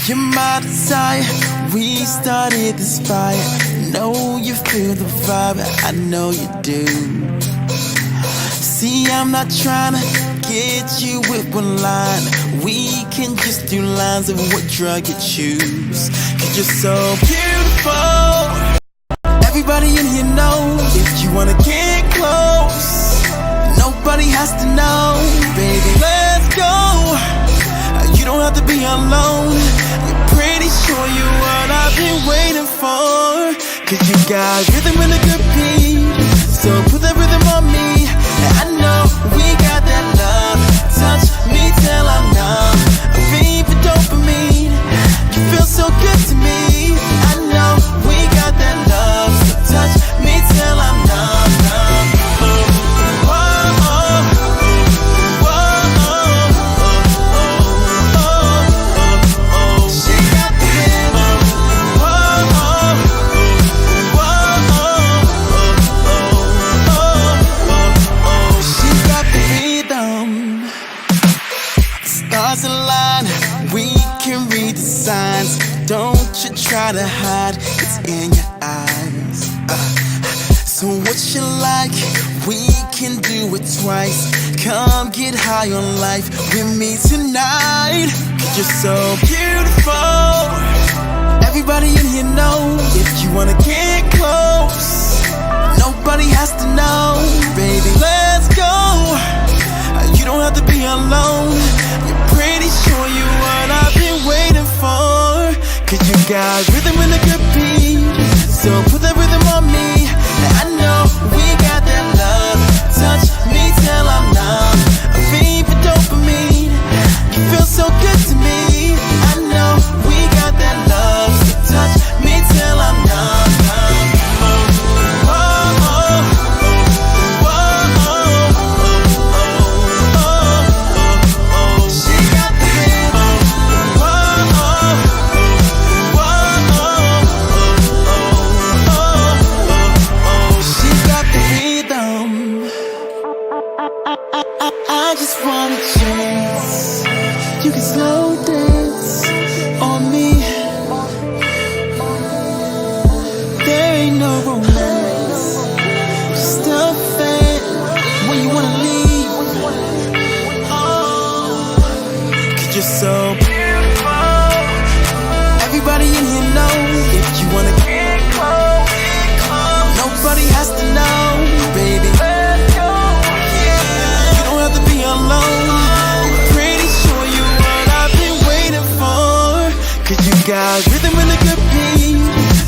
You're my desire, we started this fire. Know you feel the vibe, I know you do. See, I'm not trying to get you with one line. We can just do lines of what drug you choose. Cause you're so beautiful. Everybody in here knows if you wanna get close, nobody has to know. Baby, let's go. You don't have to be alone. You're pretty sure you're what I've been waiting for. Cause you got rhythm and a good beat, so put that rhythm on me. And I know we got that love. Touch me till I'm numb. A fiend for dopamine. You feel so good to me. I know we got that love. So touch me till I'm numb, numb. Don't you try to hide, it's in your eyes. So what you like, we can do it twice. Come get high on life with me tonight. Cause you're so beautiful. Everybody in here knows if you wanna get close, nobody has to know. Baby, let's go. You don't have to be alone. You're pretty sure you're what I've been waiting for. Cause you got rhythm and a good beat, so put that rhythm on me. And I know we got that love. Touch me till I'm numb. A fiend for dopamine. You feel so good to me. I know we got that love. So touch me till I'm numb, numb. I just want a chance. You can slow dance on me. There ain't no romance, just a fan when you wanna leave. Oh, cause you're so beautiful. Everybody in here knows if you wanna get close, nobody has to know, baby. Alone. You're pretty sure you're what I've been waiting for. Cause you got rhythm and a good beat,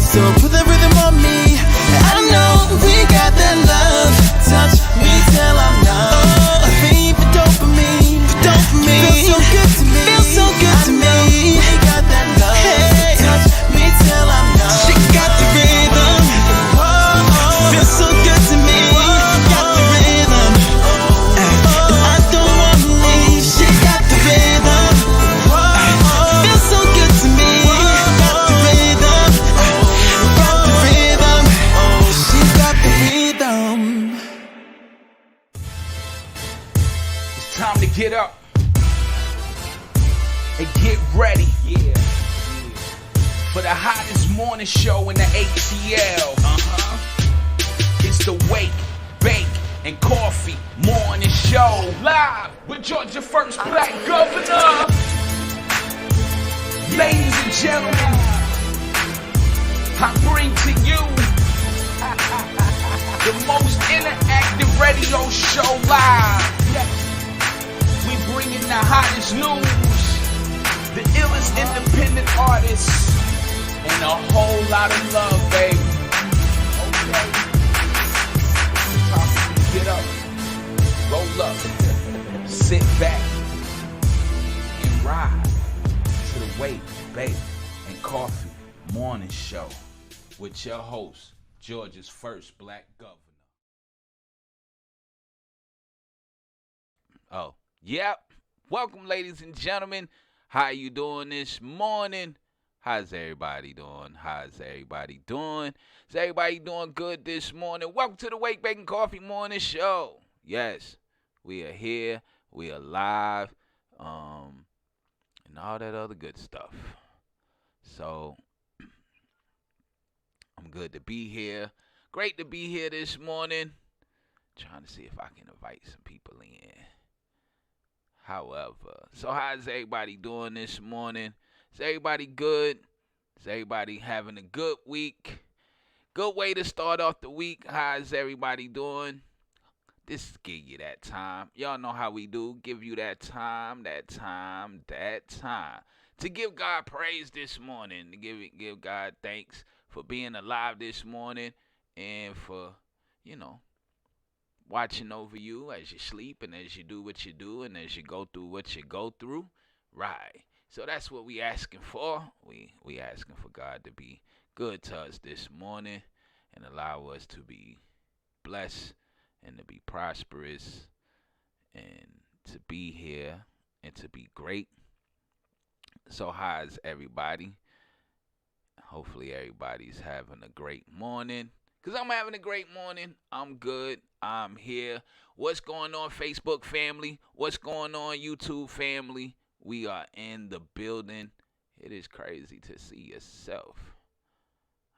so put that rhythm on me. And I know we got that love. Touch me till I'm numb. A fiend for dopamine. You feel so good to me. Feel so good to me. We got that love. Hey. Touch me till I'm numb. She got the rhythm. Feel so good to me. Got the rhythm. Time to get up and get ready, for the hottest morning show in the ATL. It's the Wake, Bake, and Coffee Morning Show, live with Georgia First Black Governor. Ladies and gentlemen, I bring to you the most interactive radio show live. We bring in the hottest news, the illest independent artists, and a whole lot of love, baby. Okay. Time for you to get up, roll up, sit back, and ride to the Wake, Bake, and Coffee Morning Show with your host, Georgia's First Black Governor. Oh. Yep. Welcome, ladies and gentlemen. How you doing this morning? How's everybody doing? Is everybody doing good this morning? Welcome to the Wake, Bake, and Coffee Morning Show. Yes, we are here. We are live. And all that other good stuff. So I'm good to be here. Great to be here this morning. Trying to see if I can invite some people in. However, so how's everybody doing this morning? Is everybody good? Is everybody having a good week? Good way to start off the week. How's everybody doing? This is give you that time. Y'all know how we do. Give you that time, that time, that time. To give God praise this morning. To give God thanks for being alive this morning and for, you know, watching over you as you sleep and as you do what you do and as you go through what you go through. Right. So that's what we asking for. We asking for God to be good to us this morning and allow us to be blessed and to be prosperous and to be here and to be great. So how's everybody? Hopefully everybody's having a great morning. Cause I'm having a great morning. I'm good. I'm here. What's going on, Facebook family? What's going on, YouTube family? We are in the building. It is crazy to see yourself.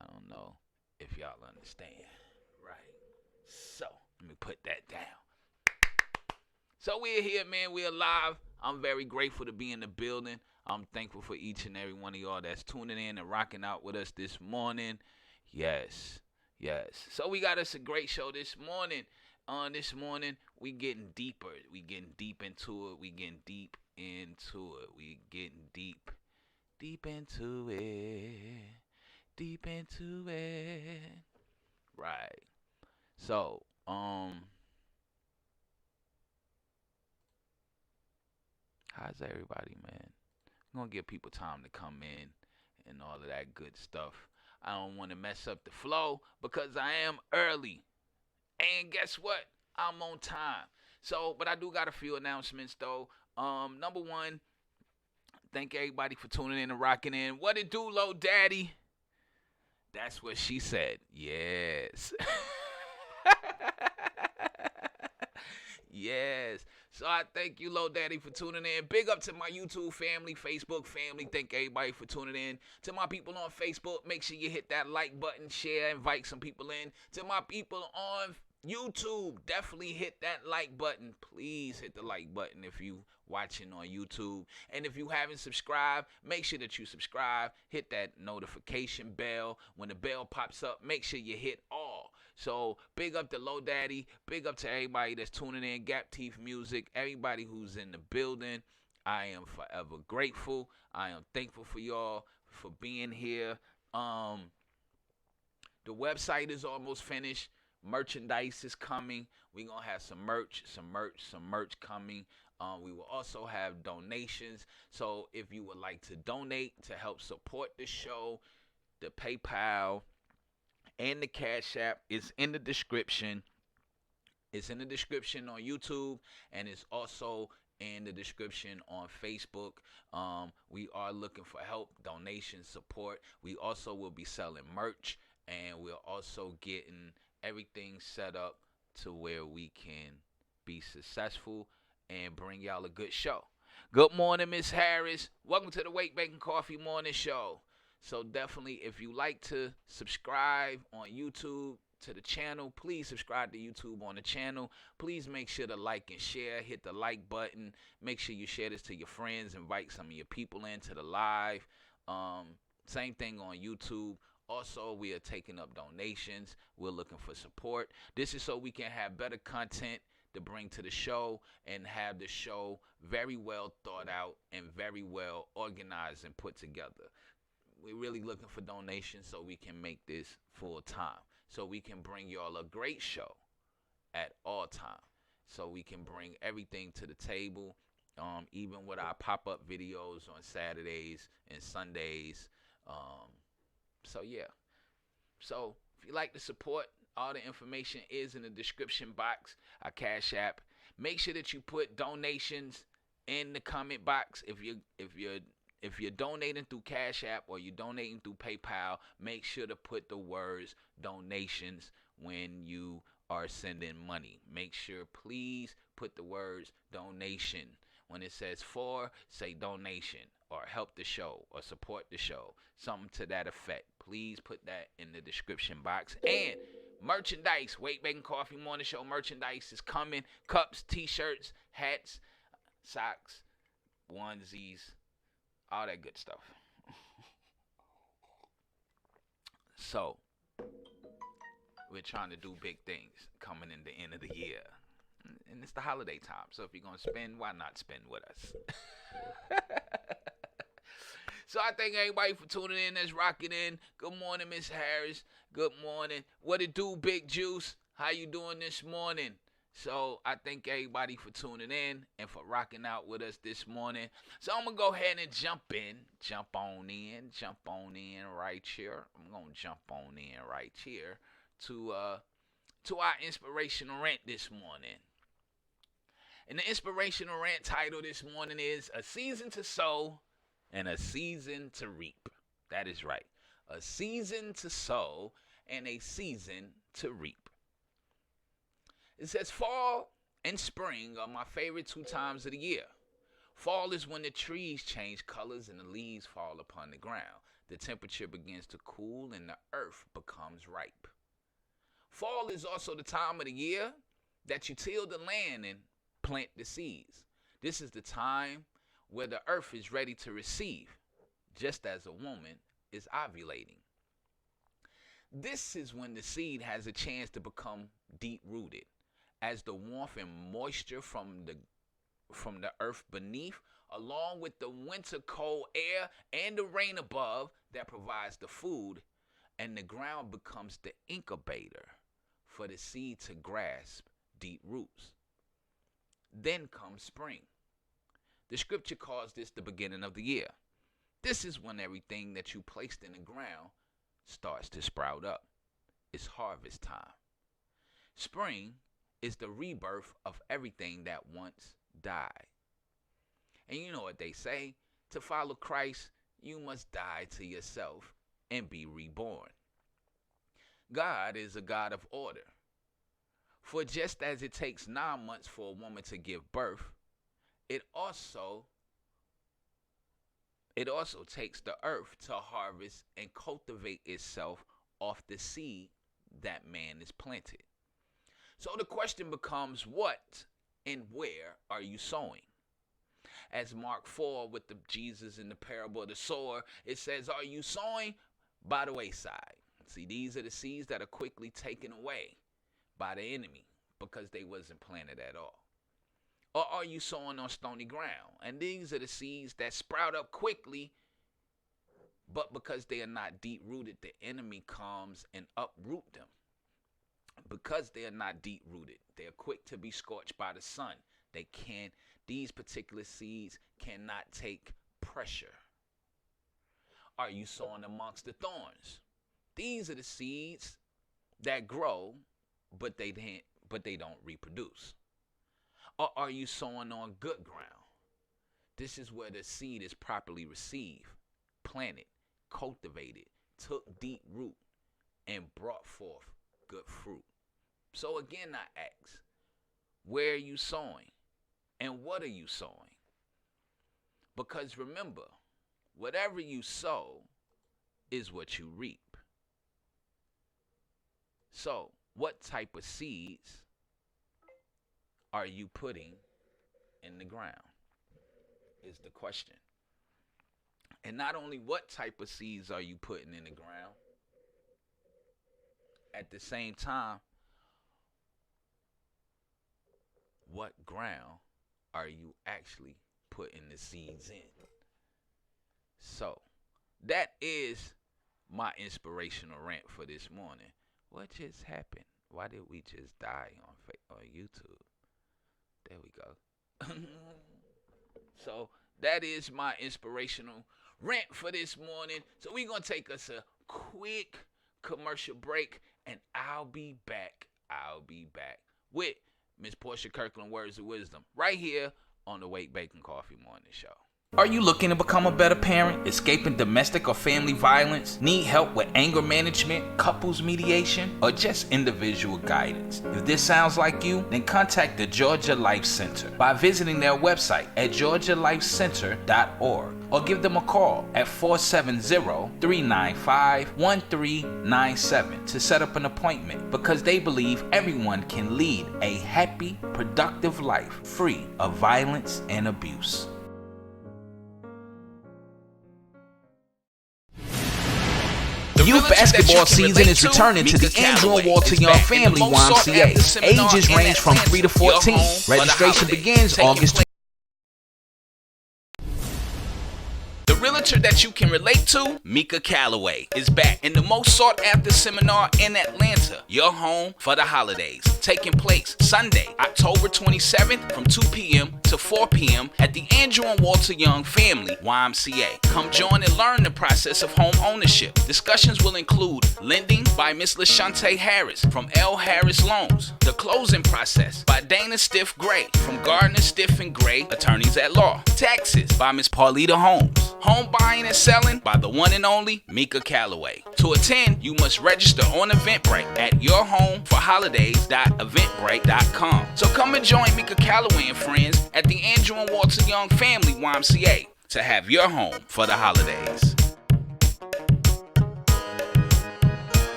I don't know if y'all understand. Right. So let me put that down. So we're here, man. We're live. I'm very grateful to be in the building. I'm thankful for each and every one of y'all that's tuning in and rocking out with us this morning. Yes. Yes. So we got us a great show this morning. This morning, we getting deeper. We getting deep into it. We getting deep into it. We getting deep into it. Deep into it. Right. So, how's everybody, man? I'm gonna give people time to come in and all of that good stuff. I don't want to mess up the flow because I am early. And guess what? I'm on time. So, but I do got a few announcements though. Number one, thank everybody for tuning in and rocking in. What it do, Low Daddy? That's what she said. Yes. Yes. So I thank you, Low Daddy, for tuning in. Big up to my YouTube family, Facebook family. Thank everybody for tuning in. To my people on Facebook, make sure you hit that like button, share, invite some people in. To my people on YouTube, definitely hit that like button. Please hit the like button if you watching on YouTube. And if you haven't subscribed, make sure that you subscribe. Hit that notification bell. When the bell pops up, make sure you hit all. So big up to Low Daddy. Big up to everybody that's tuning in. Gap Teeth Music. Everybody who's in the building. I am forever grateful. I am thankful for y'all for being here. The website is almost finished. Merchandise is coming. We're going to have some merch coming. We will also have donations. So if you would like to donate to help support the show, the PayPal and the Cash App is in the description. It's in the description on YouTube, and it's also in the description on Facebook. We are looking for help, donation, support. We also will be selling merch, and we're also getting everything set up to where we can be successful and bring y'all a good show. Good morning, Miss Harris. Welcome to the WakeBake and Coffee Morning Show. So definitely, if you like to subscribe on YouTube to the channel, please subscribe to YouTube on the channel. Please make sure to like and share. Hit the like button. Make sure you share this to your friends. Invite some of your people into the live. Same thing on YouTube. Also, we are taking up donations. We're looking for support. This is so we can have better content to bring to the show and have the show very well thought out and very well organized and put together. We're really looking for donations so we can make this full time. So we can bring y'all a great show at all time. So we can bring everything to the table, even with our pop-up videos on Saturdays and Sundays. So yeah. So if you like to support, all the information is in the description box. Our Cash App. Make sure that you put donations in the comment box. If you're donating through Cash App or you're donating through PayPal, make sure to put the words donations when you are sending money. Make sure, please, put the words donation. When it says for, say donation. or help the show or support the show, something to that effect, please put that in the description box. And merchandise, WakeBake and Coffee Morning Show merchandise is coming. Cups, t-shirts, hats, socks, onesies, all that good stuff. So, we're trying to do big things coming in the end of the year. And it's the holiday time. So if you're going to spend, why not spend with us? So I thank everybody for tuning in that's rocking in. Good morning, Miss Harris. Good morning. What it do, Big Juice? How you doing this morning? So I thank everybody for tuning in and for rocking out with us this morning. So I'm going to go ahead and jump on in right here. I'm going to jump on in right here to our inspirational rant this morning. And the inspirational rant title this morning is A Season to Sow and a Season to Reap. That is right. A season to sow and a season to reap. It says fall and spring are my favorite 2 times of the year. Fall is when the trees change colors and the leaves fall upon the ground. The temperature begins to cool and the earth becomes ripe. Fall is also the time of the year that you till the land and plant the seeds. This is the time where the earth is ready to receive, just as a woman is ovulating. This is when the seed has a chance to become deep-rooted, as the warmth and moisture from the earth beneath, along with the winter cold air and the rain above that provides the food, and the ground becomes the incubator for the seed to grasp deep roots. Then comes spring. The scripture calls this the beginning of the year. This is when everything that you placed in the ground starts to sprout up. It's harvest time. Spring is the rebirth of everything that once died. And you know what they say, to follow Christ, you must die to yourself and be reborn. God is a God of order. For just as it takes 9 months for a woman to give birth, it also takes the earth to harvest and cultivate itself off the seed that man is planted. So the question becomes, what and where are you sowing? As Mark 4 with the Jesus in the parable of the sower, it says, are you sowing by the wayside? See, these are the seeds that are quickly taken away by the enemy because they wasn't planted at all. Or are you sowing on stony ground? And these are the seeds that sprout up quickly, but because they are not deep-rooted, the enemy comes and uproot them. Because they are not deep-rooted, they are quick to be scorched by the sun. These particular seeds cannot take pressure. Are you sowing amongst the thorns? These are the seeds that grow, but they don't reproduce. Or are you sowing on good ground? This is where the seed is properly received, planted, cultivated, took deep root, and brought forth good fruit. So again, I ask, where are you sowing? And what are you sowing? Because remember, whatever you sow is what you reap. So, what type of seeds are you putting in the ground is the question. And not only what type of seeds are you putting in the ground, at the same time, what ground are you actually putting the seeds in? So, that is my inspirational rant for this morning. What just happened? Why did we just die on YouTube? There we go. So, that is my inspirational rant for this morning. So, we're going to take us a quick commercial break, and I'll be back with Miss Portia Kirkland Words of Wisdom right here on the WakeBake and Coffee Morning Show. Are you looking to become a better parent, escaping domestic or family violence, need help with anger management, couples mediation, or just individual guidance? If this sounds like you, then contact the Georgia Life Center by visiting their website at georgialifecenter.org or give them a call at 470-395-1397 to set up an appointment, because they believe everyone can lead a happy, productive life free of violence and abuse. Youth basketball season is returning to the Andrew and Walter Young Family YMCA. Ages range from 3 to 14. Registration begins August 20th. The realtor that you can relate to, Mika Calloway, is back in the most sought after seminar in Atlanta. Your home for the holidays. Taking place Sunday, October 27th from 2 p.m. to 4 p.m. at the Andrew and Walter Young Family YMCA. Come join and learn the process of home ownership. Discussions will include lending by Miss LaShante Harris from L. Harris Loans. The closing process by Dana Stiff Gray from Gardner Stiff and Gray Attorneys at Law. Taxes by Miss Paulita Holmes. Home buying and selling by the one and only Mika Calloway. To attend, you must register on Eventbrite at yourhomeforholidays.eventbrite.com. So come and join Mika Calloway and friends at the Andrew and Walter Young Family YMCA to have your home for the holidays.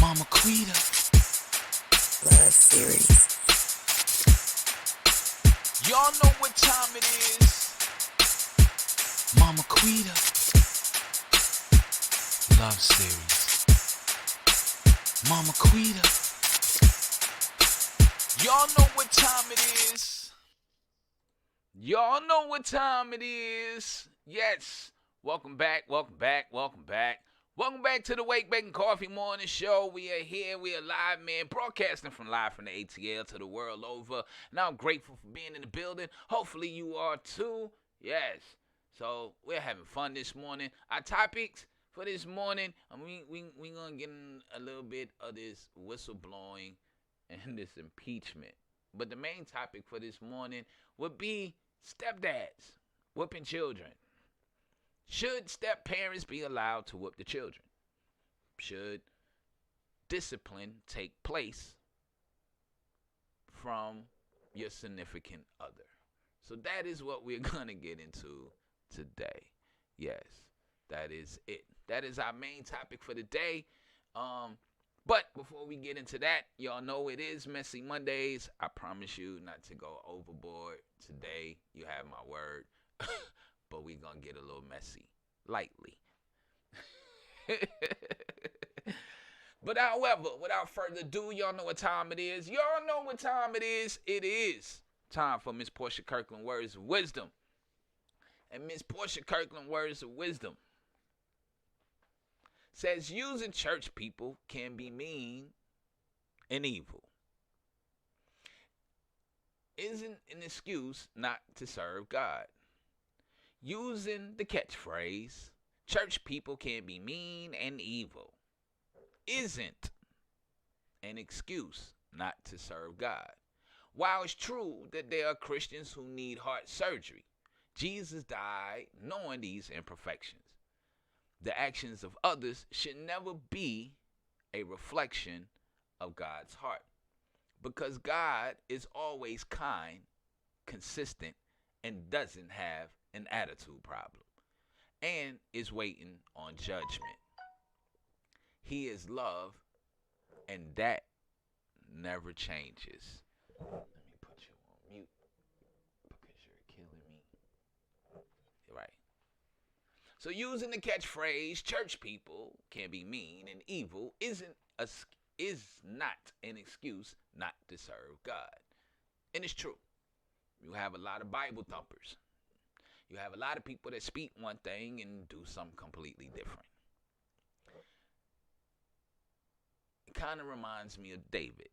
Mama Quita. Love series. Y'all know what time it is. Mama Quita. Love series. Mama Quita. Y'all know what time it is. Y'all know what time it is. Yes. Welcome back. Welcome back. Welcome back. Welcome back to the WakeBake and Coffee Morning Show. We are here. We are live, man, broadcasting from live from the ATL to the world over. And I'm grateful for being in the building. Hopefully you are too. Yes. So we're having fun this morning. Our topics for this morning, we going to get in a little bit of this whistleblowing and this impeachment. But the main topic for this morning would be stepdads whooping children. Should step-parents be allowed to whoop the children? Should discipline take place from your significant other? So that is what we're going to get into today. Yes, that is it. That is our main topic for the day. But before we get into that, y'all know it is Messy Mondays. I promise you not to go overboard today. You have my word. But we're going to get a little messy, lightly. But however, without further ado, y'all know what time it is. Y'all know what time it is. It is time for Miss Portia Kirkland Words of Wisdom. And Miss Portia Kirkland Words of Wisdom says using church people can be mean and evil. Isn't an excuse not to serve God. Using the catchphrase, church people can be mean and evil, isn't an excuse not to serve God. While it's true that there are Christians who need heart surgery, Jesus died knowing these imperfections. The actions of others should never be a reflection of God's heart, because God is always kind, consistent, and doesn't have an attitude problem, and is waiting on judgment. He is love, and that never changes. Let me put you on mute because you're killing me. Right. So using the catchphrase, church people can be mean and evil is not an excuse not to serve God. And it's true. You have a lot of Bible thumpers. You have a lot of people that speak one thing and do something completely different. It kind of reminds me of David.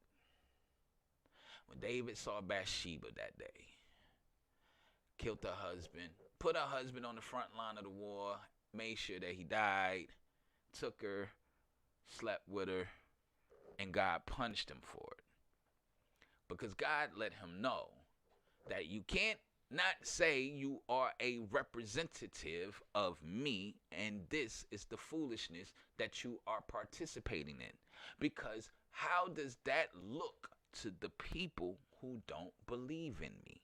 When David saw Bathsheba that day, killed her husband, put her husband on the front line of the war, made sure that he died, took her, slept with her, and God punished him for it. Because God let him know that you can't not say you are a representative of me, and this is the foolishness that you are participating in. Because how does that look to the people who don't believe in me?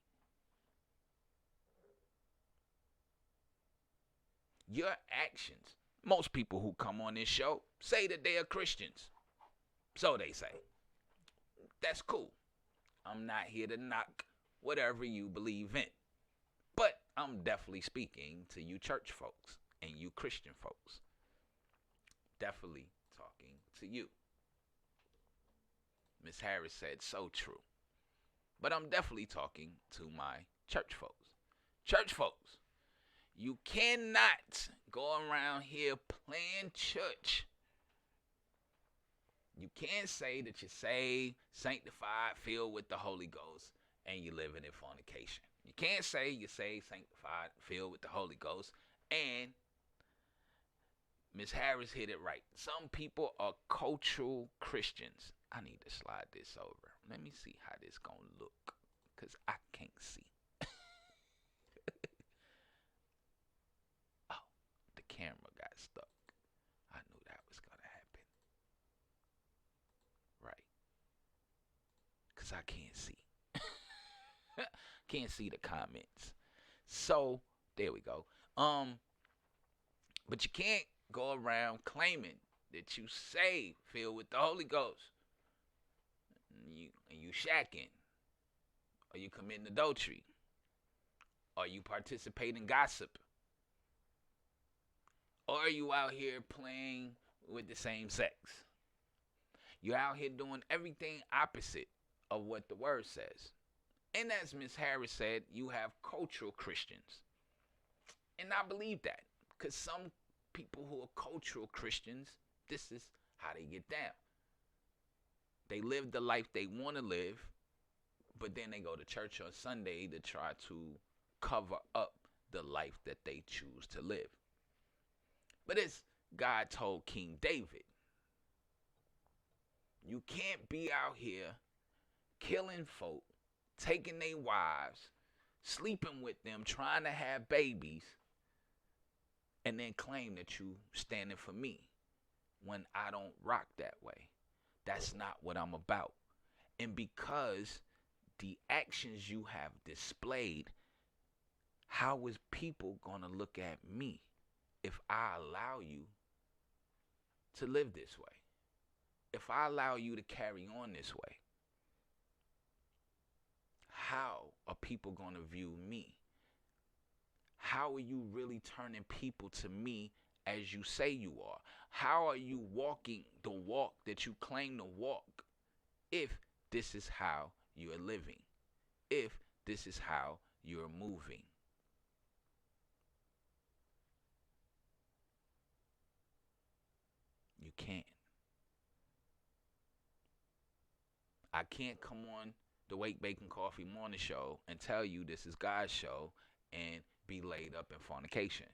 Your actions, most people who come on this show say that they are Christians. So they say. That's cool. I'm not here to knock whatever you believe in. But I'm definitely speaking to you church folks and you Christian folks. Definitely talking to you. Miss Harris said so true. But I'm definitely talking to my church folks. Church folks, you cannot go around here playing church. You can't say that you're saved, sanctified, filled with the Holy Ghost, and you're living in fornication. You can't say you're saved, sanctified, filled with the Holy Ghost, and Miss Harris hit it right. Some people are cultural Christians. I need to slide this over. Let me see how this gonna look, because I can't see. Oh, the camera got stuck. I knew that was gonna happen. Right. Because I can't see. Can't see the comments. So, there we go. But you can't go around claiming that you saved, filled with the Holy Ghost. And you shacking. Or you committing adultery. Or you participate in gossip. Or are you out here playing with the same sex? You're out here doing everything opposite of what the word says. And as Miss Harris said, you have cultural Christians. And I believe that. Because some people who are cultural Christians, this is how they get down. They live the life they want to live, but then they go to church on Sunday to try to cover up the life that they choose to live. But as God told King David, you can't be out here killing folk, taking their wives, sleeping with them, trying to have babies, and then claim that you standing for me when I don't rock that way. That's not what I'm about. And because the actions you have displayed, how is people going to look at me if I allow you to live this way? If I allow you to carry on this way? How are people going to view me? How are you really turning people to me as you say you are? How are you walking the walk that you claim to walk if this is how you're living? If this is how you're moving? You can't. I can't come on the WakeBake and Coffee Morning Show and tell you this is God's show and be laid up in fornication,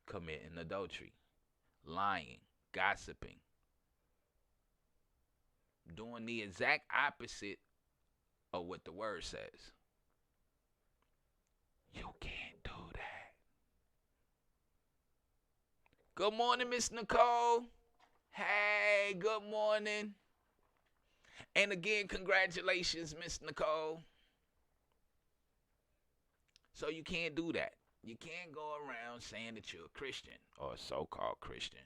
committing adultery, lying, gossiping, doing the exact opposite of what the word says. You can't do that. Good morning, Miss Nicole. Hey, good morning. And again, congratulations, Miss Nicole. So you can't do that. You can't go around saying that you're a Christian or a so-called Christian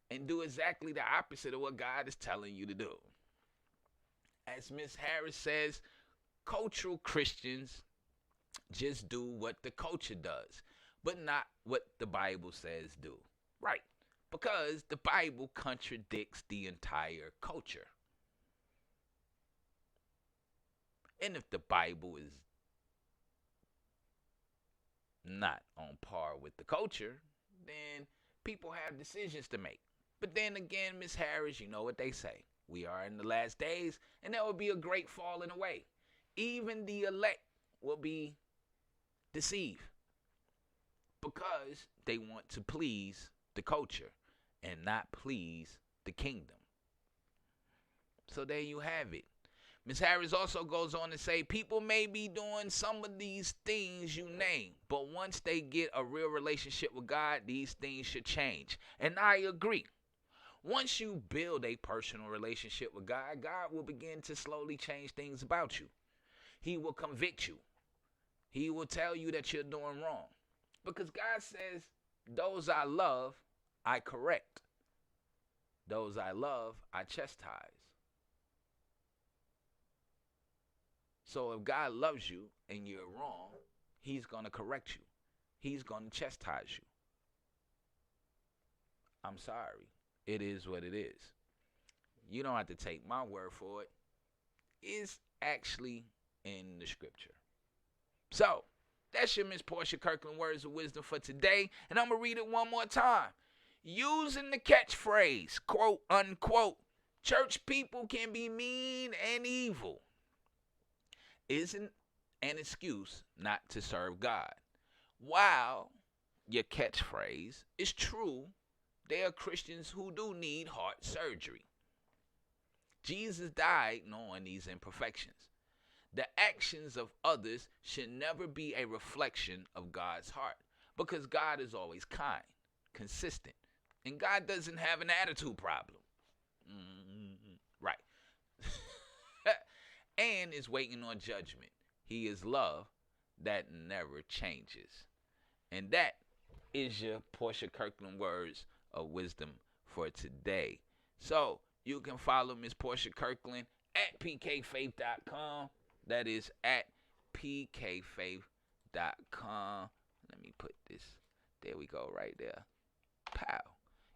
and do exactly the opposite of what God is telling you to do. As Miss Harris says, cultural Christians just do what the culture does, but not what the Bible says do. Right. Because the Bible contradicts the entire culture. And if the Bible is not on par with the culture, then people have decisions to make. But then again, Miss Harris, you know what they say. We are in the last days, and there will be a great falling away. Even the elect will be deceived. because they want to please the culture and not please the kingdom. So there you have it. Ms. Harris also goes on to say, people may be doing some of these things you name, but once they get a real relationship with God, these things should change. And I agree. Once you build a personal relationship with God, God will begin to slowly change things about you. He will convict you. He will tell you that you're doing wrong. Because God says, those I love, I correct. Those I love, I chastise. So if God loves you and you're wrong, he's going to correct you. He's going to chastise you. I'm sorry. It is what it is. You don't have to take my word for it. It's actually in the scripture. So, that's your Miss Portia Kirkland words of wisdom for today. And I'm going to read it one more time. Using the catchphrase, quote, unquote, church people can be mean and evil, isn't an excuse not to serve God. While your catchphrase is true, there are Christians who do need heart surgery. Jesus died knowing these imperfections. The actions of others should never be a reflection of God's heart, because God is always kind, consistent, and God doesn't have an attitude problem. Right. And is waiting on judgment. He is love that never changes. And that is your Portia Kirkland words of wisdom for today. So you can follow Miss Portia Kirkland at pkfaith.com. That is at pkfaith.com. Let me put this. There we go, right there. Pow.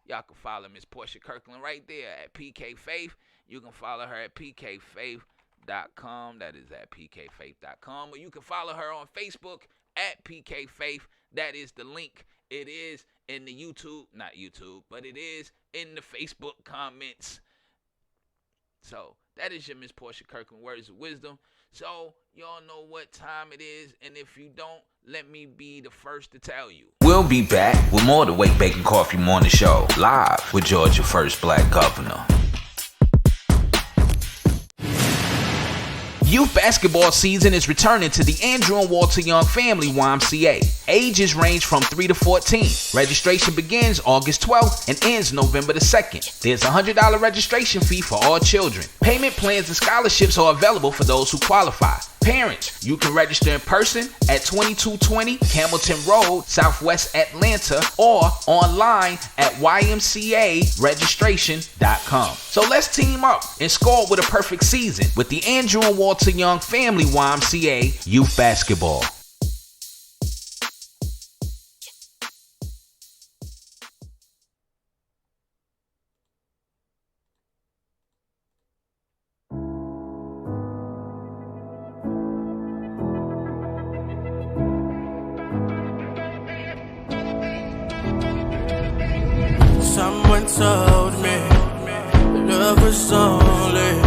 Y'all can follow Miss Portia Kirkland right there at pkfaith. You can follow her at pkfaith.com. That is at pkfaith.com. Or you can follow her on Facebook at pkfaith. That is the link. It is in the not YouTube, but it is in the Facebook comments. So that is your Miss Portia Kirkland words of wisdom. So y'all know what time it is, and if you don't, let me be the first to tell you. We'll be back with more of the WakeBake and Coffee Morning Show, live with Georgia's first black governor. Youth basketball season is returning to the Andrew and Walter Young Family YMCA. Ages range from 3 to 14. Registration begins August 12th and ends November the 2nd. There's a $100 registration fee for all children. Payment plans and scholarships are available for those who qualify. Parents, you can register in person at 2220 Hamilton Road, Southwest Atlanta, or online at ymcaregistration.com. So let's team up and score with a perfect season with the Andrew and Walter Young Family YMCA Youth Basketball. Someone told me love was only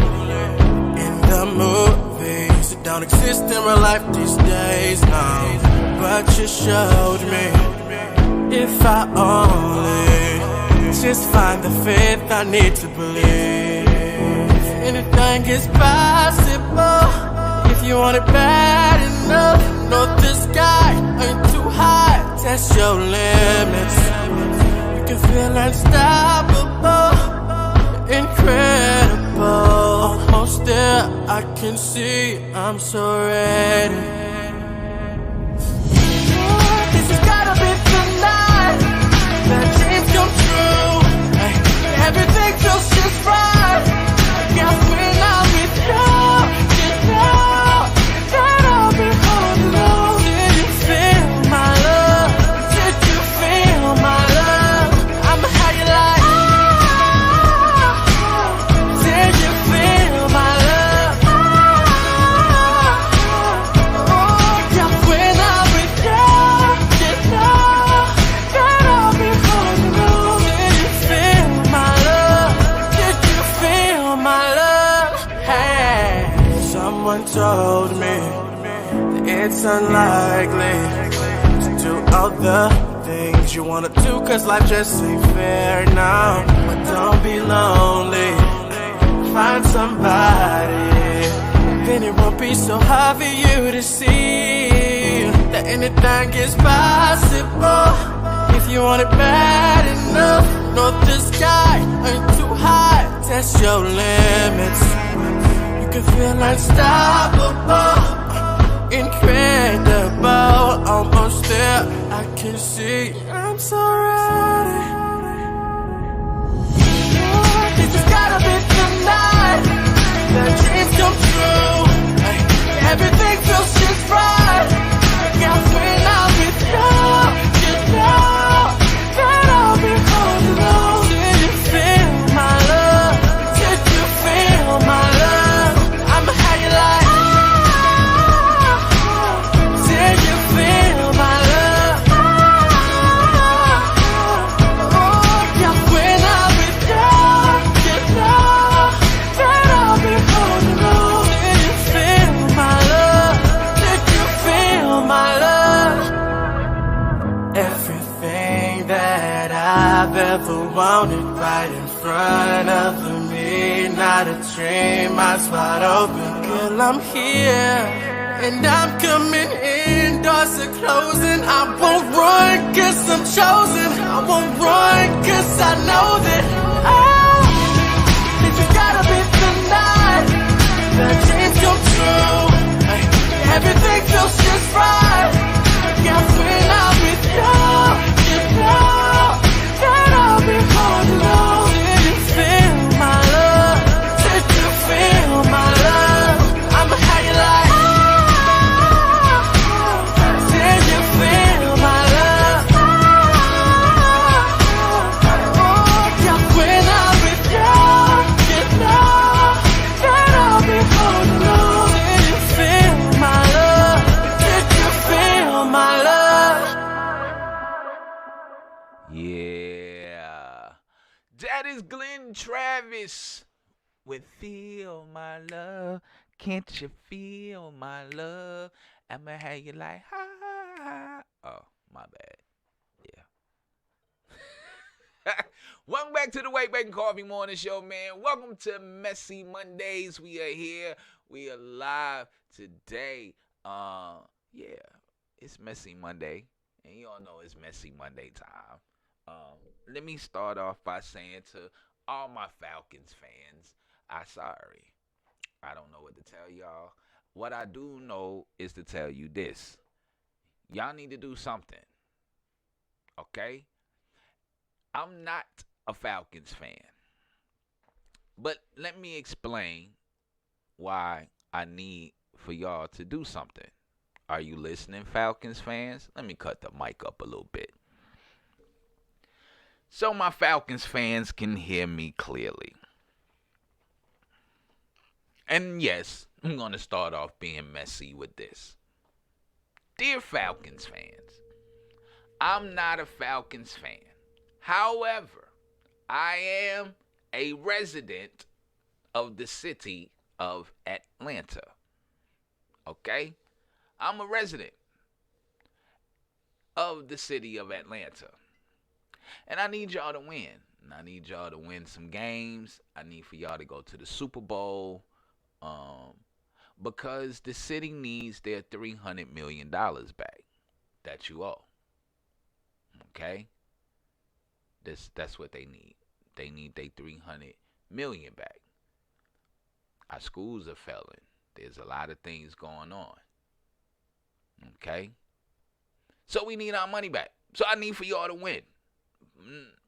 in the movies. It don't exist in real life these days, no. But you showed me if I only just find the faith I need to believe. Anything is possible if you want it bad enough. Know the sky ain't too high, test your limits. Can feel unstoppable, incredible. Almost there, I can see I'm so ready. This has gotta be tonight. The dreams come true. Everything feels just right. I guess when I'm with you, you know that I'll be holding on. Did you feel my love? Did you feel my love? Told me that it's unlikely to do all the things you wanna do, cause life just ain't fair now. But don't be lonely, find somebody, then it won't be so hard for you to see that anything is possible. If you want it bad enough, know the sky ain't too high, test your limits. You can feel unstoppable, incredible, almost there. I can see I'm so ready. This has gotta be the night that dreams come true. Everything feels just right. Yeah, when I'm with you, you know that I'll be holding on. Did you feel my love? Did you feel my love? I'ma have you like. Did you feel my love? Oh, yeah, when I'm with you, you know that I'll be holding on. Did you feel my love? Did you feel my love? Everything that I've ever wanted right in front of me, not a dream, eyes wide open. Girl, I'm here, and I'm coming in, doors are closing. I won't run, cause I'm chosen. I won't run, cause I know that this has gotta be the night that dreams come true. Everything feels just right. Yeah, when I'm with you, you know that I'll be holding on. Did you feel my love? Did you feel my love? I'ma have you like. Did you feel my love? Oh, yeah, when I'm with you, you know that I'll be holding on. Did you feel my love? Did you feel my love? Yeah. That is Glenn Travis with Feel My Love. Can't you feel my love? I'ma have you like, ha, ha, ha. Oh, my bad. Yeah. Welcome back to the WakeBake Coffee Morning Show, man. Welcome to Messy Mondays. We are here. We are live today. Yeah, it's Messy Monday. And you all know it's Messy Monday time. Let me start off by saying to all my Falcons fans, I'm sorry. I don't know what to tell y'all. What I do know is to tell you this. Y'all need to do something. Okay? I'm not a Falcons fan. But let me explain why I need for y'all to do something. Are you listening, Falcons fans? Let me cut the mic up a little bit, so my Falcons fans can hear me clearly. And yes, I'm going to start off being messy with this. Dear Falcons fans, I'm not a Falcons fan. However, I am a resident of the city of Atlanta. Okay? I'm a resident of the city of Atlanta. And I need y'all to win. And I need y'all to win some games. I need for y'all to go to the Super Bowl. Because the city needs their $300 million back that you owe. Okay? That's what they need. They need their $300 million back. Our schools are failing. There's a lot of things going on. Okay? So we need our money back. So I need for y'all to win.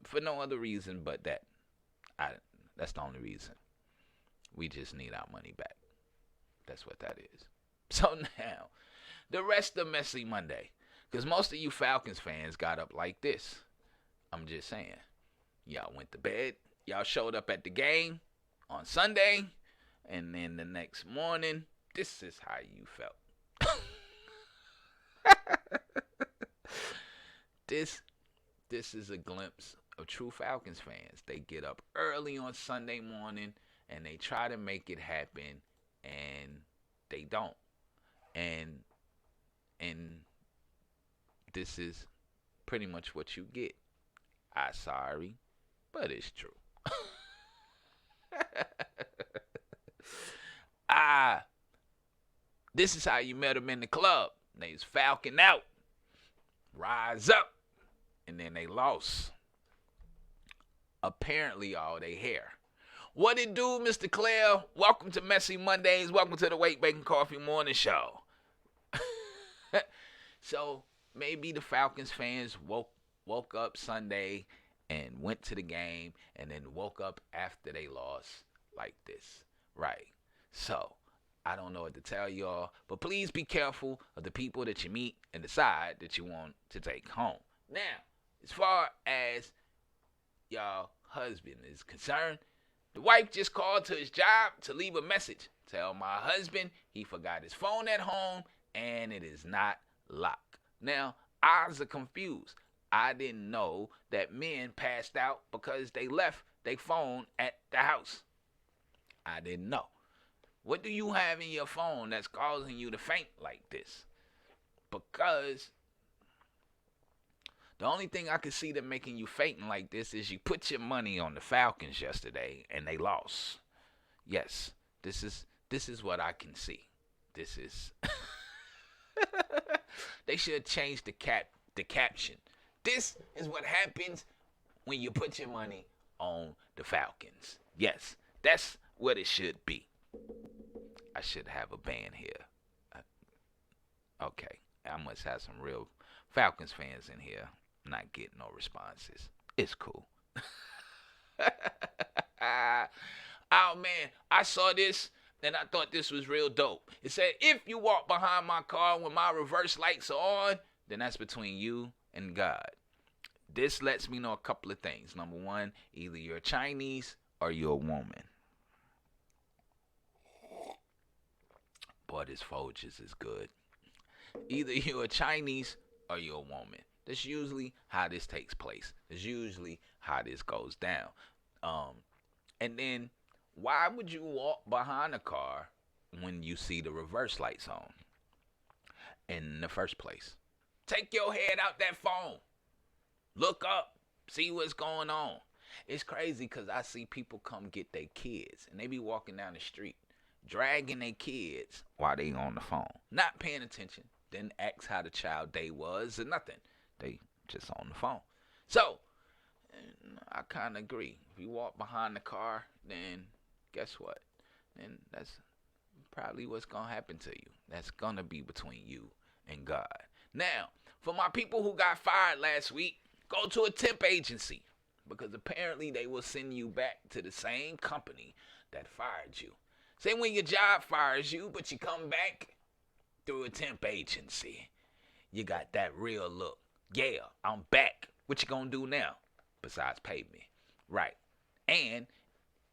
For no other reason but that. That's the only reason. We just need our money back. That's what that is. So now, the rest of Messy Monday. Because most of you Falcons fans got up like this. I'm just saying. Y'all went to bed. Y'all showed up at the game on Sunday. And then the next morning, this is how you felt. This is a glimpse of true Falcons fans. They get up early on Sunday morning and they try to make it happen, and they don't. And this is pretty much what you get. I'm sorry, but it's true. This is how you met them in the club. They's Falcon out, rise up, and then they lost. Apparently, all they hair. What it do, Mr. Claire? Welcome to Messy Mondays. Welcome to the WakeBake Coffee Morning Show. So maybe the Falcons fans woke up Sunday and went to the game and then woke up after they lost like this. Right. So I don't know what to tell y'all, but please be careful of the people that you meet and decide that you want to take home. Now, as far as y'all husband is concerned, the wife just called to his job to leave a message. Tell my husband he forgot his phone at home and it is not locked. Now, I was confused. I didn't know that men passed out because they left their phone at the house. I didn't know. What do you have in your phone that's causing you to faint like this? Because the only thing I could see that making you fainting like this is you put your money on the Falcons yesterday and they lost. Yes, this is what I can see. This is they should change the caption. This is what happens when you put your money on the Falcons. Yes, that's what it should be. I should have a band here. Okay, I must have some real Falcons fans in here. Not getting no responses. It's cool. Oh man, I saw this and I thought this was real dope. It said, if you walk behind my car when my reverse lights are on, then that's between you and God. This lets me know a couple of things. Number one, either you're Chinese or you're a woman. Boy, this Folgers is good. Either you're a Chinese or you're a woman. That's usually how this takes place. That's usually how this goes down. And then, why would you walk behind a car when you see the reverse lights on in the first place? Take your head out that phone. Look up. See what's going on. It's crazy because I see people come get their kids, and they be walking down the street, dragging their kids while they on the phone. Not paying attention. Didn't ask how the child day was or nothing. They just on the phone. So, I kind of agree. If you walk behind the car, then guess what? Then that's probably what's going to happen to you. That's going to be between you and God. Now, for my people who got fired last week, go to a temp agency. Because apparently they will send you back to the same company that fired you. Say when your job fires you, but you come back through a temp agency. You got that real look. Yeah, I'm back. What you gonna do now? Besides pay me. Right. And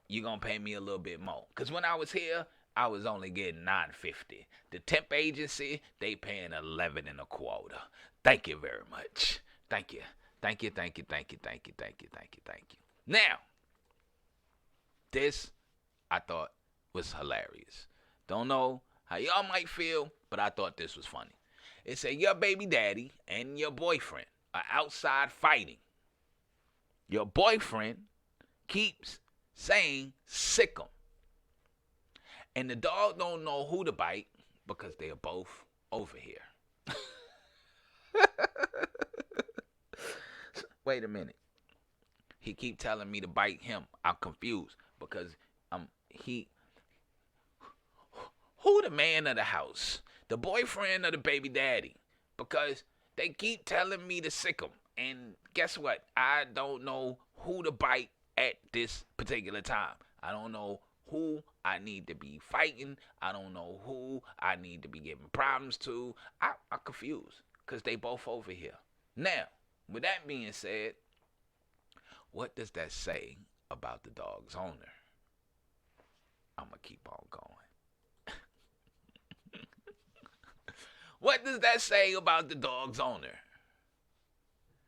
you gonna pay me a little bit more. Because when I was here, I was only getting $9.50. The temp agency, they paying $11.25. Thank you very much. Thank you. Thank you, thank you, thank you, thank you, thank you, thank you, thank you. Now, this I thought was hilarious. Don't know how y'all might feel, but I thought this was funny. It said your baby daddy and your boyfriend are outside fighting. Your boyfriend keeps saying sick 'em. And the dog don't know who to bite because they're both over here. Wait a minute. He keep telling me to bite him. I'm confused because who the man of the house? The boyfriend or the baby daddy? Because they keep telling me to sick 'em. And guess what? I don't know who to bite at this particular time. I don't know who I need to be fighting. I don't know who I need to be giving problems to. I'm confused because they both over here. Now, with that being said, what does that say about the dog's owner? I'm going to keep on going. What does that say about the dog's owner?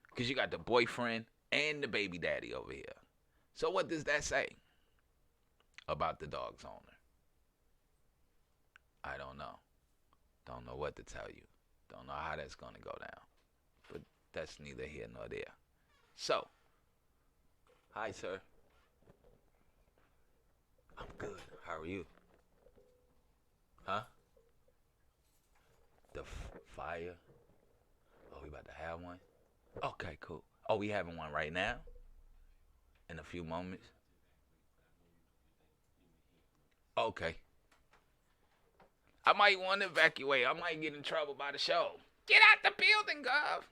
Because you got the boyfriend and the baby daddy over here. So what does that say about the dog's owner? I don't know. Don't know what to tell you. Don't know how that's going to go down. But that's neither here nor there. So, hi, sir. I'm good. How are you? Huh? The fire? Oh, we about to have one? Okay, cool. Oh, we having one right now? In a few moments? Okay. I might want to evacuate. I might get in trouble by the show. Get out the building, Gov.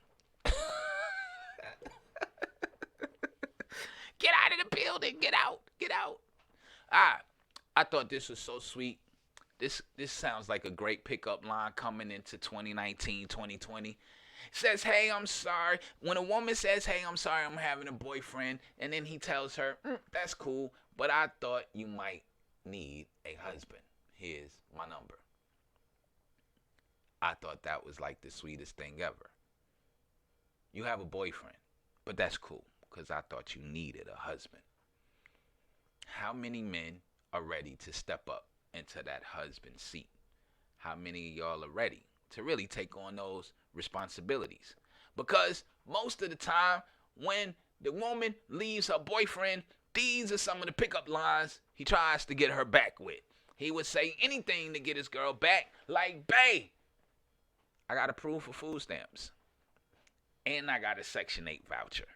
Get out of the building. Get out. Get out. I thought this was so sweet. This sounds like a great pickup line coming into 2019, 2020. Says, hey, I'm sorry. When a woman says, hey, I'm sorry, I'm having a boyfriend, and then he tells her, that's cool, but I thought you might need a husband. Here's my number. I thought that was like the sweetest thing ever. You have a boyfriend, but that's cool, because I thought you needed a husband. How many men are ready to step up into that husband seat? How many of y'all are ready to really take on those responsibilities? Because most of the time when the woman leaves her boyfriend, these are some of the pickup lines he tries to get her back with. He would say anything to get his girl back, like, bae, I got approved for food stamps, and I got a Section 8 voucher.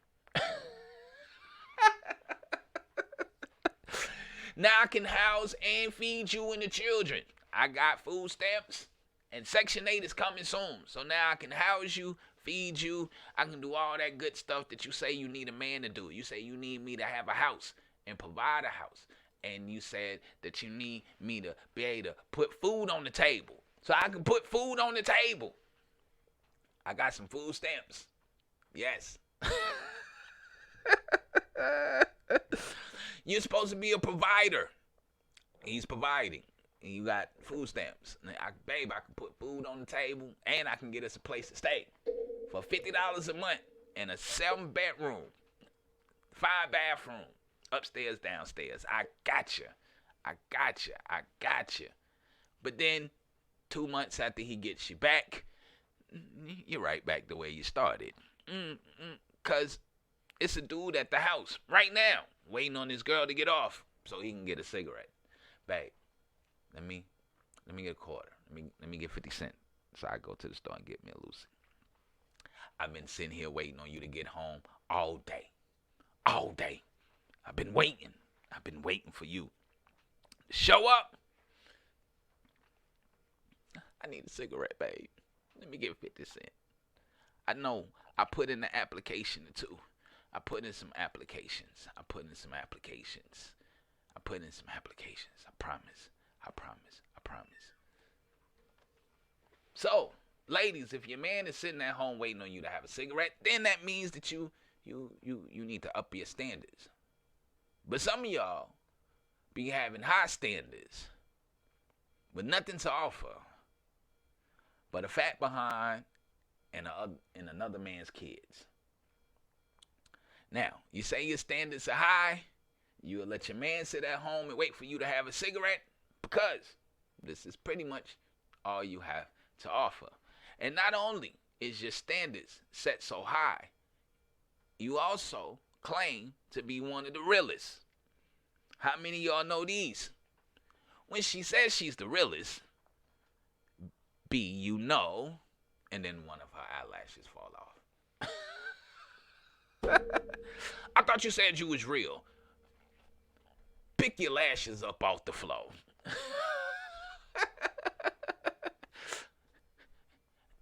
Now I can house and feed you and the children. I got food stamps, and Section 8 is coming soon. So now I can house you, feed you. I can do all that good stuff that you say you need a man to do. You say you need me to have a house and provide a house. And you said that you need me to be able to put food on the table. So I can put food on the table. I got some food stamps. Yes. You're supposed to be a provider. He's providing. And you got food stamps. Babe, I can put food on the table, and I can get us a place to stay for $50 a month and a 7-bedroom, 5-bathroom, upstairs, downstairs. I gotcha. I gotcha. I gotcha. But then 2 months after he gets you back, you're right back the way you started. Because it's a dude at the house right now waiting on his girl to get off so he can get a cigarette. Babe, let me get a quarter. Let me get 50 cents so I go to the store and get me a Lucy. I've been sitting here waiting on you to get home all day. All day. I've been waiting. I've been waiting for you to show up. I need a cigarette, babe. Let me get 50 cents. I know I put in the application or two. I put in some applications. I promise. So, ladies, if your man is sitting at home waiting on you to have a cigarette, then that means that you need to up your standards. But some of y'all be having high standards with nothing to offer but a fat behind and another man's kids. Now, you say your standards are high, you'll let your man sit at home and wait for you to have a cigarette because this is pretty much all you have to offer. And not only is your standards set so high, you also claim to be one of the realest. How many of y'all know these? When she says she's the realest, B, you know, and then one of her eyelashes fall off. I thought you said you was real. Pick your lashes up off the floor.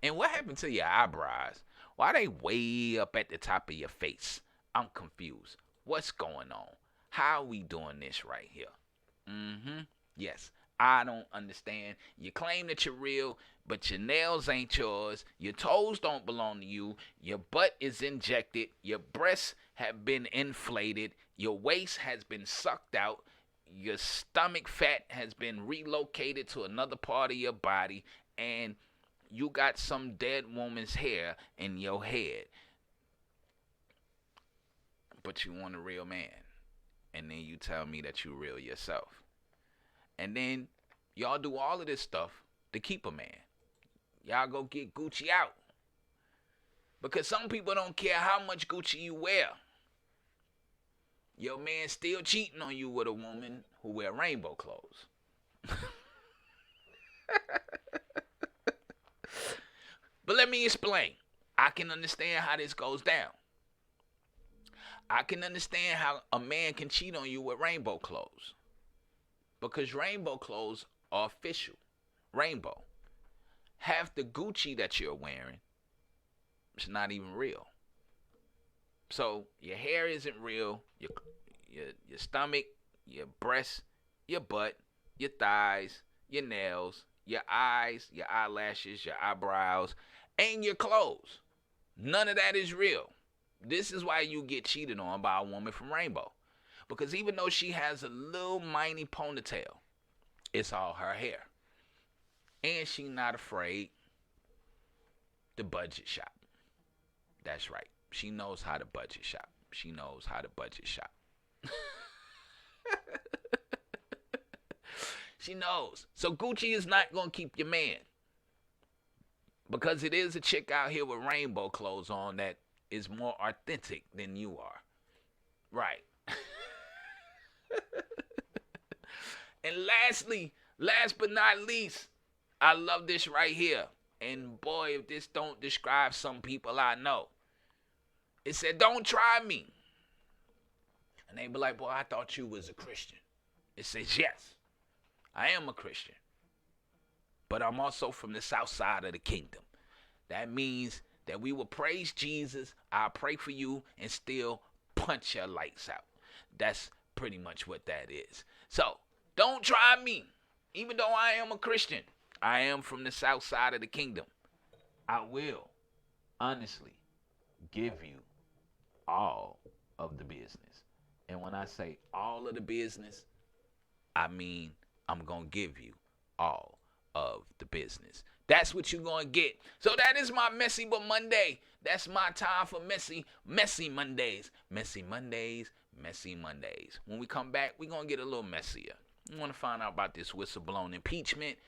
And what happened to your eyebrows? Why are they way up at the top of your face? I'm confused. What's going on? How are we doing this right here? Yes, I don't understand. You claim that you're real, but your nails ain't yours. Your toes don't belong to you. Your butt is injected. Your breasts have been inflated. Your waist has been sucked out. Your stomach fat has been relocated to another part of your body. And you got some dead woman's hair in your head. But you want a real man. And then you tell me that you real yourself. And then y'all do all of this stuff to keep a man. Y'all go get Gucci out. Because some people don't care how much Gucci you wear. Your man still cheating on you with a woman who wear rainbow clothes. But let me explain. I can understand how this goes down. I can understand how a man can cheat on you with rainbow clothes. Because rainbow clothes are official. Rainbow. Half the Gucci that you're wearing, it's not even real. So your hair isn't real. Your stomach, your breasts, your butt, your thighs, your nails, your eyes, your eyelashes, your eyebrows, and your clothes. None of that is real. This is why you get cheated on by a woman from Rainbow. Because even though she has a little miney ponytail, it's all her hair. And she not afraid to budget shop. That's right. She knows how to budget shop. She knows how to budget shop. She knows. So Gucci is not going to keep your man. Because it is a chick out here with rainbow clothes on that is more authentic than you are. Right. And lastly, last but not least, I love this right here. And boy, if this don't describe some people I know. It said, don't try me. And they be like, boy, I thought you was a Christian. It says, yes, I am a Christian. But I'm also from the south side of the kingdom. That means that we will praise Jesus, I'll pray for you, and still punch your lights out. That's pretty much what that is. So, don't try me. Even though I am a Christian, I am from the south side of the kingdom. I will, honestly, give you all of the business. And when I say all of the business, I mean I'm going to give you all of the business. That's what you're going to get. So that is my Messy But Monday. That's my time for messy Mondays. Messy Mondays, messy Mondays. When we come back, we're going to get a little messier. We want to find out about this whistleblown impeachment,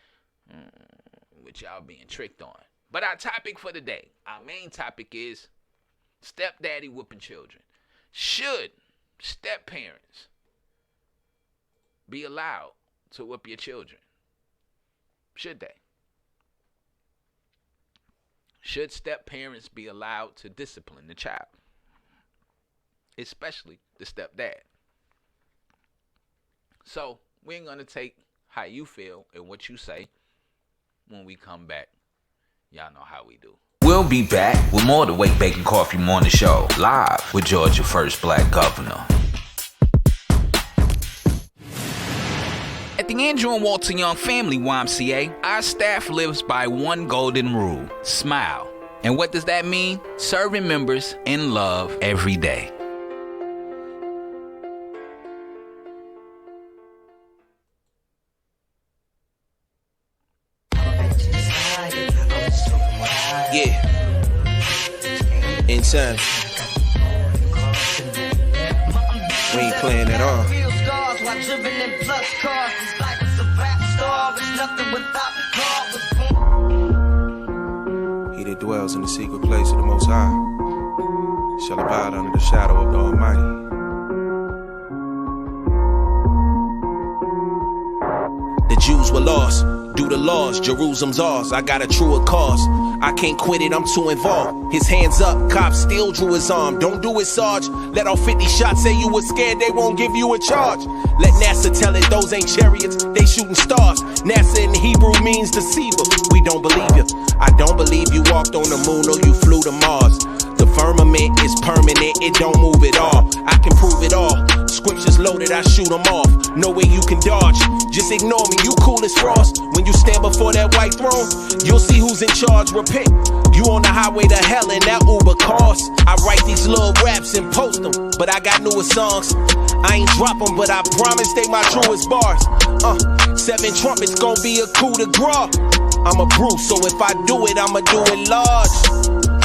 which y'all being tricked on. But our topic for the day, our main topic is stepdaddy whooping children. Should step-parents be allowed to whoop your children? Should they? Should step-parents be allowed to discipline the child? Especially the stepdad. So, we ain't going to take how you feel and what you say when we come back. Y'all know how we do. We'll be back with more of the WakeBake and Coffee Morning Show, live with Georgia's first black governor. At the Andrew and Walter Young Family YMCA, our staff lives by one golden rule: smile. And what does that mean? Serving members in love every day. Yeah. In time. We ain't playing at all. He that dwells in the secret place of the Most High shall abide under the shadow of the Almighty. The Jews were lost. Do the laws, Jerusalem's ours. I got a truer cause. I can't quit it, I'm too involved. His hands up, cops still drew his arm. Don't do it, Sarge. Let off 50 shots, say you was scared, they won't give you a charge. Let NASA tell it, those ain't chariots, they shooting stars. NASA in Hebrew means deceiver. We don't believe you. I don't believe you walked on the moon or you flew to Mars. The firmament is permanent, it don't move at all. I can prove it all. Scriptures loaded, I shoot them off. No way you can dodge. Just ignore me, you cool as frost. When you stand before that white throne, you'll see who's in charge, repent. You on the highway to hell and that Uber costs. I write these little raps and post them, but I got newer songs. I ain't drop them, but I promise they my truest bars. 7 trumpets gon' be a coup de grace. I'm a Bruce, so if I do it, I'ma do it large.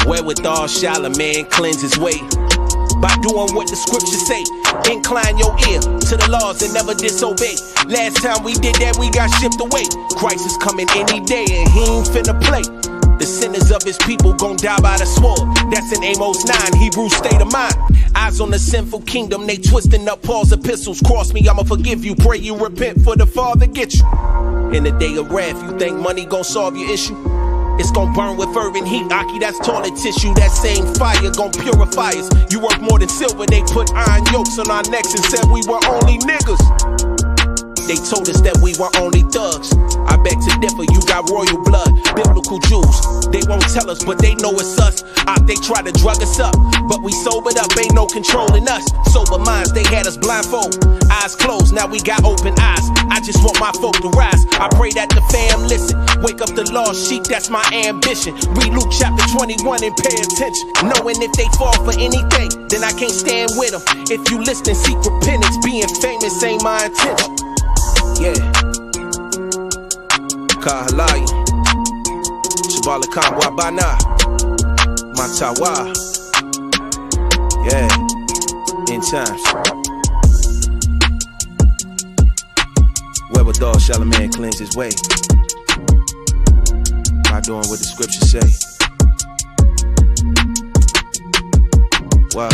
Wherewithal shall a man cleanse his way by doing what the scriptures say. Incline your ear to the laws and never disobey. Last time we did that, we got shipped away. Christ is coming any day and he ain't finna play. The sinners of his people gon' die by the sword. That's in Amos 9, Hebrew state of mind. Eyes on the sinful kingdom, they twisting up Paul's epistles. Cross me, I'ma forgive you. Pray you repent for the Father get you. In the day of wrath, you think money gon' solve your issue? It's gon' burn with fervent heat, Aki, that's toilet tissue. That same fire gon' purify us. You worth more than silver, they put iron yokes on our necks and said we were only niggas. They told us that we were only thugs. I beg to differ, you got royal blood, biblical Jews. They won't tell us, but they know it's us. They try to drug us up, but we sobered up, ain't no controlling us. Sober minds, they had us blindfold. Eyes closed, now we got open eyes. I just want my folk to rise. I pray that the fam listen. Wake up the lost sheep, that's my ambition. Read Luke chapter 21 and pay attention. Knowing if they fall for anything, then I can't stand with them. If you listen, seek repentance. Being famous ain't my intention. Yeah. Kahalai Shabala Kamwa Bana Matawa. Yeah. In times. Wherewithal shall a man cleanse his way by doing what the scriptures say. Wow.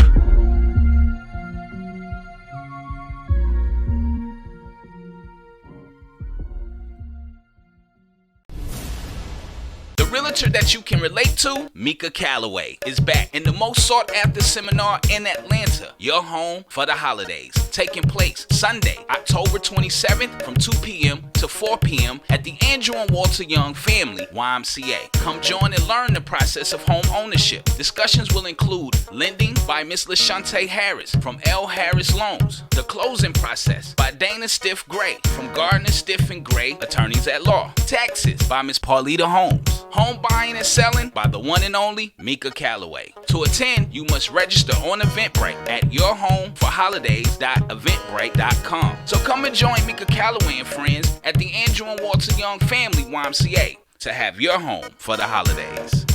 The realtor that you can relate to, Mika Calloway, is back in the most sought after seminar in Atlanta, Your Home for the Holidays, taking place Sunday, October 27th from 2 p.m. to 4 p.m. at the Andrew and Walter Young Family YMCA. Come join and learn the process of home ownership. Discussions will include lending by Miss LaShante Harris from L. Harris Loans, the closing process by Dana Stiff Gray from Gardner Stiff and Gray Attorneys at Law, taxes by Miss Paulita Holmes, home buying and selling by the one and only Mika Calloway. To attend, you must register on Eventbrite at yourhomeforholidays.eventbrite.com. So come and join Mika Calloway and friends at the Andrew and Walter Young Family YMCA to have your home for the holidays.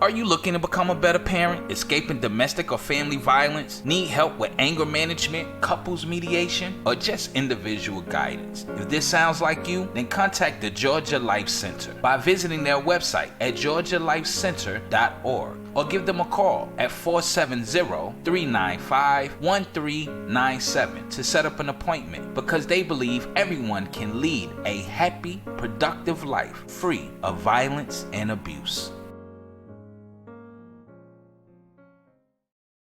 Are you looking to become a better parent, escaping domestic or family violence, need help with anger management, couples mediation, or just individual guidance? If this sounds like you, then contact the Georgia Life Center by visiting their website at georgialifecenter.org or give them a call at 470-395-1397 to set up an appointment, because they believe everyone can lead a happy, productive life free of violence and abuse.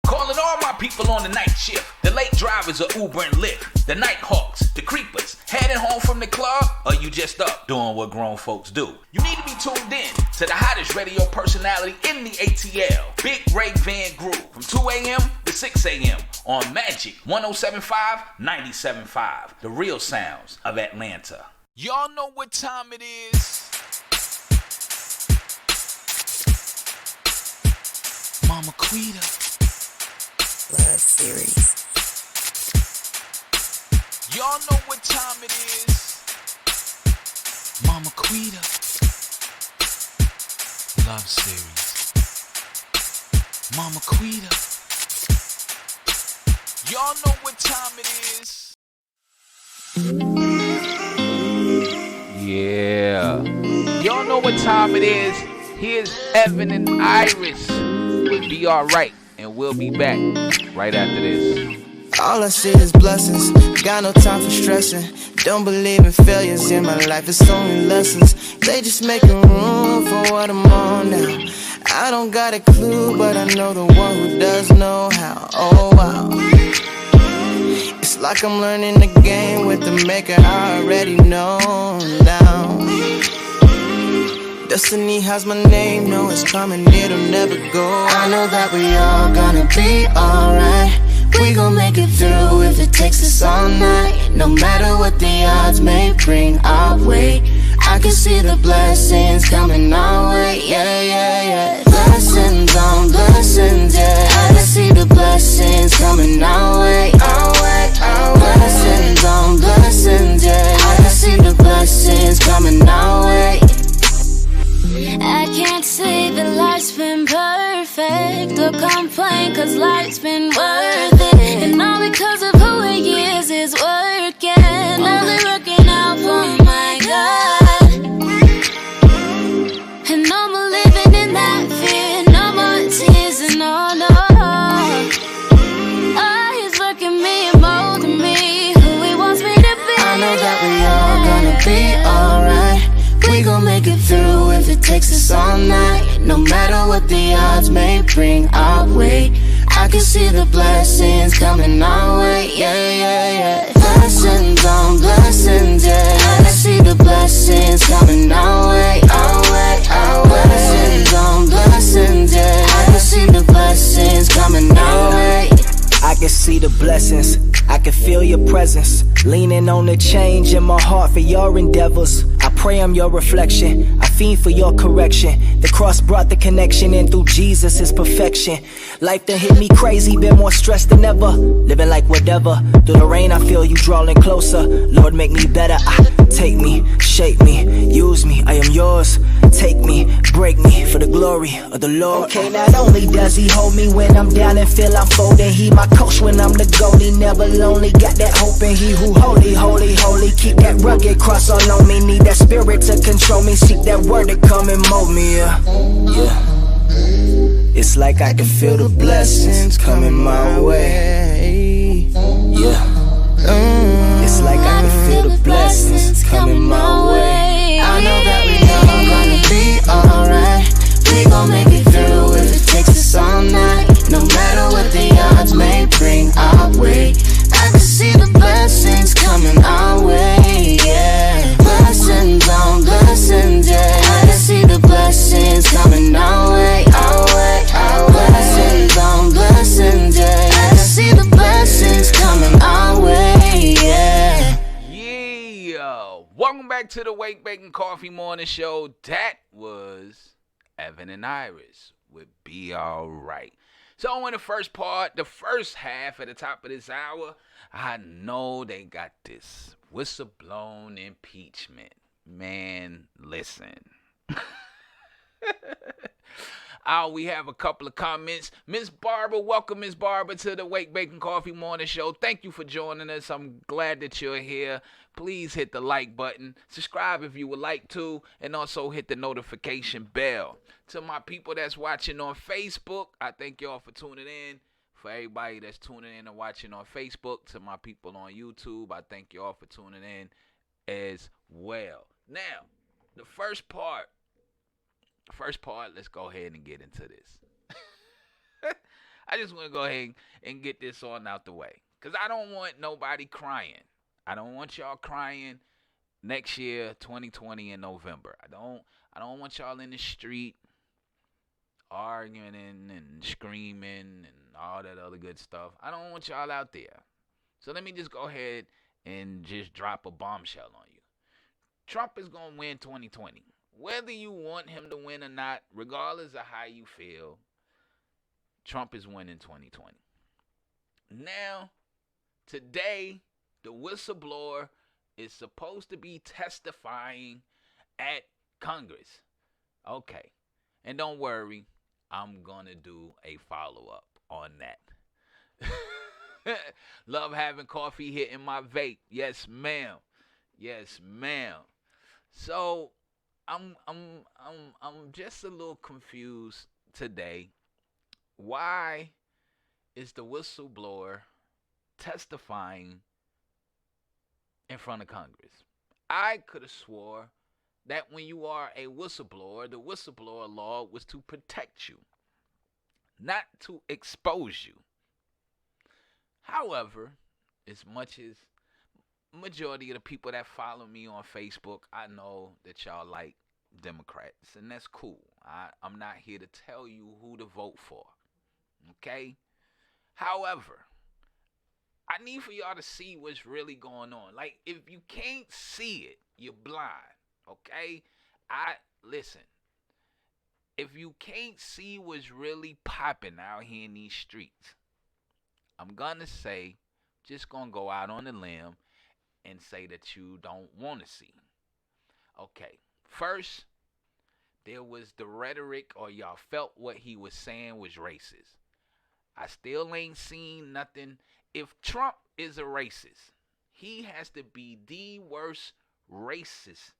Calling all my people on the night shift, the late drivers of Uber and Lyft, the night hawks, the creepers, heading home from the club, or you just up doing what grown folks do. You need to be tuned in to the hottest radio personality in the ATL, Big Ray Van Groove, from 2 a.m. to 6 a.m. on Magic 107.5, 97.5, the real sounds of Atlanta. Y'all know what time it is. Mama Quita. Love series. Y'all know what time it is. Mama Quita. Love series. Mama Quita. Y'all know what time it is. Yeah. Y'all know what time it is. Here's Evan and Iris with Be Alright, and we'll be back right after this. All I see is blessings, got no time for stressing. Don't believe in failures in my life, it's only lessons. They just making room for what I'm on now. I don't got a clue, but I know the one who does know how. Oh wow, it's like I'm learning the game with the maker I already know now. Destiny has my name, know it's coming, it'll never go. I know that we all gonna be alright. We gon' make it through if it takes us all night. No matter what the odds may bring our way, I can see the blessings coming our way. Yeah, yeah, yeah. Blessings on blessings, yeah. I can see the blessings coming our way. Our way, our way. Blessings on blessings, yeah. I can see the blessings coming our way. I can't say that life's been perfect or complain, cause life's been worth it. because of who he is working. Only working out for my God. And no more living in that fear, no more tears and no. Oh, he's working me and molding me, who he wants me to be. I know that we all gonna be alright. We gon' make it through if it takes us all night. No matter what the odds may bring our way, I can see the blessings coming our way, yeah. Blessings on blessings, yeah. I can see the blessings coming our way, Blessings on blessings, yeah. I can see the blessings coming our way. I can see the blessings, I can feel your presence. Leaning on the change in my heart for your endeavors. I pray I'm your reflection, I fiend for your correction. The cross brought the connection, and through Jesus is perfection. Life done hit me crazy, been more stressed than ever. Living like whatever, through the rain I feel you drawing closer. Lord, make me better, take me, shape me, use me, I am yours. Take me, break me for the glory of the Lord. Okay, not only does he hold me when I'm down and feel I'm folding, he my coach when I'm the goalie, never lonely. Got that hope in he who holy, holy, holy. Keep that rugged cross all on me, need that spirit to control me. Seek that word to come and mold me, yeah. It's like I can feel the blessings coming my way, yeah. It's like I can feel the blessings coming my way. I know that we all gonna be alright. We gon' make it through if it takes us all night. No matter what the odds may bring our way, I can see the blessings coming our way, yeah. Blessings on blessings, yeah. I can see the blessings coming our way, Blessings on blessings, yeah. I can see the blessings coming our way, yeah. Yeah. Welcome back to the WakeBake Coffee Morning Show. That was Evan and Iris with Be Alright. So in the first part, the first half at the top of this hour, I know they got this whistle-blown impeachment. Man, listen. We have a couple of comments. Miss Barbara, welcome Miss Barbara to the WakeBake Coffee Morning Show. Thank you for joining us. I'm glad that you're here. Please hit the like button. Subscribe if you would like to. And also hit the notification bell. To my people that's watching on Facebook, I thank y'all for tuning in. For everybody that's tuning in and watching on Facebook, to my people on YouTube, I thank y'all for tuning in as well. Now, the first part, let's go ahead and get into this. I just want to go ahead and get this on out the way. Because I don't want nobody crying. I don't want y'all crying next year, 2020 in November. I don't want y'all in the street arguing and screaming and all that other good stuff. I don't want y'all out there. So let me just go ahead and just drop a bombshell on you. Trump is going to win 2020. Whether you want him to win or not, regardless of how you feel, Trump is winning 2020. Now, today, the whistleblower is supposed to be testifying at Congress. Okay. And don't worry, I'm going to do a follow-up on that. Love having coffee hitting my vape. Yes, ma'am. Yes, ma'am. So, I'm just a little confused today. Why is the whistleblower testifying in front of Congress? I could have swore that when you are a whistleblower, the whistleblower law was to protect you, not to expose you. However, as much as majority of the people that follow me on Facebook, I know that y'all like Democrats, and that's cool. I'm not here to tell you who to vote for, okay? However, I need for y'all to see what's really going on. Like, if you can't see it, you're blind, okay? Listen, if you can't see what's really popping out here in these streets, I'm gonna say, just gonna go out on a limb and say that you don't want to see. Okay, first, there was the rhetoric, or y'all felt what he was saying was racist. I still ain't seen nothing If Trump is a racist, he has to be the worst racist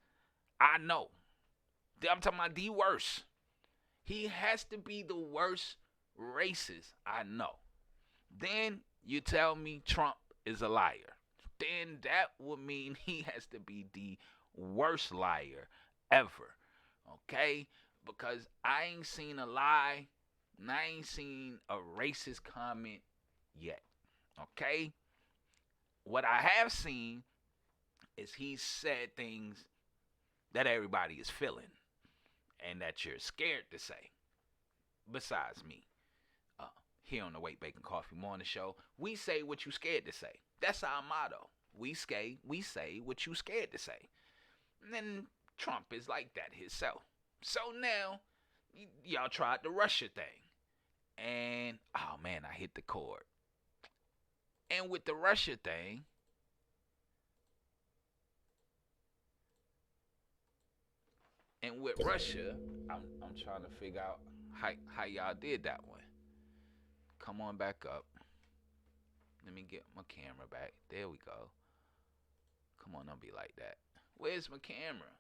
I know. I'm talking about the worst. He has to be the worst racist I know. Then you tell me Trump is a liar. Then that would mean he has to be the worst liar ever. Okay? Because I ain't seen a lie and I ain't seen a racist comment yet. Okay? What I have seen is he said things that everybody is feeling and that you're scared to say. Besides me, here on the WakeBake and Coffee Morning Show, we say what you scared to say. That's our motto. We say what you scared to say. And then Trump is like that himself. So now, y'all tried the Russia thing. And, oh man, I hit the cord. And with the Russia thing, I'm trying to figure out how y'all did that one. Come on back up. Let me get my camera back. There we go. Come on, don't be like that. Where's my camera?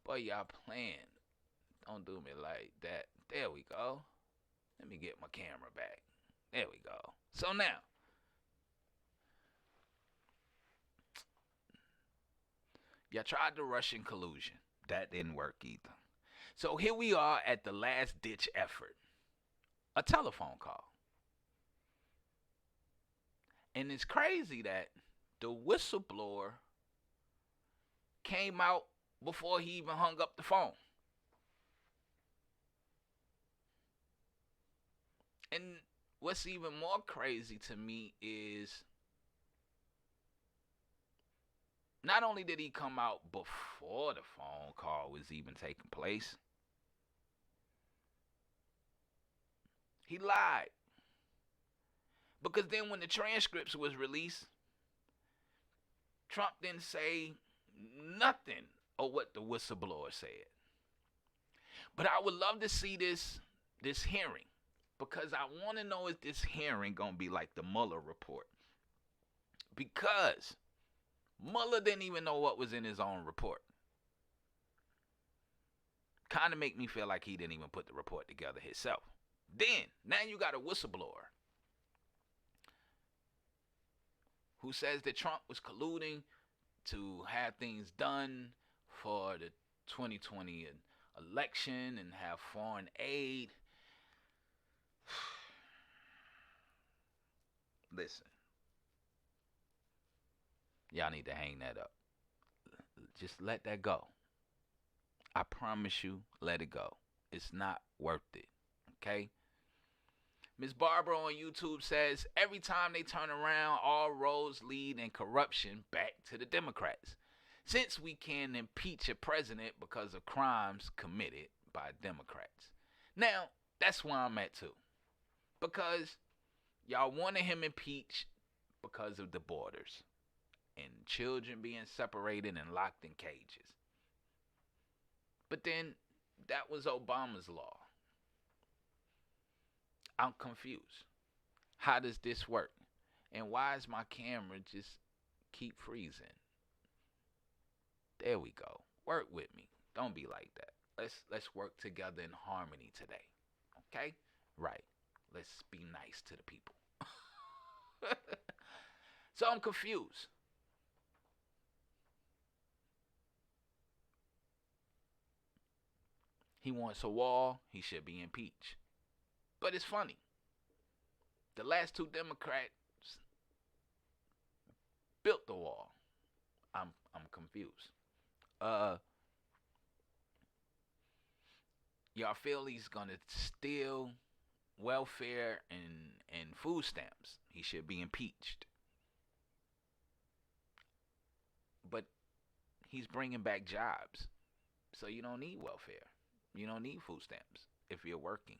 Boy, y'all playing. Don't do me like that. There we go. Let me get my camera back. There we go. So now, y'all tried the Russian collusion. That didn't work either. So here we are at the last ditch effort. A telephone call. And it's crazy that the whistleblower came out before he even hung up the phone. And what's even more crazy to me is not only did he come out before the phone call was even taking place, he lied. Because then when the transcripts was released, Trump didn't say nothing of what the whistleblower said. But I would love to see this hearing, because I want to know if this hearing going to be like the Mueller report. Because Mueller didn't even know what was in his own report. Kind of make me feel like he didn't even put the report together himself. Then, now you got a whistleblower who says that Trump was colluding to have things done for the 2020 election and have foreign aid. Listen, y'all need to hang that up. Just let that go. I promise you, let it go. It's not worth it. Okay? Miss Barbara on YouTube says, every time they turn around, all roads lead in corruption back to the Democrats. Since we can impeach a president because of crimes committed by Democrats. Now, that's where I'm at too. Because y'all wanted him impeached because of the borders and children being separated and locked in cages. But then that was Obama's law. I'm confused. How does this work? And why is my camera just keep freezing? There we go. Work with me. Don't be like that. Let's work together in harmony today. Okay? Right. Let's be nice to the people. So I'm confused. He wants a wall. He should be impeached. But it's funny. The last two Democrats built the wall. I'm confused. Y'all feel he's gonna steal welfare and food stamps. He should be impeached. But he's bringing back jobs. So you don't need welfare. You don't need food stamps if you're working.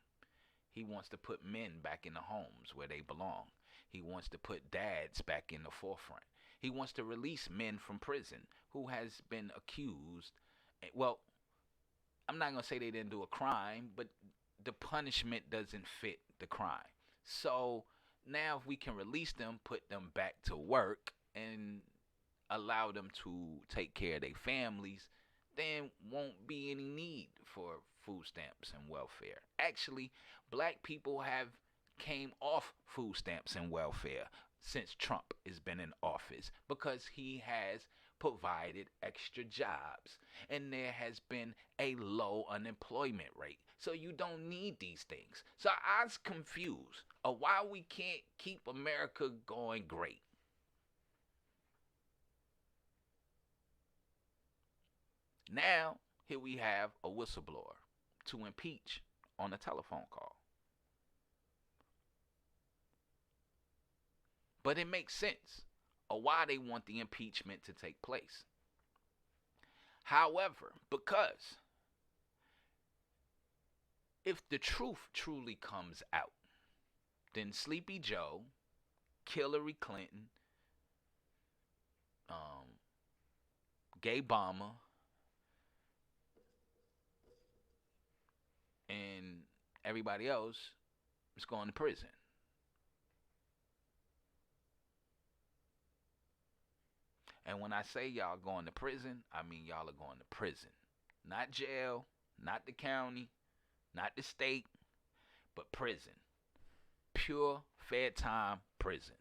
He wants to put men back in the homes where they belong. He wants to put dads back in the forefront. He wants to release men from prison who has been accused. Well, I'm not going to say they didn't do a crime, but the punishment doesn't fit the crime. So now if we can release them, put them back to work, and allow them to take care of their families, then won't be any need for food stamps and welfare. Actually, black people have came off food stamps and welfare since Trump has been in office because he has provided extra jobs and there has been a low unemployment rate. So you don't need these things. So I was confused of why we can't keep America going great. Now, here we have a whistleblower to impeach on a telephone call. But it makes sense of why they want the impeachment to take place. However, because if the truth truly comes out, then Sleepy Joe, Hillary Clinton, Gay Obama, and everybody else is going to prison. And when I say y'all going to prison, I mean y'all are going to prison. Not jail, not the county, not the state, but prison. Pure, fair time prison.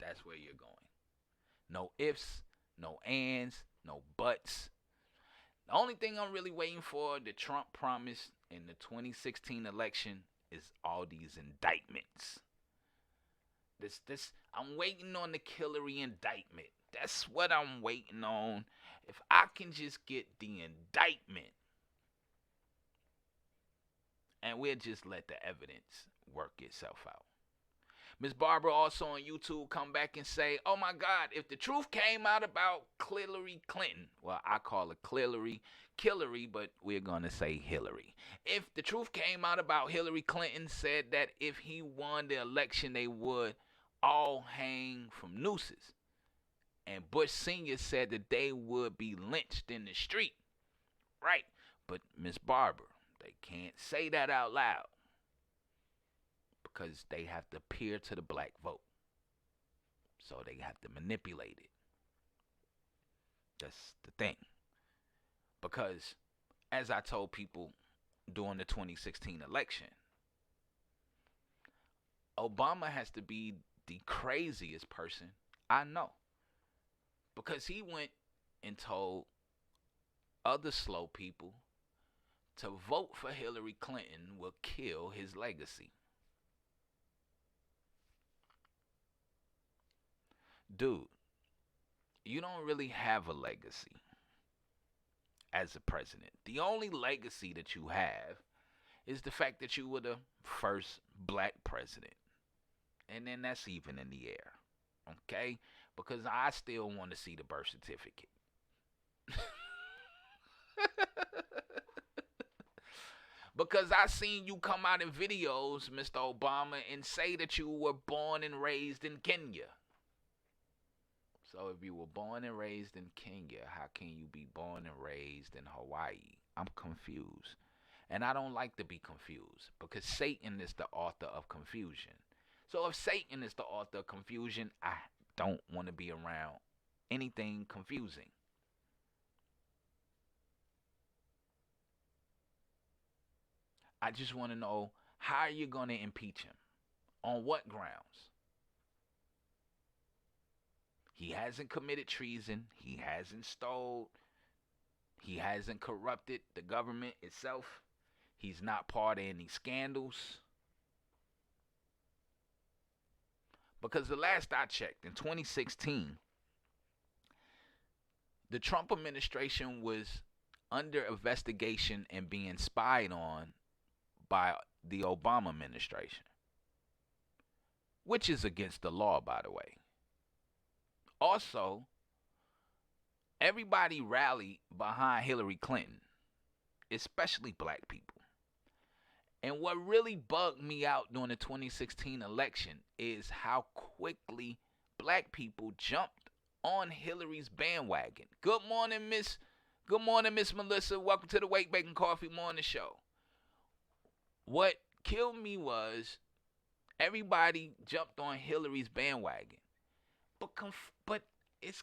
That's where you're going. No ifs, no ands, no buts. The only thing I'm really waiting for, the Trump promise in the 2016 election, is all these indictments. I'm waiting on the Hillary indictment. That's what I'm waiting on. If I can just get the indictment, and we'll just let the evidence work itself out. Miss Barbara also on YouTube come back and say, oh my God, if the truth came out about Hillary Clinton, well, I call it Hillary, but we're going to say Hillary. If the truth came out about Hillary Clinton said that if he won the election, they would all hang from nooses. And Bush Sr. said that they would be lynched in the street. Right. But Miss Barbara, they can't say that out loud because they have to appeal to the black vote. So they have to manipulate it. That's the thing. Because as I told people during the 2016 election, Obama has to be the craziest person I know. Because he went and told other slow people to vote for Hillary Clinton will kill his legacy. Dude, you don't really have a legacy as a president. The only legacy that you have is the fact that you were the first black president. And then that's even in the air. Okay? Because I still want to see the birth certificate. Because I seen you come out in videos, Mr. Obama, and say that you were born and raised in Kenya. So if you were born and raised in Kenya, how can you be born and raised in Hawaii? I'm confused. And I don't like to be confused because Satan is the author of confusion. So if Satan is the author of confusion, I don't want to be around anything confusing. I just want to know, how are you going to impeach him? On what grounds? He hasn't committed treason. He hasn't stole. He hasn't corrupted the government itself. He's not part of any scandals. Because the last I checked, in 2016, the Trump administration was under investigation and being spied on by the Obama administration, which is against the law, by the way. Also, everybody rallied behind Hillary Clinton, especially black people. And what really bugged me out during the 2016 election is how quickly black people jumped on Hillary's bandwagon. Good morning, Miss Melissa. Welcome to the WakeBake and Coffee Morning Show. What killed me was Everybody jumped on Hillary's bandwagon. But it's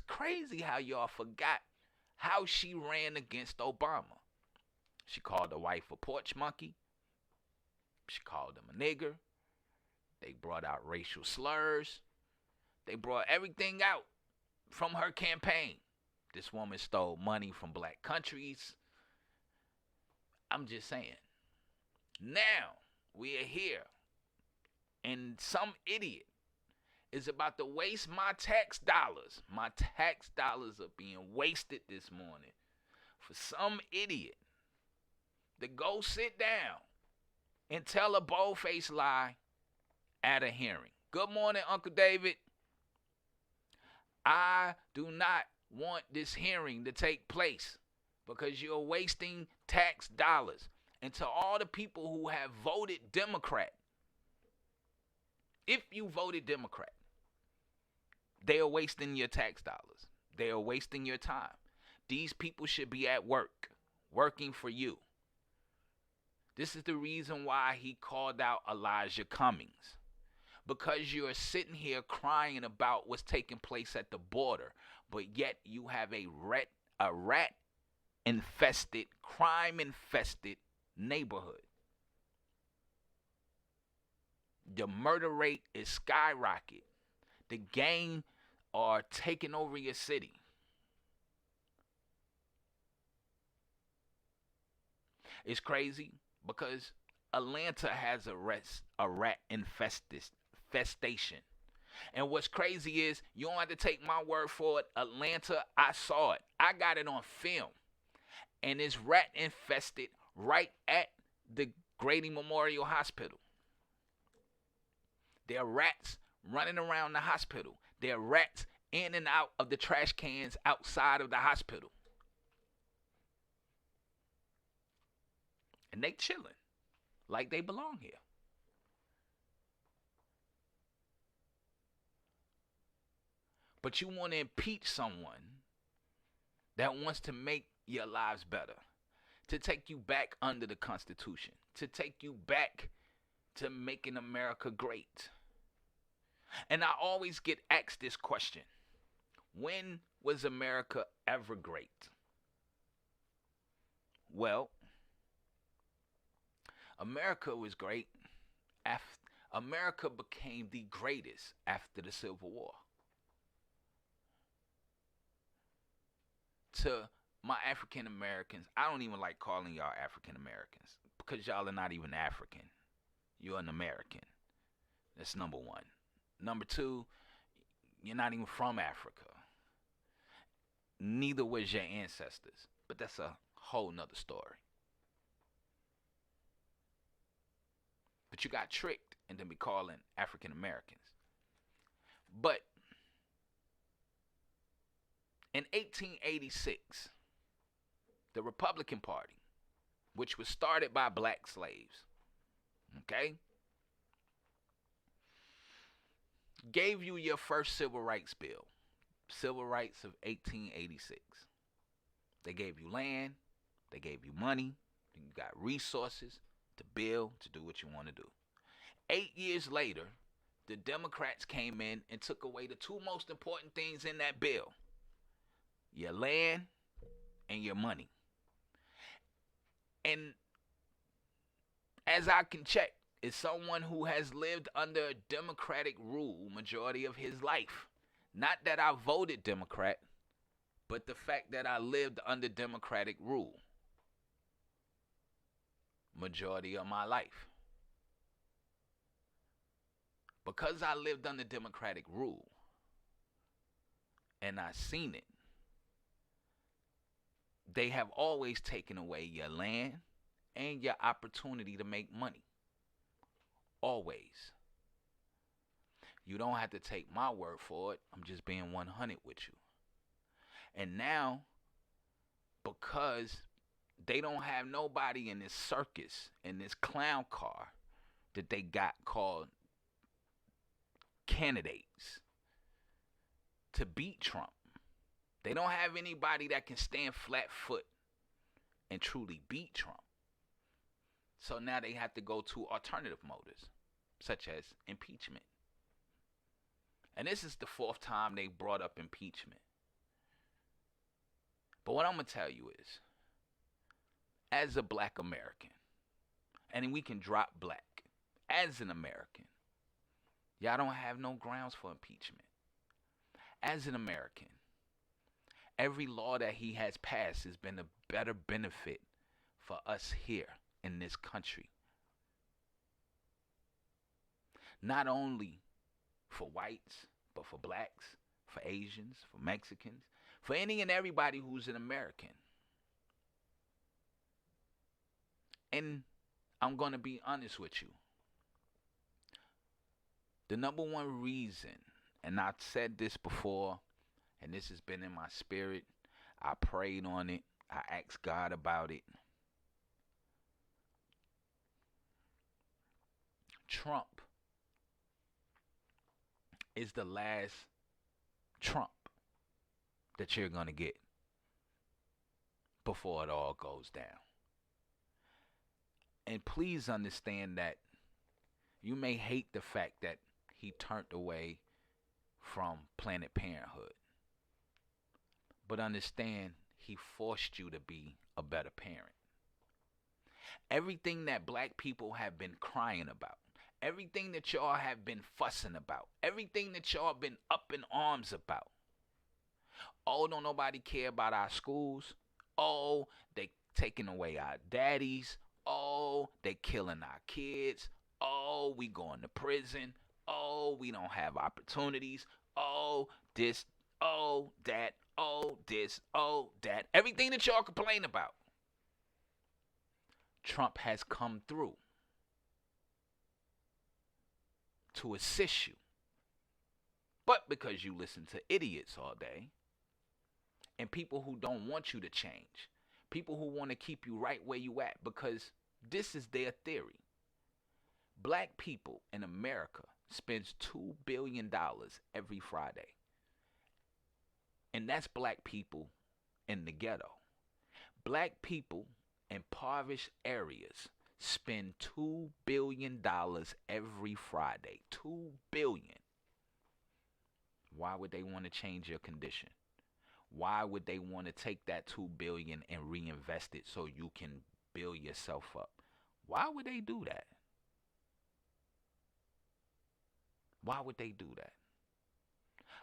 crazy how y'all forgot how she ran against Obama. She called the wife a porch monkey. She called him a nigger. They brought out racial slurs. They brought everything out from her campaign. This woman stole money from black countries. I'm just saying. Now we are here, and some idiot is about to waste my tax dollars. My tax dollars are being wasted this morning for some idiot to go sit down and tell a bold-faced lie at a hearing. Good morning, Uncle David. I do not want this hearing to take place because you're wasting tax dollars. And to all the people who have voted Democrat, if you voted Democrat, they are wasting your tax dollars. They are wasting your time. These people should be at work, working for you. This is the reason why he called out Elijah Cummings. Because you're sitting here crying about what's taking place at the border, but yet you have a rat-infested, crime-infested neighborhood. The murder rate is skyrocketed. The gang are taking over your city. It's crazy because Atlanta has a rat infestation. And what's crazy is you don't have to take my word for it. Atlanta, I saw it. I got it on film. And it's rat infested right at the Grady Memorial Hospital. There are rats running around the hospital. There are rats in and out of the trash cans outside of the hospital. And they chilling like they belong here. But you want to impeach someone that wants to make your lives better, to take you back under the Constitution, to take you back to making America great. And I always get asked this question: when was America ever great? Well, America was great after America became the greatest after the Civil War. To my African Americans, I don't even like calling y'all African Americans because y'all are not even African. You're an American. That's number one. Number two, you're not even from Africa. Neither was your ancestors. But that's a whole nother story. But you got tricked into be calling African Americans. But in 1886, the Republican Party, which was started by black slaves, okay, gave you your first civil rights bill, Civil Rights of 1886. They gave you land, they gave you money, you got resources to build, to do what you want to do. 8 years later, the Democrats came in and took away the two most important things in that bill: your land and your money. And as I can check, is someone who has lived under a Democratic rule majority of his life. Not that I voted Democrat, but the fact that I lived under Democratic rule majority of my life. Because I lived under Democratic rule and I seen it, they have always taken away your land and your opportunity to make money. Always. You don't have to take my word for it. I'm just being 100 with you. And now, because they don't have nobody in this circus, in this clown car that they got called candidates to beat Trump. They don't have anybody that can stand flat foot and truly beat Trump. So now they have to go to alternative motives, such as impeachment. And this is the 4th time they brought up impeachment. But what I'm going to tell you is, as a black American, and we can drop black, as an American, y'all don't have no grounds for impeachment. As an American, every law that he has passed has been a better benefit for us here in this country. Not only for whites, but for blacks, for Asians, for Mexicans, for any and everybody who's an American. And I'm going to be honest with you. The number one reason, and I've said this before, and this has been in my spirit, I prayed on it, I asked God about it. Trump is the last Trump that you're going to get before it all goes down. And please understand that you may hate the fact that he turned away from Planned Parenthood. But understand, he forced you to be a better parent. Everything that black people have been crying about, everything that y'all have been fussing about, everything that y'all been up in arms about. Oh, don't nobody care about our schools. Oh, they taking away our daddies. Oh, they killing our kids. Oh, we going to prison. Oh, we don't have opportunities. Oh, this. Oh, that. Oh, this. Oh, that. Everything that y'all complain about. Trump has come through to assist you. But because you listen to idiots all day, and people who don't want you to change, people who want to keep you right where you at, because this is their theory. Black people in America spends $2 billion every Friday. And that's black people in the ghetto. Black people in impoverished areas spend $2 billion every Friday. $2 billion. Why would they want to change your condition? Why would they want to take that $2 billion and reinvest it so you can build yourself up? Why would they do that? Why would they do that?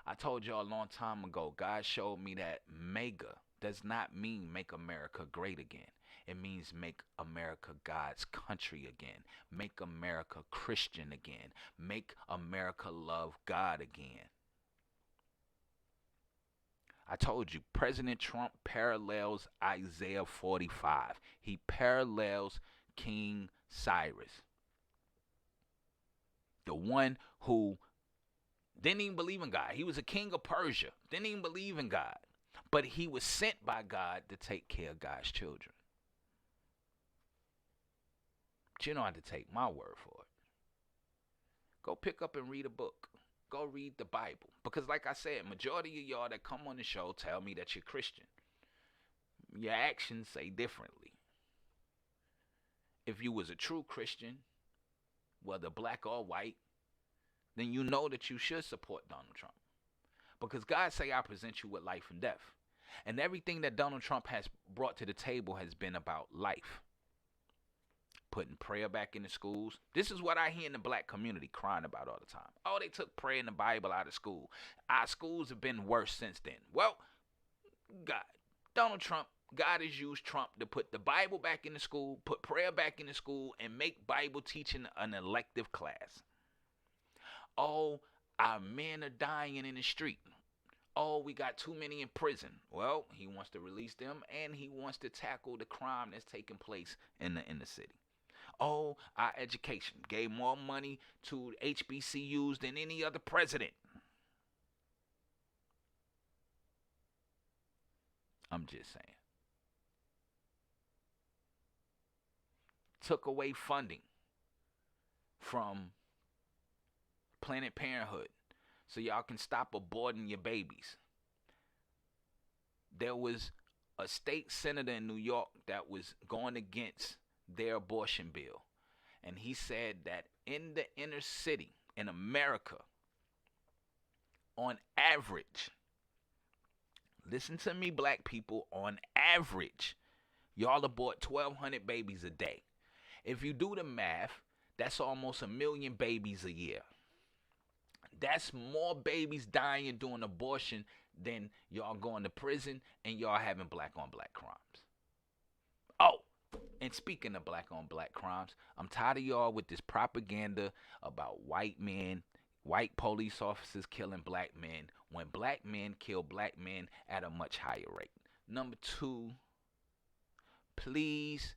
I told y'all a long time ago, God showed me that mega does not mean make America great again. It means make America God's country again. Make America Christian again. Make America love God again. I told you, President Trump parallels Isaiah 45. He parallels King Cyrus. The one who didn't even believe in God. He was a king of Persia. Didn't even believe in God. But he was sent by God to take care of God's children. But you don't have to take my word for it. Go pick up and read a book. Go read the Bible. Because like I said, majority of y'all that come on the show tell me that you're Christian. Your actions say differently. If you was a true Christian, whether black or white, then you know that you should support Donald Trump. Because God say I present you with life and death. And everything that Donald Trump has brought to the table has been about life. Putting prayer back in the schools. This is what I hear in the black community crying about all the time. Oh, they took prayer and the Bible out of school. Our schools have been worse since then. Well, Donald Trump, God has used Trump to put the Bible back in the school, put prayer back in the school, and make Bible teaching an elective class. Oh, our men are dying in the street. Oh, we got too many in prison. Well, he wants to release them, and he wants to tackle the crime that's taking place in the city. Oh, our education gave more money to HBCUs than any other president. I'm just saying. Took away funding from Planned Parenthood so y'all can stop aborting your babies. There was a state senator in New York that was going against their abortion bill. And he said that in the inner city in America, on average, listen to me, black people, on average, y'all abort 1,200 babies a day. If you do the math, that's almost 1 million babies a year. That's more babies dying during abortion than y'all going to prison and y'all having black on black crimes. Oh, and speaking of black on black crimes, I'm tired of y'all with this propaganda about white men, white police officers killing black men when black men kill black men at a much higher rate. Number two, please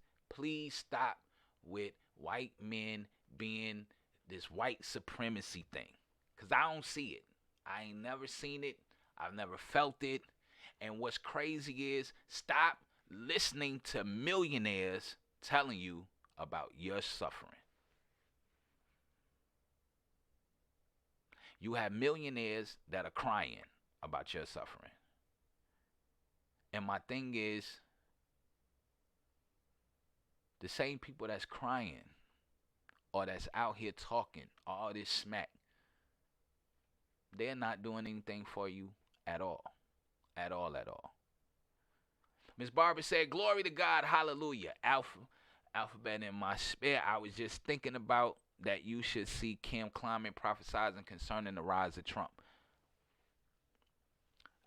stop with white men being this white supremacy thing. Because I don't see it. I ain't never seen it. I've never felt it. And what's crazy is stop listening to millionaires telling you about your suffering. You have millionaires that are crying about your suffering. And my thing is, the same people that's crying or that's out here talking all this smack, they're not doing anything for you at all. At all, at all. Miss Barbara said, glory to God, hallelujah. Alphabet in my spirit. I was just thinking about that you should see Kim Kleiman prophesizing concerning the rise of Trump.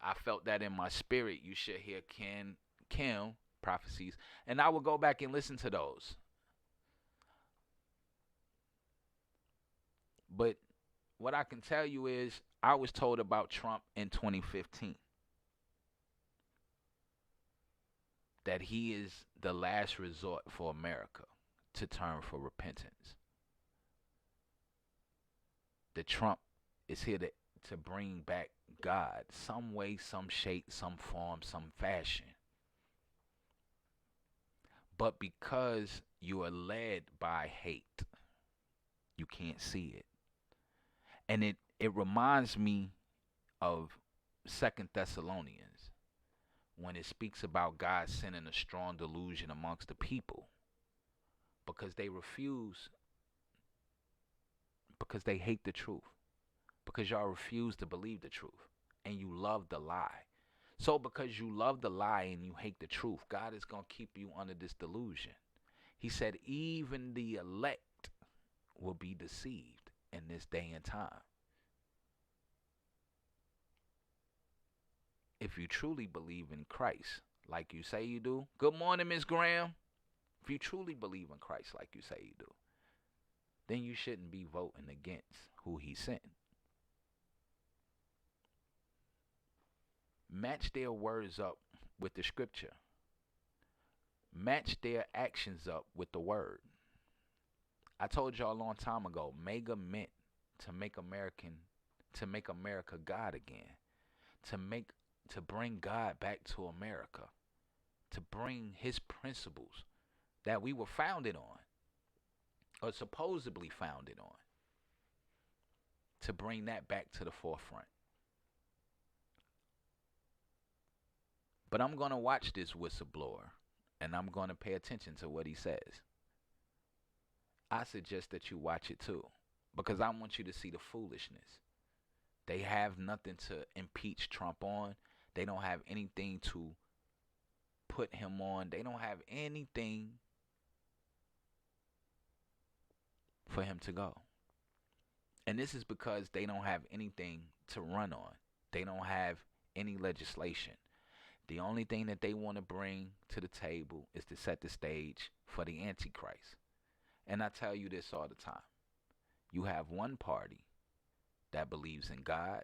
I felt that in my spirit. You should hear Kim prophecies. And I will go back and listen to those. But what I can tell you is I was told about Trump in 2015. That he is the last resort for America to turn for repentance. That Trump is here to bring back God some way, some shape, some form, some fashion. But because you are led by hate, you can't see it. And it reminds me of 2 Thessalonians when it speaks about God sending a strong delusion amongst the people because they refuse, because they hate the truth, because y'all refuse to believe the truth and you love the lie. So because you love the lie and you hate the truth, God is going to keep you under this delusion. He said even the elect will be deceived in this day and time. If you truly believe in Christ like you say you do, good morning, Miss Graham. If you truly believe in Christ like you say you do, then you shouldn't be voting against who he sent. Match their words up with the scripture. Match their actions up with the word. I told y'all a long time ago, MAGA meant to make America God again. To bring God back to America. To bring his principles that we were founded on. Or supposedly founded on. To bring that back to the forefront. But I'm going to watch this whistleblower. And I'm going to pay attention to what he says. I suggest that you watch it too. Because I want you to see the foolishness. They have nothing to impeach Trump on. They don't have anything to put him on. They don't have anything for him to go. And this is because they don't have anything to run on. They don't have any legislation. The only thing that they want to bring to the table is to set the stage for the Antichrist. And I tell you this all the time. You have one party that believes in God,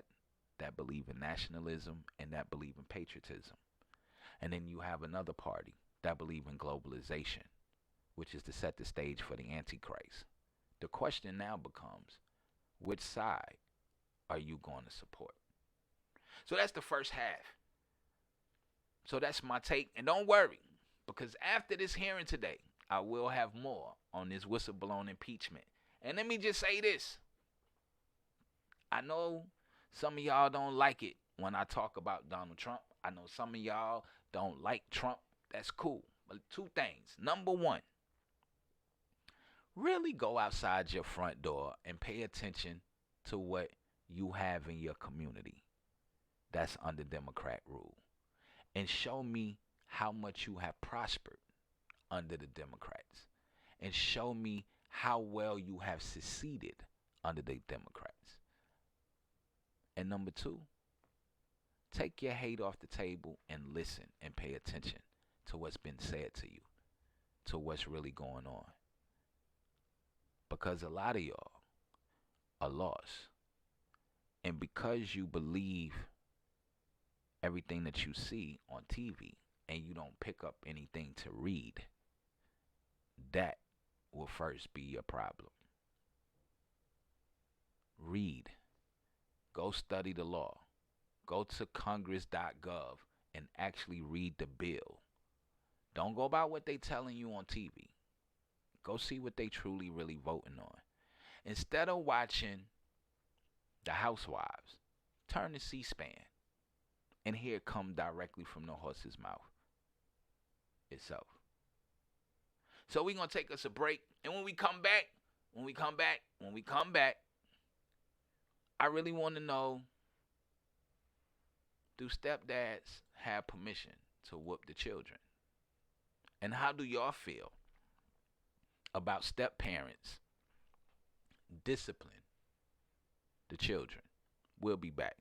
that believe in nationalism, and that believe in patriotism. And then you have another party that believe in globalization, which is to set the stage for the Antichrist. The question now becomes, which side are you going to support? So that's the first half. So that's my take. And don't worry, because after this hearing today, I will have more on this whistleblown impeachment. And let me just say this. I know some of y'all don't like it when I talk about Donald Trump. I know some of y'all don't like Trump. That's cool. But two things. Number one, really go outside your front door and pay attention to what you have in your community that's under Democrat rule, and show me how much you have prospered under the Democrats, and show me how well you have succeeded under the Democrats. And number two, take your hate off the table and listen and pay attention to what's been said to you, to what's really going on. Because a lot of y'all are lost. And because you believe everything that you see on TV and you don't pick up anything to read, that will first be your problem. Read. Go study the law. Go to congress.gov and actually read the bill. Don't go by what they telling you on TV. Go see what they truly, really voting on. Instead of watching the Housewives, turn to C-SPAN and hear it come directly from the horse's mouth itself. So we're going to take us a break. And when we come back, I really want to know, do stepdads have permission to whoop the children? And how do y'all feel about step parents discipline the children? We'll be back.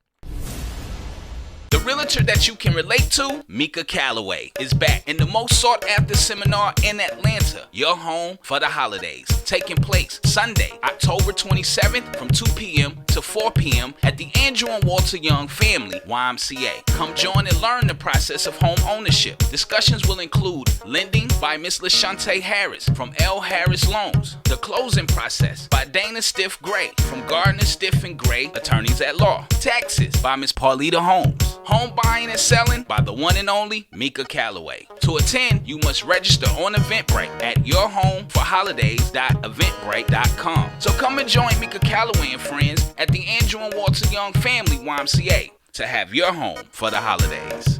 The realtor that you can relate to, Mika Calloway, is back in the most sought after seminar in Atlanta, your home for the holidays, taking place Sunday, October 27th from 2 p.m. to 4 p.m. at the Andrew and Walter Young Family YMCA. Come join and learn the process of home ownership. Discussions will include lending by Miss LaShante Harris from L. Harris Loans, the closing process by Dana Stiff Gray from Gardner Stiff and Gray Attorneys at Law, taxes by Miss Paulita Holmes, home buying and selling by the one and only Mika Calloway. To attend, you must register on Eventbrite at yourhomeforholidays.eventbrite.com. So come and join Mika Calloway and friends at the Andrew and Walter Young Family YMCA to have your home for the holidays.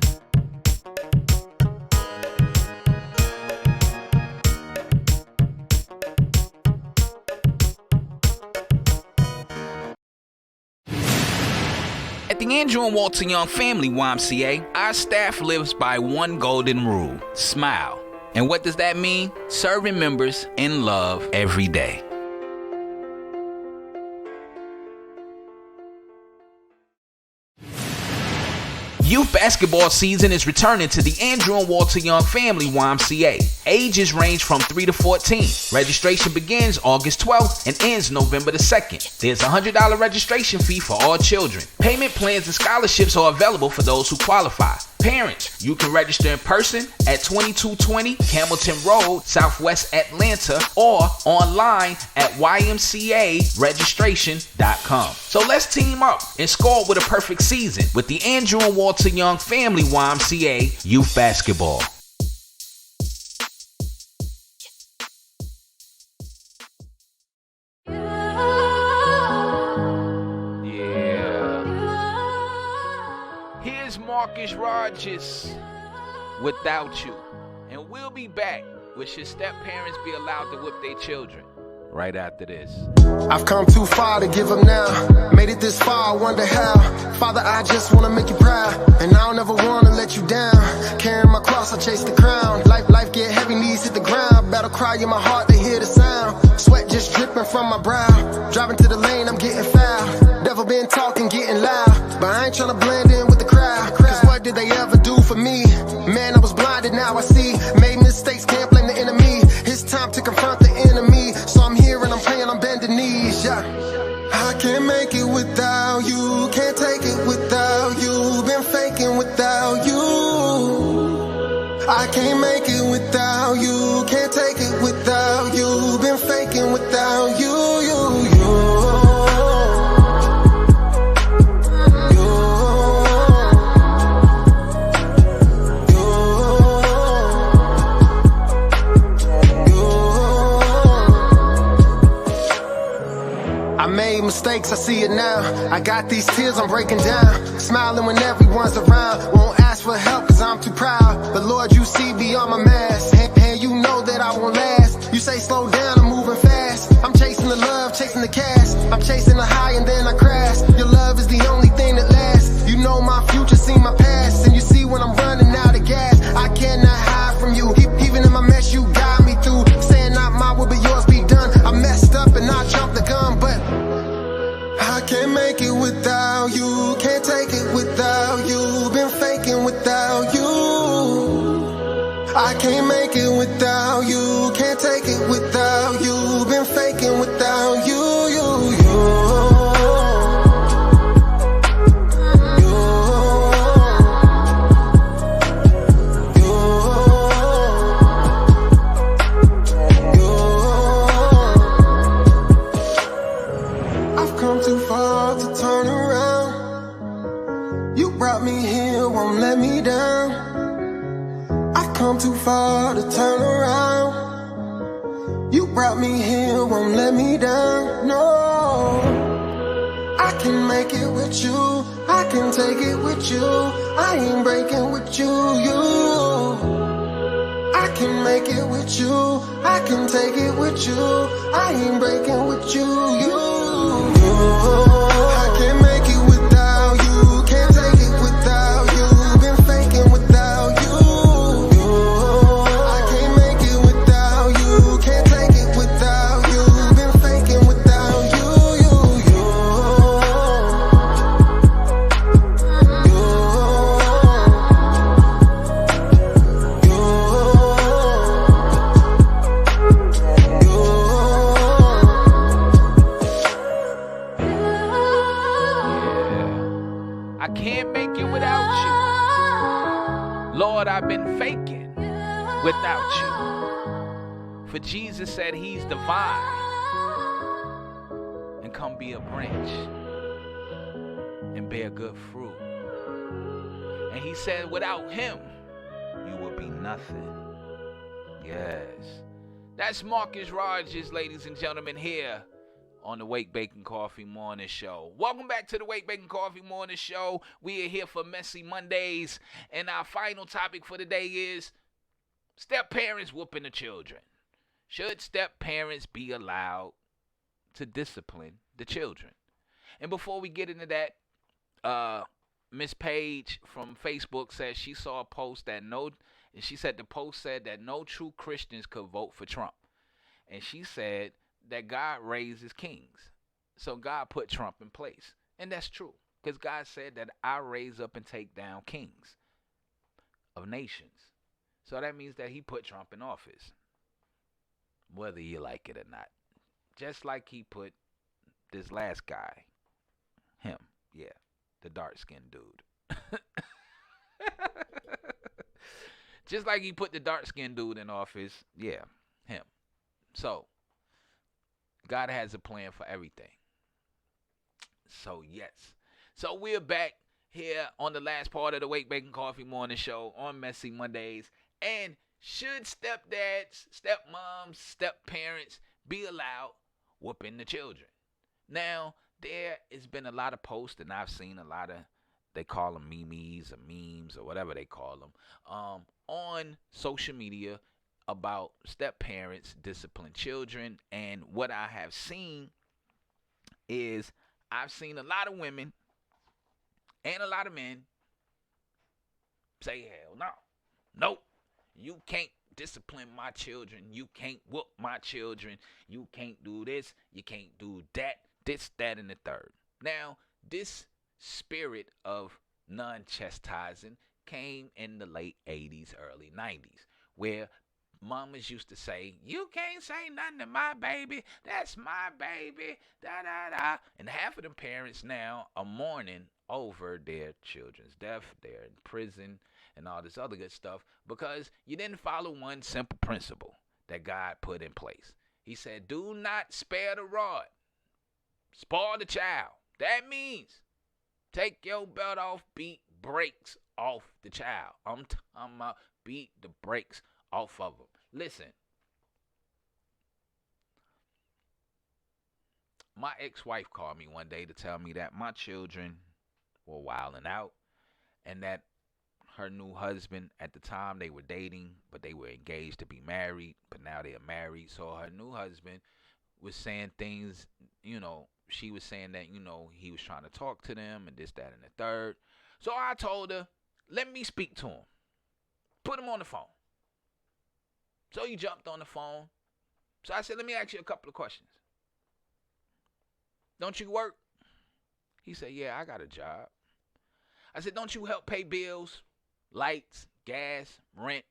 At the Andrew and Walter Young Family YMCA, our staff lives by one golden rule: smile. And what does that mean? Serving members in love every day. Youth basketball season is returning to the Andrew and Walter Young Family YMCA. Ages range from 3 to 14. Registration begins August 12th and ends November the 2nd. There's a $100 registration fee for all children. Payment plans and scholarships are available for those who qualify. Parents, you can register in person at 2220 Hamilton Road, Southwest Atlanta, or online at ymcaregistration.com. So let's team up and score with a perfect season with the Andrew and Walter Young Family YMCA Youth Basketball. Marcus Rogers, Without You. And we'll be back with should step parents be allowed to whip their children right after this. I've come too far to give up now. Made it this far, I wonder how. Father, I just wanna make you proud, and I don't ever wanna let you down. Carrying my cross, I chase the crown. Life get heavy, knees hit the ground. Battle cry in my heart, they hear the sound. Sweat just dripping from my brow. Driving to the lane, I'm getting foul. Devil been talking, getting loud, but I ain't tryna blend in with the crowd. Cause what did they ever do for me? Man, I was blinded, now I see. Made mistakes, can't blame the enemy. It's time to confront the enemy. So I'm here and I'm praying, I'm bending knees, yeah. I can't make it without you, can't take it without you. Been faking without you. I can't make it without you, can't take it without you. Been faking without you, mistakes, I see it now. I got these tears, I'm breaking down. Smiling when everyone's around. Won't ask for help cause I'm too proud. But Lord, you see beyond my mask. And you know that I won't last. You say slow down, I'm moving fast. I can't make it without you, can't take it without you. Been faking without you. I've come too far to turn around. You brought me here, won't let me down. I've come too far to turn around. You brought me here, won't let me down. No, I can make it with you, I can take it with you. I ain't breaking with you. I can make it with you, I can take it with you. I ain't breaking with you. I can't make it without you, can't take it without you. Been faking without you. I can't make it without you, can't take it without you. Been faking without you. I can't make it without you. Lord, I've been faking without you. For Jesus said he's the vine and come be a branch and bear good fruit. And he said without him, you will be nothing. Yes. That's Marcus Rogers, ladies and gentlemen, here on the WakeBake and Coffee Morning Show. Welcome back to the WakeBake and Coffee Morning Show. We are here for Messy Mondays, and our final topic for the day is step parents whooping the children. Should step parents be allowed to discipline the children? And before we get into that, Miss Page from Facebook says she saw a post that she said the post said that no true Christians could vote for Trump. And she said that God raises kings. So God put Trump in place. And that's true. Because God said that I raise up and take down kings of nations. So that means that he put Trump in office. Whether you like it or not. Just like he put this last guy. Him. Yeah. The dark-skinned dude. Just like he put the dark-skinned dude in office. Yeah. Him. So God has a plan for everything. So, yes. So, we're back here on the last part of the WakeBake and Coffee Morning Show on Messy Mondays. And should stepdads, stepmoms, stepparents be allowed whooping the children? Now, there has been a lot of posts, and I've seen a lot of, they call them memes or memes or whatever they call them, on social media about step-parents discipline children. And what I have seen is I've seen a lot of women and a lot of men say, hell no. Nope. You can't discipline my children. You can't whoop my children. You can't do this. You can't do that. This, that, and the third. Now, this spirit of non-chastising came in the late 80s, early 90s, where mamas used to say, you can't say nothing to my baby. That's my baby. Da-da-da. And half of them parents now are mourning over their children's death. They're in prison and all this other good stuff because you didn't follow one simple principle that God put in place. He said, do not spare the rod. Spoil the child. That means take your belt off, beat brakes off the child. I'm talking about beat the brakes off of them. Listen, my ex-wife called me one day to tell me that my children were wilding out and that her new husband, at the time they were dating, but they were engaged to be married, but now they are married. So her new husband was saying things, she was saying that, he was trying to talk to them and this, that, and the third. So I told her, let me speak to him. Put him on the phone. So he jumped on the phone. So I said, let me ask you a couple of questions. Don't you work? He said, yeah, I got a job. I said, don't you help pay bills, lights, gas, rent,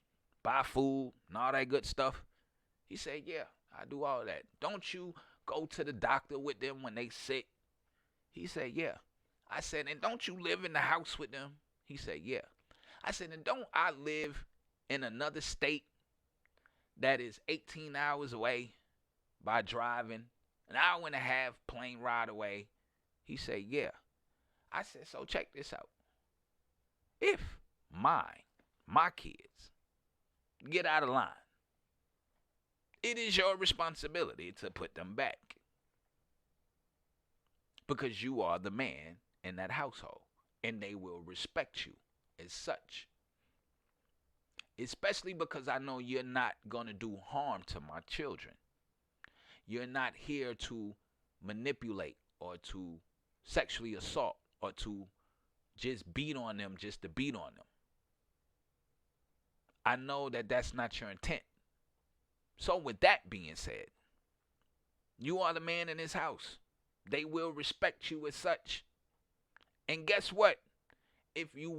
buy food and all that good stuff? He said, yeah, I do all that. Don't you go to the doctor with them when they sick? He said, yeah. I said, and don't you live in the house with them? He said, yeah. I said, and don't I live in another state that is 18 hours away by driving, an hour and a half plane ride away? He said, yeah. I said, so check this out. If my kids get out of line, it is your responsibility to put them back. Because you are the man in that household, and they will respect you as such. Especially because I know you're not going to do harm to my children. You're not here to manipulate or to sexually assault or to just beat on them just to beat on them. I know that that's not your intent. So with that being said, you are the man in this house. They will respect you as such. And guess what? If you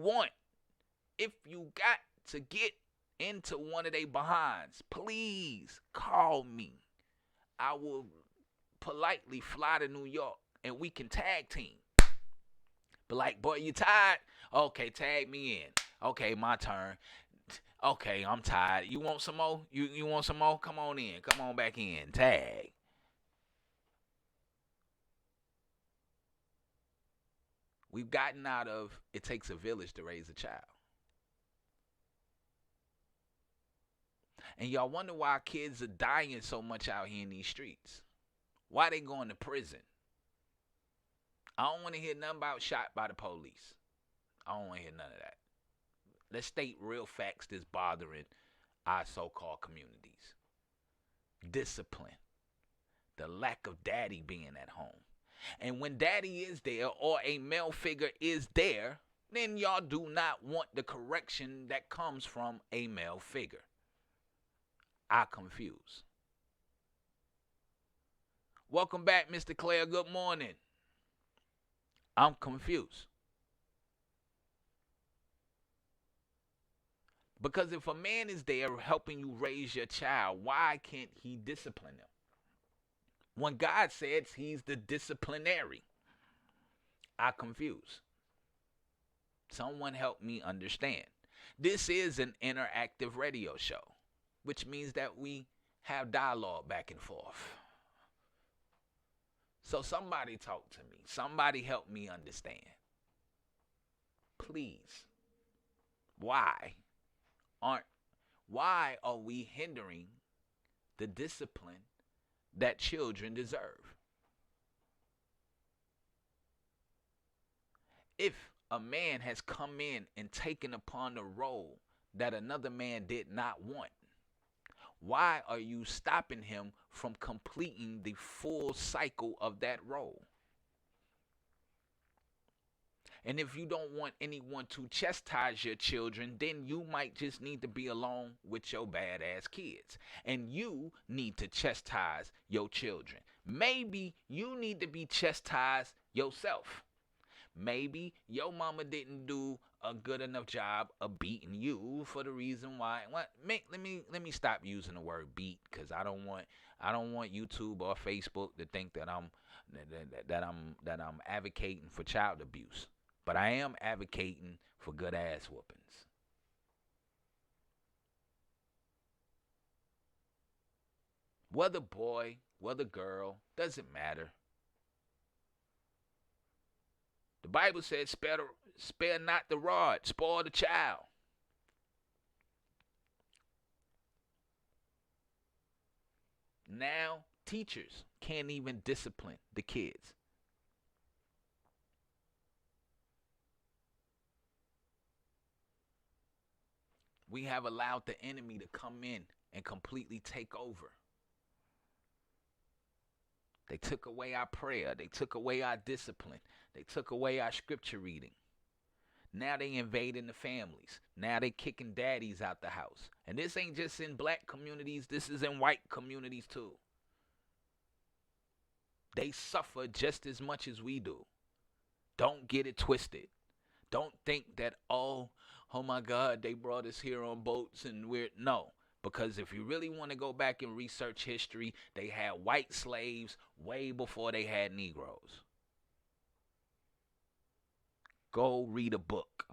got to get into one of their behinds, please call me. I will politely fly to New York and we can tag team. But like, boy, you tired? Okay, tag me in. Okay, my turn. Okay, I'm tired. You want some more? You want some more? Come on in. Come on back in. Tag. We've gotten out of it takes a village to raise a child. And y'all wonder why kids are dying so much out here in these streets. Why they going to prison? I don't want to hear nothing about shot by the police. I don't want to hear none of that. Let's state real facts that's bothering our so-called communities. Discipline. The lack of daddy being at home. And when daddy is there or a male figure is there, then y'all do not want the correction that comes from a male figure. I confuse. Welcome back, Mr. Claire. Good morning. I'm confused. Because if a man is there helping you raise your child, why can't he discipline them? When God says he's the disciplinary, I confuse. Someone help me understand. This is an interactive radio show, which means that we have dialogue back and forth. So somebody talk to me. Somebody help me understand. Please. Why are we hindering the discipline that children deserve? If a man has come in and taken upon a role that another man did not want, why are you stopping him from completing the full cycle of that role? And if you don't want anyone to chastise your children, then you might just need to be alone with your badass kids. And you need to chastise your children. Maybe you need to be chastised yourself. Maybe your mama didn't do a good enough job of beating you for the reason why. Let me stop using the word beat, because I don't want YouTube or Facebook to think that I'm advocating for child abuse. But I am advocating for good ass whoopings. Whether boy, whether girl, doesn't matter. The Bible says, spare not the rod, spoil the child. Now, teachers can't even discipline the kids. We have allowed the enemy to come in and completely take over. They took away our prayer. They took away our discipline. They took away our scripture reading. Now they invading the families. Now they kicking daddies out the house. And this ain't just in black communities. This is in white communities too. They suffer just as much as we do. Don't get it twisted. Don't think that, oh, oh my God, they brought us here on boats and no. Because if you really want to go back and research history, they had white slaves way before they had Negroes. Go read a book.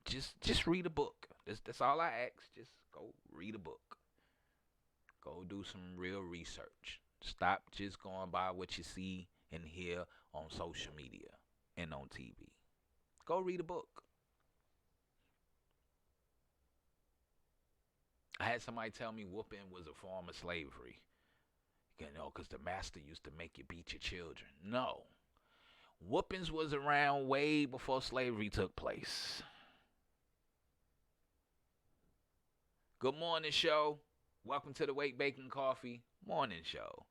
Just read a book. That's all I ask. Just go read a book. Go do some real research. Stop just going by what you see and hear on social media and on TV. Go read a book. I had somebody tell me whooping was a form of slavery. Because the master used to make you beat your children. No. Whoopings was around way before slavery took place. Good morning, show. Welcome to the WakeBake and Coffee Morning Show.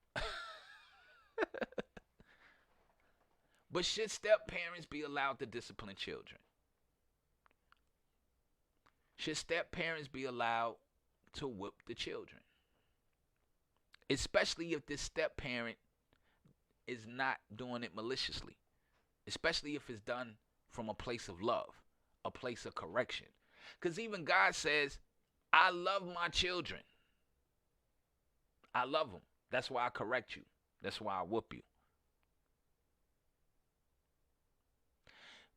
But should step-parents be allowed to discipline children? Should step-parents be allowed to whip the children? Especially if this step-parent is not doing it maliciously. Especially if it's done from a place of love, a place of correction. Because even God says, I love my children. I love them. That's why I correct you. That's why I whoop you.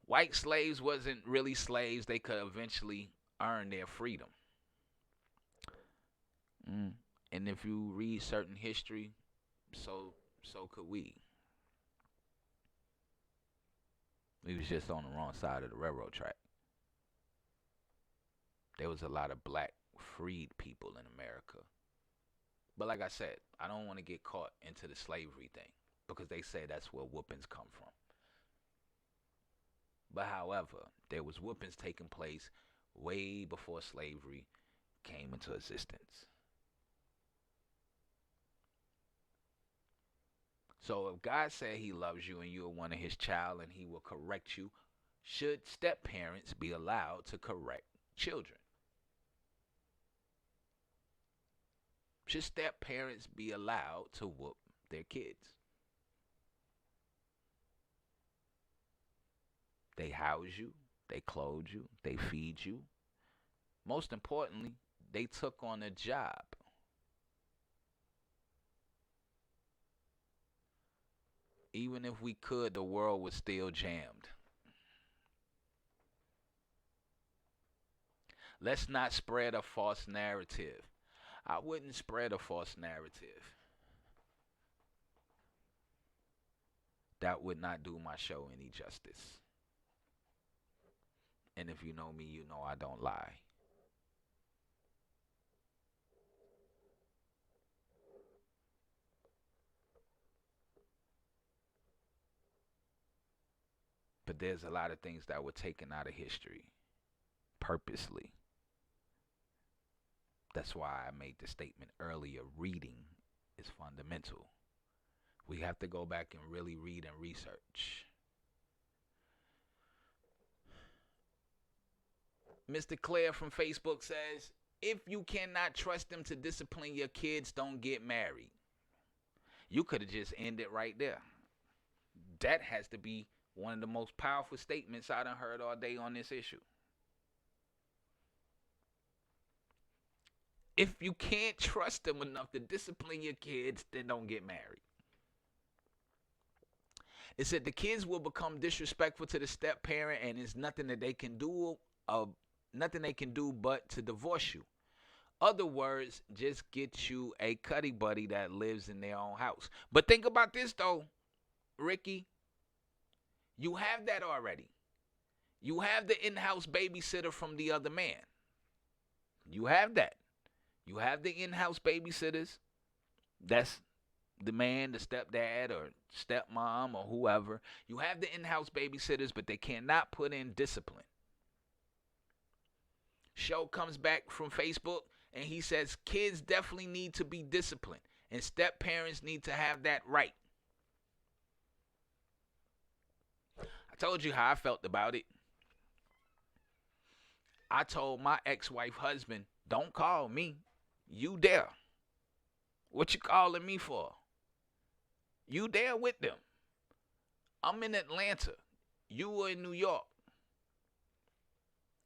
White slaves wasn't really slaves. They could eventually earn their freedom. And if you read certain history, so could we. We was just on the wrong side of the railroad track. There was a lot of black freed people in America. But like I said, I don't want to get caught into the slavery thing because they say that's where whoopings come from. But however, there was whoopings taking place way before slavery came into existence. So if God said he loves you and you are one of his child and he will correct you, should step-parents be allowed to correct children? Should step-parents be allowed to whoop their kids? They house you, they clothe you, they feed you. Most importantly, they took on a job. Even if we could, the world was still jammed. Let's not spread a false narrative. I wouldn't spread a false narrative. That would not do my show any justice. And if you know me, you know I don't lie. But there's a lot of things that were taken out of history purposely. That's why I made the statement earlier, reading is fundamental. We have to go back and really read and research. Mr. Claire from Facebook says, if you cannot trust them to discipline your kids, don't get married. You could have just ended right there. That has to be one of the most powerful statements I done heard all day on this issue. If you can't trust them enough to discipline your kids, then don't get married. It said the kids will become disrespectful to the step parent, and there's nothing that they can do, but to divorce you. Other words, just get you a cuddy buddy that lives in their own house. But think about this though, Ricky. You have that already. You have the in-house babysitter from the other man. You have that. You have the in-house babysitters. That's the man, the stepdad, or stepmom, or whoever. You have the in-house babysitters, but they cannot put in discipline. Show comes back from Facebook, and he says kids definitely need to be disciplined, and step-parents need to have that right. I told you how I felt about it. I told my ex-wife husband, don't call me. You there. What you calling me for? You there with them. I'm in Atlanta. You were in New York.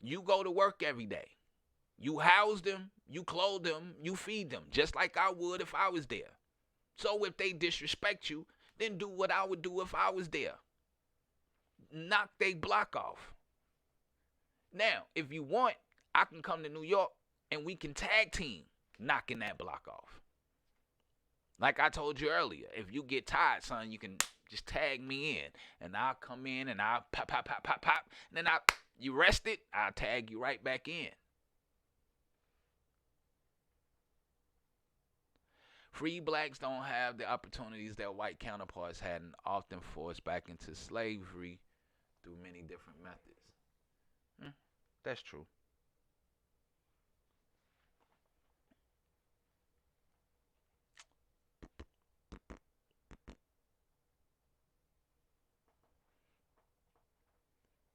You go to work every day. You house them, you clothe them, you feed them, just like I would if I was there. So if they disrespect you, then do what I would do if I was there. Knock they block off. Now, if you want, I can come to New York and we can tag team knocking that block off. Like I told you earlier, if you get tired, son, you can just tag me in. And I'll come in and I'll pop. And then you rested, I'll tag you right back in. Free blacks don't have the opportunities that white counterparts had and often forced back into slavery through many different methods. That's true.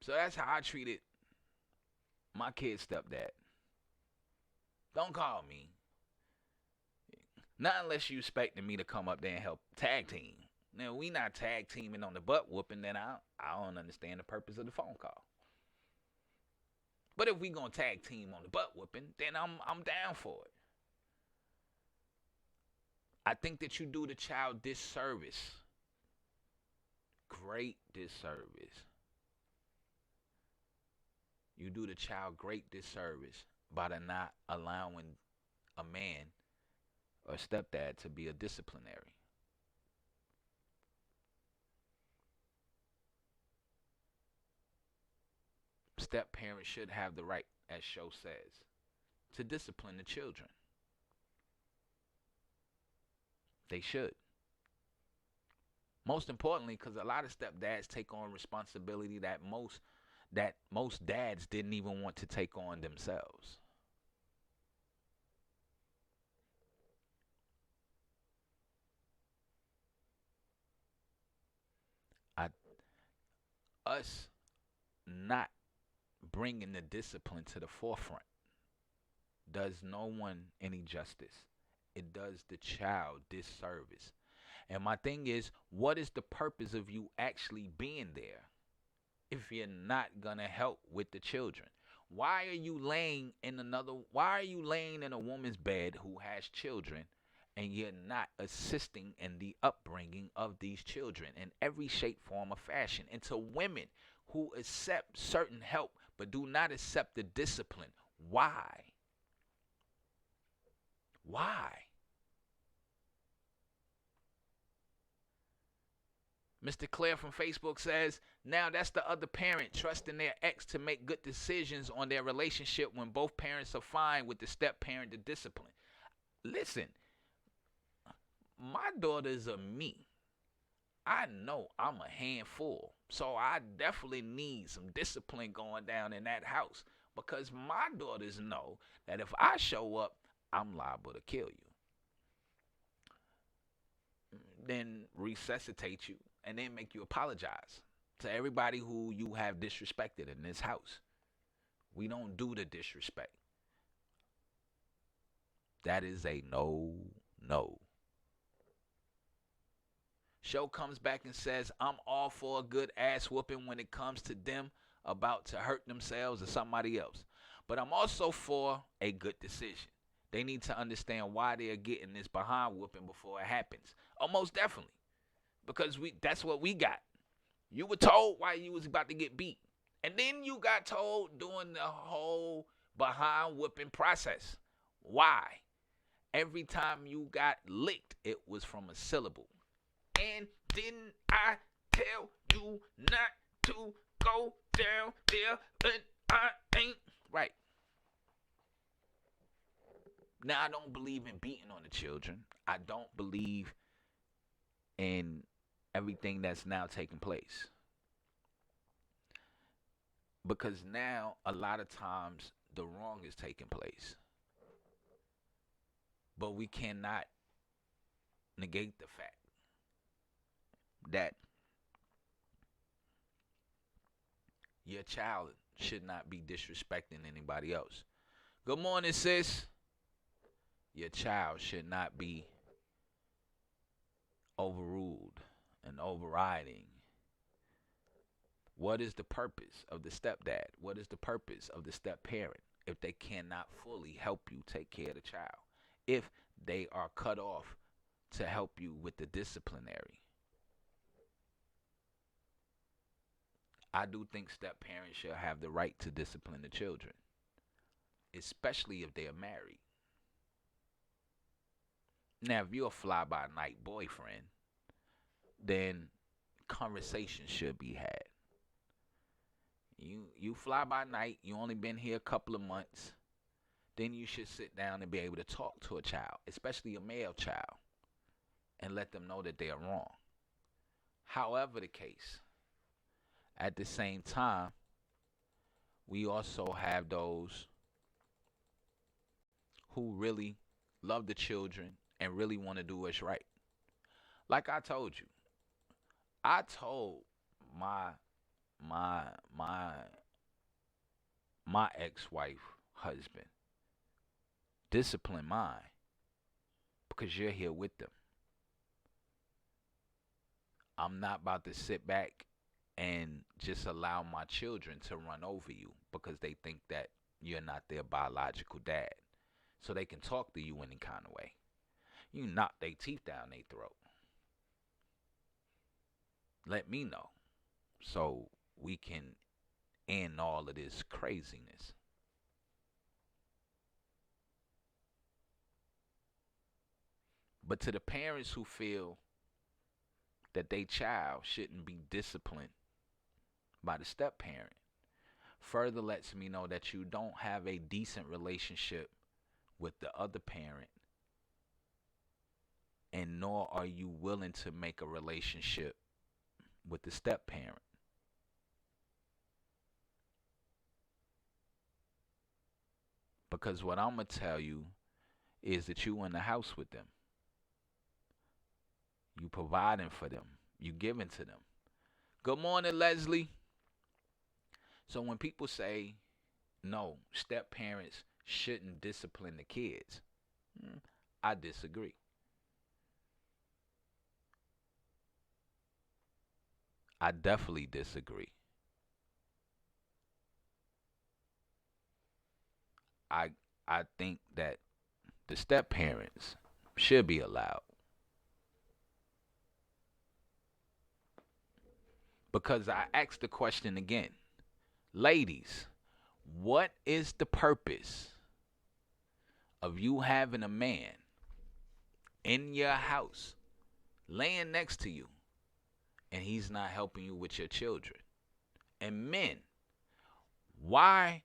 So that's how I treated my kid's stepdad. Don't call me. Not unless you expecting me to come up there and help tag team. Now, we not tag teaming on the butt whooping, then I don't understand the purpose of the phone call. But if we gonna tag team on the butt whooping, then I'm down for it. I think that you do the child disservice. Great disservice. You do the child great disservice by not allowing a man or stepdad to be a disciplinary. Step parents should have the right, as Show says, to discipline the children. They should. Most importantly, because a lot of stepdads take on responsibility that most dads didn't even want to take on themselves. Us not bringing the discipline to the forefront does no one any justice. It does the child disservice. And my thing is, what is the purpose of you actually being there if you're not gonna help with the children? Why are you laying in a woman's bed who has children and you're not assisting in the upbringing of these children in every shape, form, or fashion? And to women who accept certain help but do not accept the discipline, why? Why? Mr. Claire from Facebook says, now that's the other parent trusting their ex to make good decisions on their relationship when both parents are fine with the step parent to discipline. Listen, my daughters are me. I know I'm a handful, so I definitely need some discipline going down in that house because my daughters know that if I show up, I'm liable to kill you. Then resuscitate you and then make you apologize to everybody who you have disrespected in this house. We don't do the disrespect. That is a no. Show comes back and says, I'm all for a good ass whooping when it comes to them about to hurt themselves or somebody else. But I'm also for a good decision. They need to understand why they are getting this behind whooping before it happens. Oh, most definitely. Because that's what we got. You were told why you was about to get beat. And then you got told during the whole behind whooping process. Why? Every time you got licked, it was from a syllable. And didn't I tell you not to go down there? And I ain't right. Now, I don't believe in beating on the children. I don't believe in everything that's now taking place. Because now, a lot of times, the wrong is taking place. But we cannot negate the fact that your child should not be disrespecting anybody else. Good morning, sis. Your child should not be overruled and overriding What is the purpose of the stepdad? What is the purpose of the step parent if they cannot fully help you take care of the child? If they are cut off to help you with the disciplinary. I do think step parents should have the right to discipline the children, especially if they are married. Now, if you're a fly-by-night boyfriend, then conversation should be had. You fly by night, you only been here a couple of months, then you should sit down and be able to talk to a child, especially a male child, and let them know that they are wrong. However the case, at the same time, we also have those who really love the children and really want to do what's right. Like I told you, I told my ex-wife husband, discipline mine because you're here with them. I'm not about to sit back and just allow my children to run over you because they think that you're not their biological dad. So they can talk to you any kind of way. You knock their teeth down their throat. Let me know so we can end all of this craziness. But to the parents who feel that their child shouldn't be disciplined by the step parent, further lets me know that you don't have a decent relationship with the other parent, and nor are you willing to make a relationship with the step parent. Because what I'm going to tell you is that you in the house with them. You providing for them. You giving to them. Good morning, Leslie. So when people say, no, step parents shouldn't discipline the kids, I disagree. I definitely disagree. I think that the step parents should be allowed. Because I asked the question again. Ladies, what is the purpose of you having a man in your house laying next to you and he's not helping you with your children? And men, why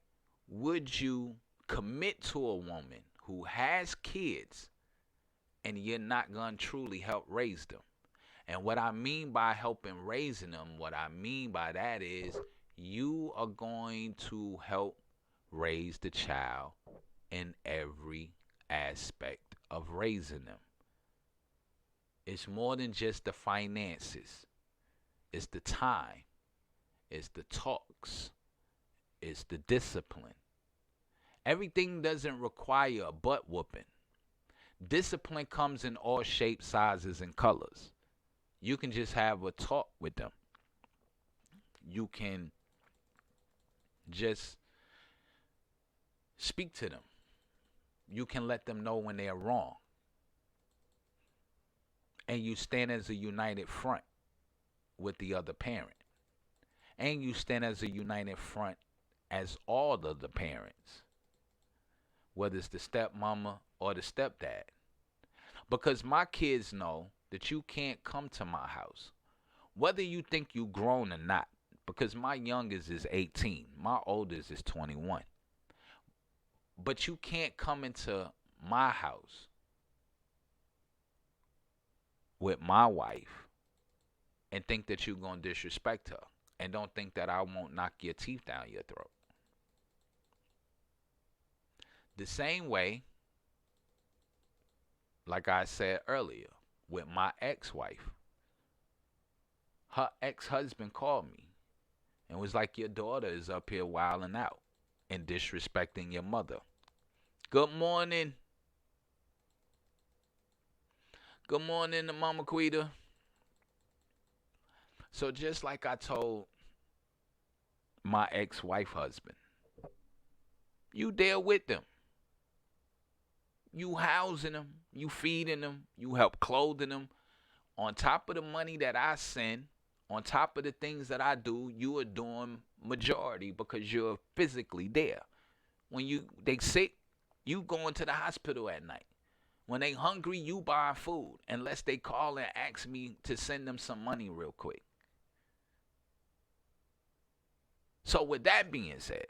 would you commit to a woman who has kids and you're not going to truly help raise them? And what I mean by helping raising them, what I mean by that is you are going to help raise the child in every aspect of raising them. It's more than just the finances. It's the time. It's the talks. It's the discipline. Everything doesn't require a butt whooping. Discipline comes in all shapes, sizes, and colors. You can just have a talk with them. You can just speak to them. You can let them know when they're wrong. And you stand as a united front with the other parent. And you stand as a united front as all of the parents, whether it's the stepmama or the stepdad. Because my kids know that you can't come to my house, whether you think you grown or not, because my youngest is 18, my oldest is 21. But you can't come into my house with my wife and think that you're going to disrespect her, and don't think that I won't knock your teeth down your throat. The same way, like I said earlier, with my ex-wife. Her ex-husband called me and was like, your daughter is up here wilding out and disrespecting your mother. Good morning. Good morning to Mama Quita. So just like I told my ex-wife husband. You there with them. You housing them. You feeding them. You help clothing them. On top of the money that I send, on top of the things that I do, you are doing majority because you're physically there. When they sick, you going to the hospital at night. When they hungry, you buy food. Unless they call and ask me to send them some money real quick. So with that being said,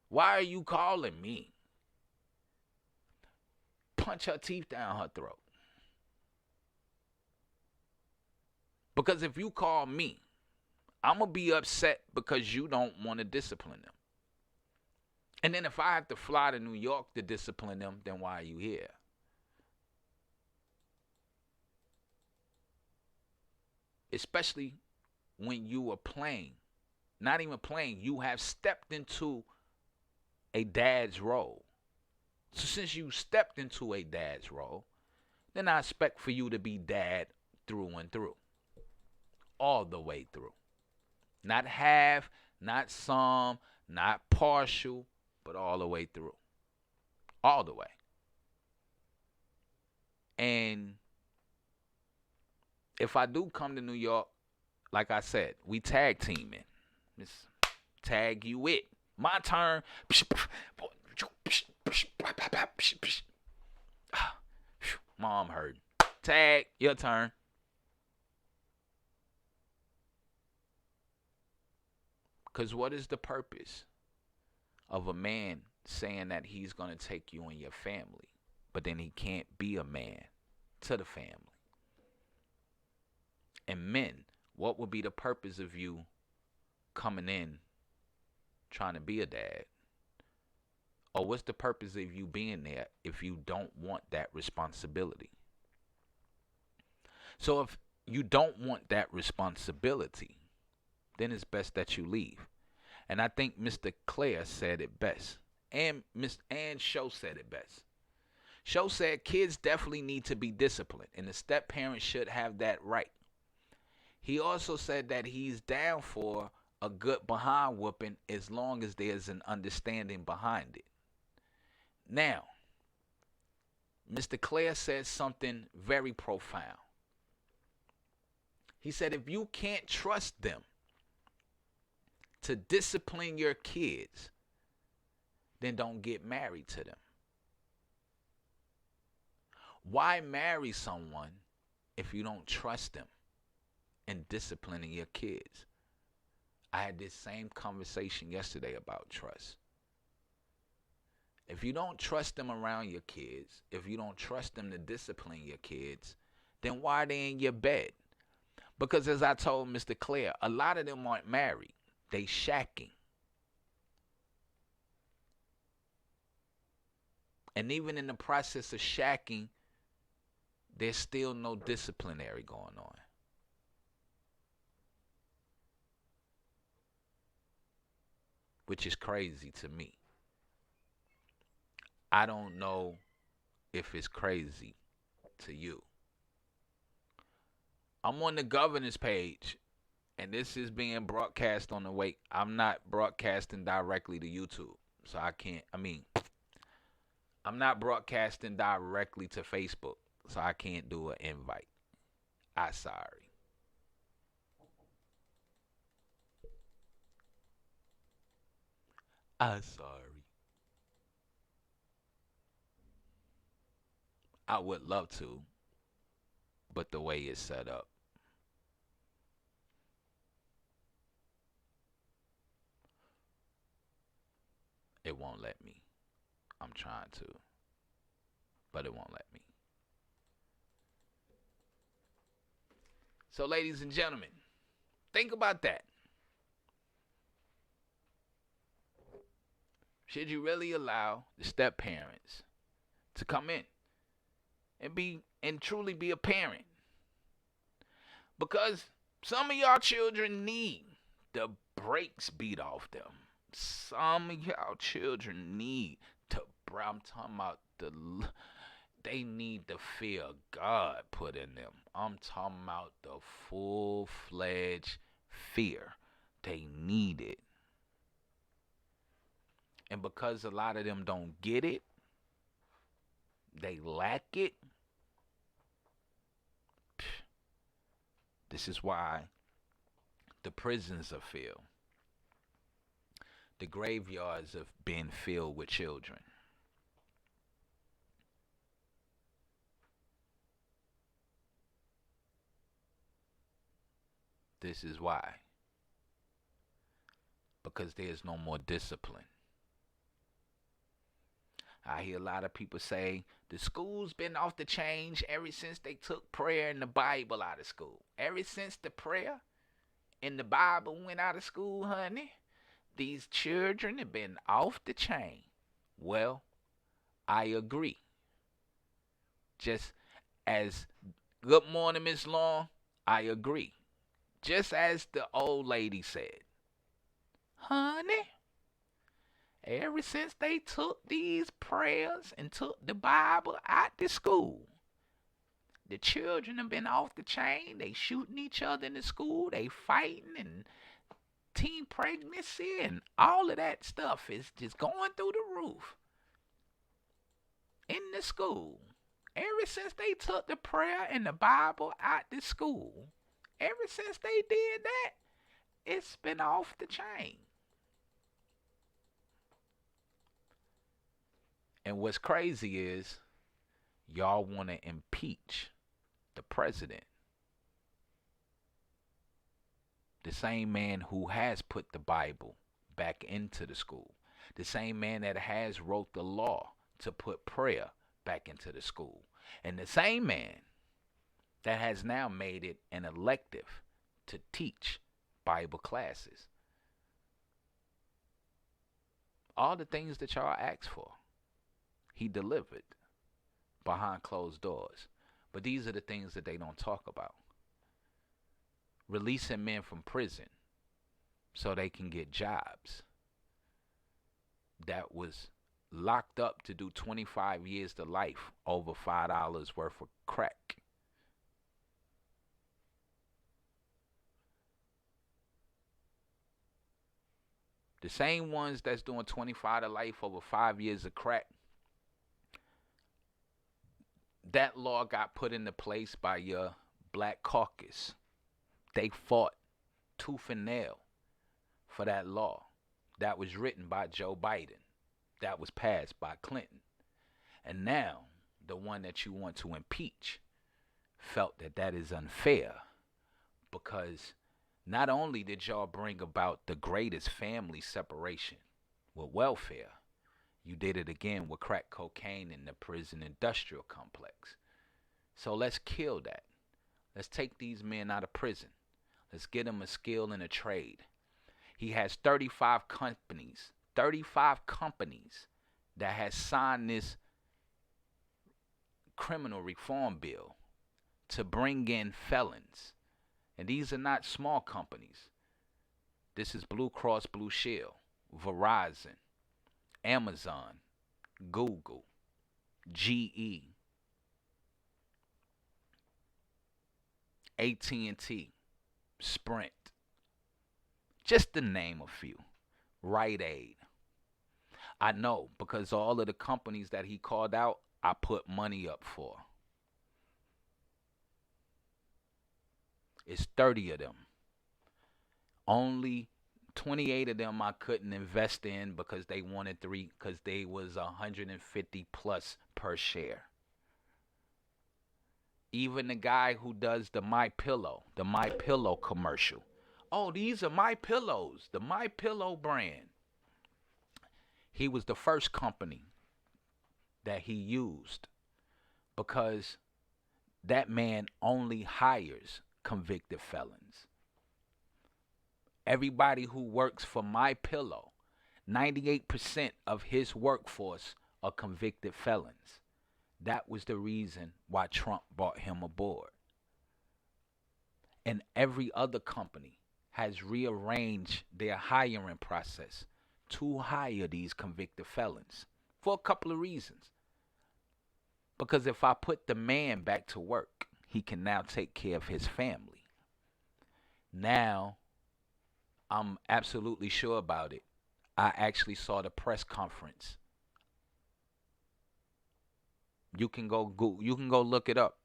why are you calling me? Punch her teeth down her throat. Because if you call me, I'm going to be upset because you don't want to discipline them. And then if I have to fly to New York to discipline them, then why are you here? Especially when you are playing. Not even playing. You have stepped into a dad's role. So since you stepped into a dad's role, then I expect for you to be dad through and through. All the way through. Not half, not some, not partial, but all the way through. All the way. And if I do come to New York, like I said, we tag teaming. Let's tag you it. My turn. Mom heard. Tag, your turn. Because what is the purpose of a man saying that he's going to take you and your family, but then he can't be a man to the family? And men, what would be the purpose of you coming in trying to be a dad? Or what's the purpose of you being there if you don't want that responsibility? So if you don't want that responsibility, then it's best that you leave. And I think Mr. Claire said it best. And Show said it best. Show said kids definitely need to be disciplined, and the step parent should have that right. He also said that he's down for a good behind whooping as long as there's an understanding behind it. Now, Mr. Claire said something very profound. He said if you can't trust them to discipline your kids, then don't get married to them. Why marry someone if you don't trust them in disciplining your kids? I had this same conversation yesterday about trust. If you don't trust them around your kids, if you don't trust them to discipline your kids, then why are they in your bed? Because as I told Mr. Claire, a lot of them aren't married. They shacking. And even in the process of shacking, there's still no disciplinary going on. Which is crazy to me. I don't know if it's crazy to you. I'm on the governor's page, and this is being broadcast on the Wake. I'm not broadcasting directly to YouTube, so I'm not broadcasting directly to Facebook, so I can't do an invite. I'm sorry. I'm sorry. I would love to, but the way it's set up, it won't let me. I'm trying to, but it won't let me. So, ladies and gentlemen, think about that. Should you really allow the step parents to come in and truly be a parent? Because some of y'all children need the brakes beat off them. Some of y'all children need to, I'm talking about they need the fear of God put in them. I'm talking about the full-fledged fear. They need it. And because a lot of them don't get it, they lack it. This is why the prisons are filled. The graveyards have been filled with children. This is why. Because there's no more discipline. I hear a lot of people say the school's been off the change ever since they took prayer and the Bible out of school. Ever since the prayer and the Bible went out of school, honey, these children have been off the chain. Well, I agree. Just as good morning, Miss Long, I agree. Just as the old lady said, honey, ever since they took these prayers and took the Bible out the school, the children have been off the chain. They shooting each other in the school. They fighting and teen pregnancy and all of that stuff is just going through the roof in the school. Ever since they took the prayer and the Bible out the school, ever since they did that, it's been off the chain. And what's crazy is y'all want to impeach the president. The same man who has put the Bible back into the school. The same man that has wrote the law to put prayer back into the school. And the same man that has now made it an elective to teach Bible classes. All the things that y'all asked for, he delivered behind closed doors. But these are the things that they don't talk about. Releasing men from prison so they can get jobs. That was locked up to do 25 years to life over $5 worth of crack. The same ones that's doing 25 to life over 5 years of crack, that law got put into place by your Black Caucus. They fought tooth and nail for that law. That was written by Joe Biden. That was passed by Clinton. And now, the one that you want to impeach felt that that is unfair because not only did y'all bring about the greatest family separation with welfare, you did it again with crack cocaine in the prison industrial complex. So let's kill that. Let's take these men out of prison. Let's get them a skill and a trade. He has 35 companies that has signed this criminal reform bill to bring in felons. And these are not small companies. This is Blue Cross Blue Shield, Verizon, Amazon, Google, GE, AT&T, Sprint. Just to name a few. Rite Aid. I know because all of the companies that he called out, I put money up for. It's 30 of them. Only 28 of them I couldn't invest in because they wanted because they was 150 plus per share. Even the guy who does the My Pillow commercial. Oh, these are My Pillows, the My Pillow brand. He was the first company that he used because that man only hires convicted felons. Everybody who works for My Pillow, 98% of his workforce are convicted felons. That was the reason why Trump brought him aboard. And every other company has rearranged their hiring process to hire these convicted felons for a couple of reasons. Because if I put the man back to work, he can now take care of his family. Now, I'm absolutely sure about it. I actually saw the press conference. You can go look it up.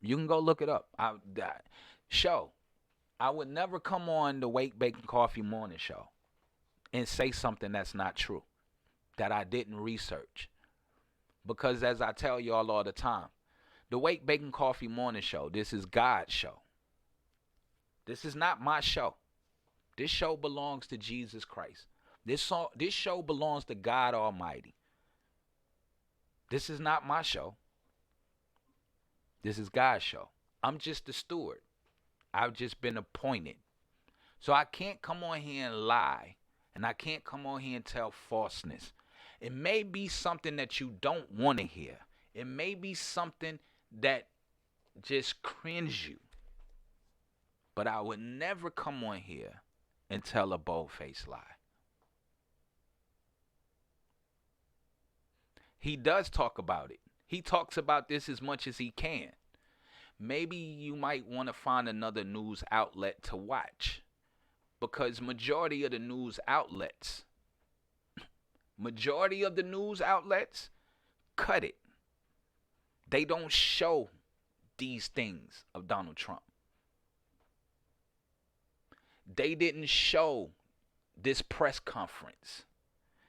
You can go look it up. Show. I would never come on the Wake Bake Coffee Morning Show and say something that's not true, that I didn't research. Because as I tell y'all all the time, the Wake Bake Coffee Morning Show, this is God's show. This is not my show. This show belongs to Jesus Christ. This show belongs to God Almighty. This is not my show. This is God's show. I'm just the steward. I've just been appointed. So I can't come on here and lie. And I can't come on here and tell falseness. It may be something that you don't want to hear. It may be something that just cringe you. But I would never come on here and tell a bold-faced lie. He does talk about it. He talks about this as much as he can. Maybe you might want to find another news outlet to watch. Because majority of the news outlets cut it. They don't show these things of Donald Trump. They didn't show this press conference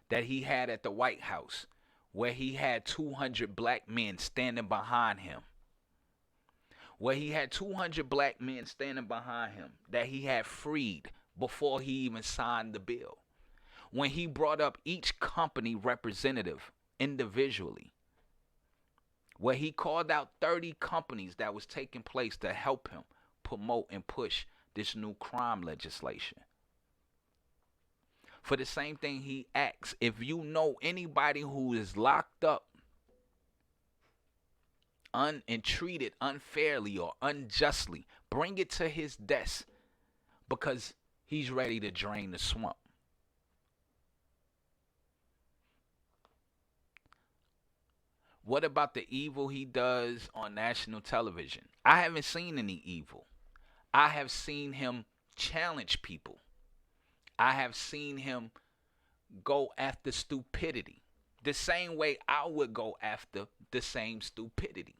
that he had at the White House where he had 200 black men standing behind him. Where he had 200 black men standing behind him that he had freed before he even signed the bill. When he brought up each company representative individually. Where he called out 30 companies that was taking place to help him promote and push this new crime legislation. For the same thing he asks, if you know anybody who is locked up and treated unfairly or unjustly, bring it to his desk because he's ready to drain the swamp. What about the evil he does on national television? I haven't seen any evil. I have seen him challenge people. I have seen him go after stupidity. The same way I would go after the same stupidity.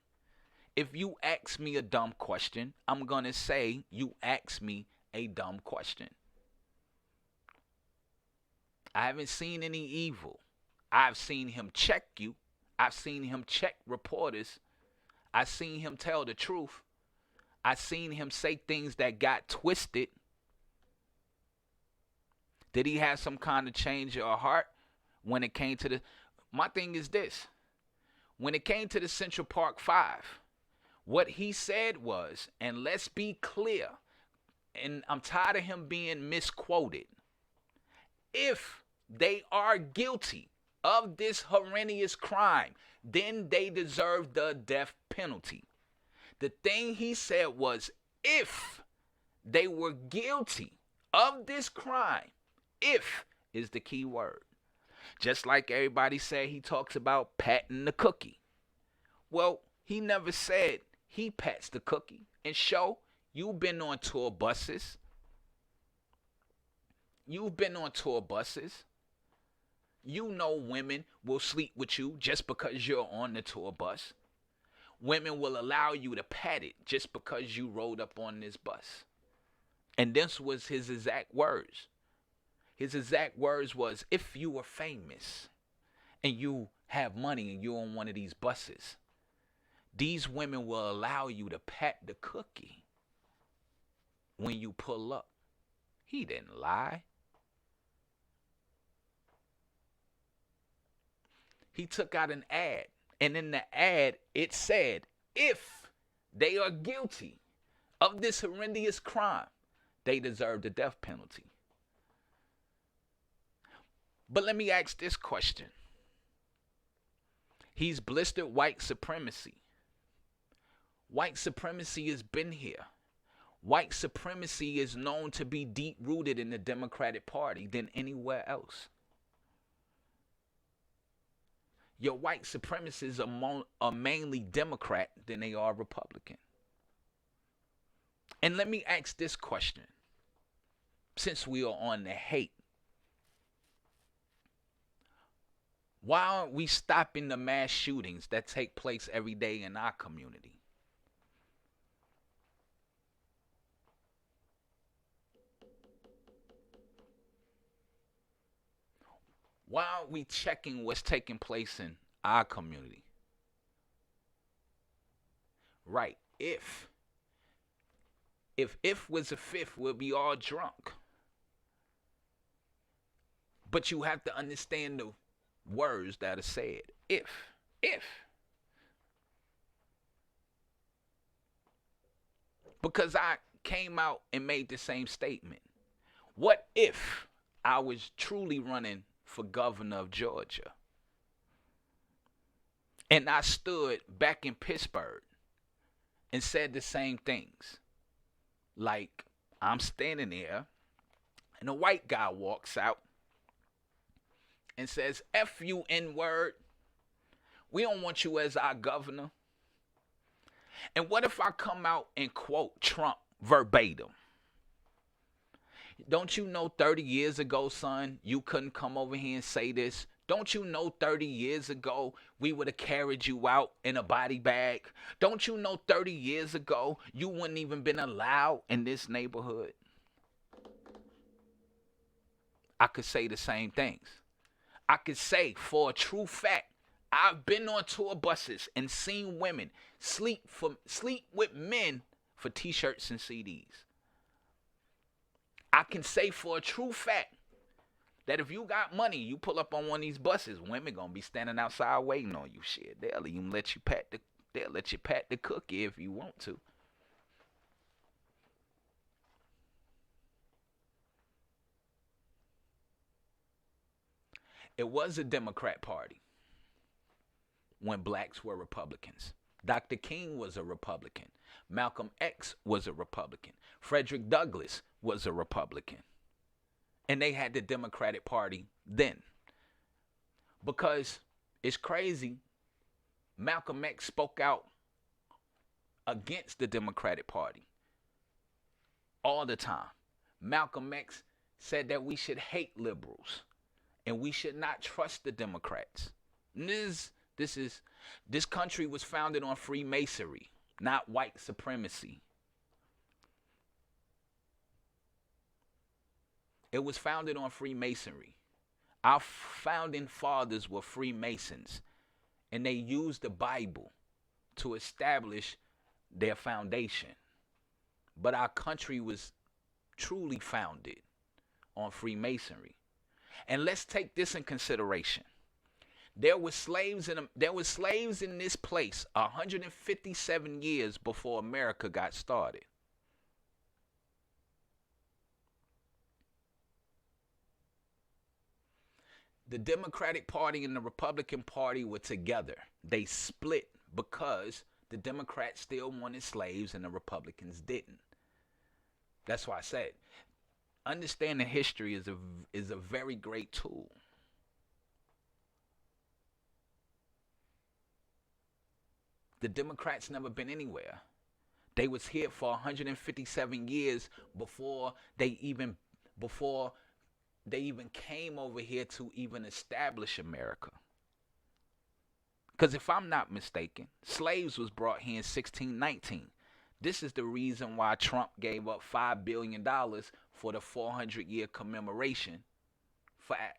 If you ask me a dumb question, I'm going to say you asked me a dumb question. I haven't seen any evil. I've seen him check you. I've seen him check reporters. I've seen him tell the truth. I've seen him say things that got twisted. Did he have some kind of change of heart when it came to the... My thing is this. When it came to the Central Park 5, what he said was, and let's be clear, and I'm tired of him being misquoted. If they are guilty of this horrendous crime, then they deserve the death penalty. The thing he said was, if they were guilty of this crime, if is the key word. Just like everybody said he talks about patting the cookie. Well, he never said he pats the cookie. And Show, you've been on tour buses. You've been on tour buses. You know women will sleep with you just because you're on the tour bus. Women will allow you to pat it just because you rode up on this bus. And this was his exact words. His exact words was, if you were famous and you have money and you're on one of these buses, these women will allow you to pat the cookie when you pull up. He didn't lie. He took out an ad, and in the ad, it said, if they are guilty of this horrendous crime, they deserve the death penalty. But let me ask this question. He's blistered white supremacy. White supremacy has been here. White supremacy is known to be deep-rooted in the Democratic Party than anywhere else. Your white supremacists are mainly Democrat than they are Republican. And let me ask this question. since we are on the hate, why aren't we stopping the mass shootings that take place every day in our community? Why aren't we checking what's taking place in our community? Right. If was a fifth, we'll be all drunk. But you have to understand the words that are said. If. Because I came out and made the same statement. What if I was truly running for governor of Georgia? And I stood back in Pittsburgh and said the same things. Like, I'm standing there, and a white guy walks out and says, F you, N-word. We don't want you as our governor. And what if I come out and quote Trump verbatim? Don't you know 30 years ago, son, you couldn't come over here and say this? Don't you know 30 years ago, we would have carried you out in a body bag? Don't you know 30 years ago, you wouldn't even been allowed in this neighborhood? I could say the same things. I could say for a true fact, I've been on tour buses and seen women sleep with men for T-shirts and CDs. I can say for a true fact that if you got money, you pull up on one of these buses, women gonna be standing outside waiting on you. Shit, they'll even let you pat the cookie if you want to. It was a Democrat party when blacks were Republicans. Dr. King was a Republican. Malcolm X was a Republican. Frederick Douglass was a Republican. And they had the Democratic Party then. Because it's crazy, Malcolm X spoke out against the Democratic Party all the time. Malcolm X said that we should hate liberals and we should not trust the Democrats. And this country was founded on Freemasonry, not white supremacy. It was founded on Freemasonry. Our founding fathers were Freemasons, and they used the Bible to establish their foundation. But our country was truly founded on Freemasonry. And let's take this in consideration. There were slaves in this place 157 years before America got started. The Democratic Party and the Republican Party were together. They split because the Democrats still wanted slaves and the Republicans didn't. That's why I said, understanding history is a very great tool. The Democrats never been anywhere. They was here for 157 years before they even came over here to even establish America. Because if I'm not mistaken, slaves was brought here in 1619. This is the reason why Trump gave up $5 billion for the 400-year commemoration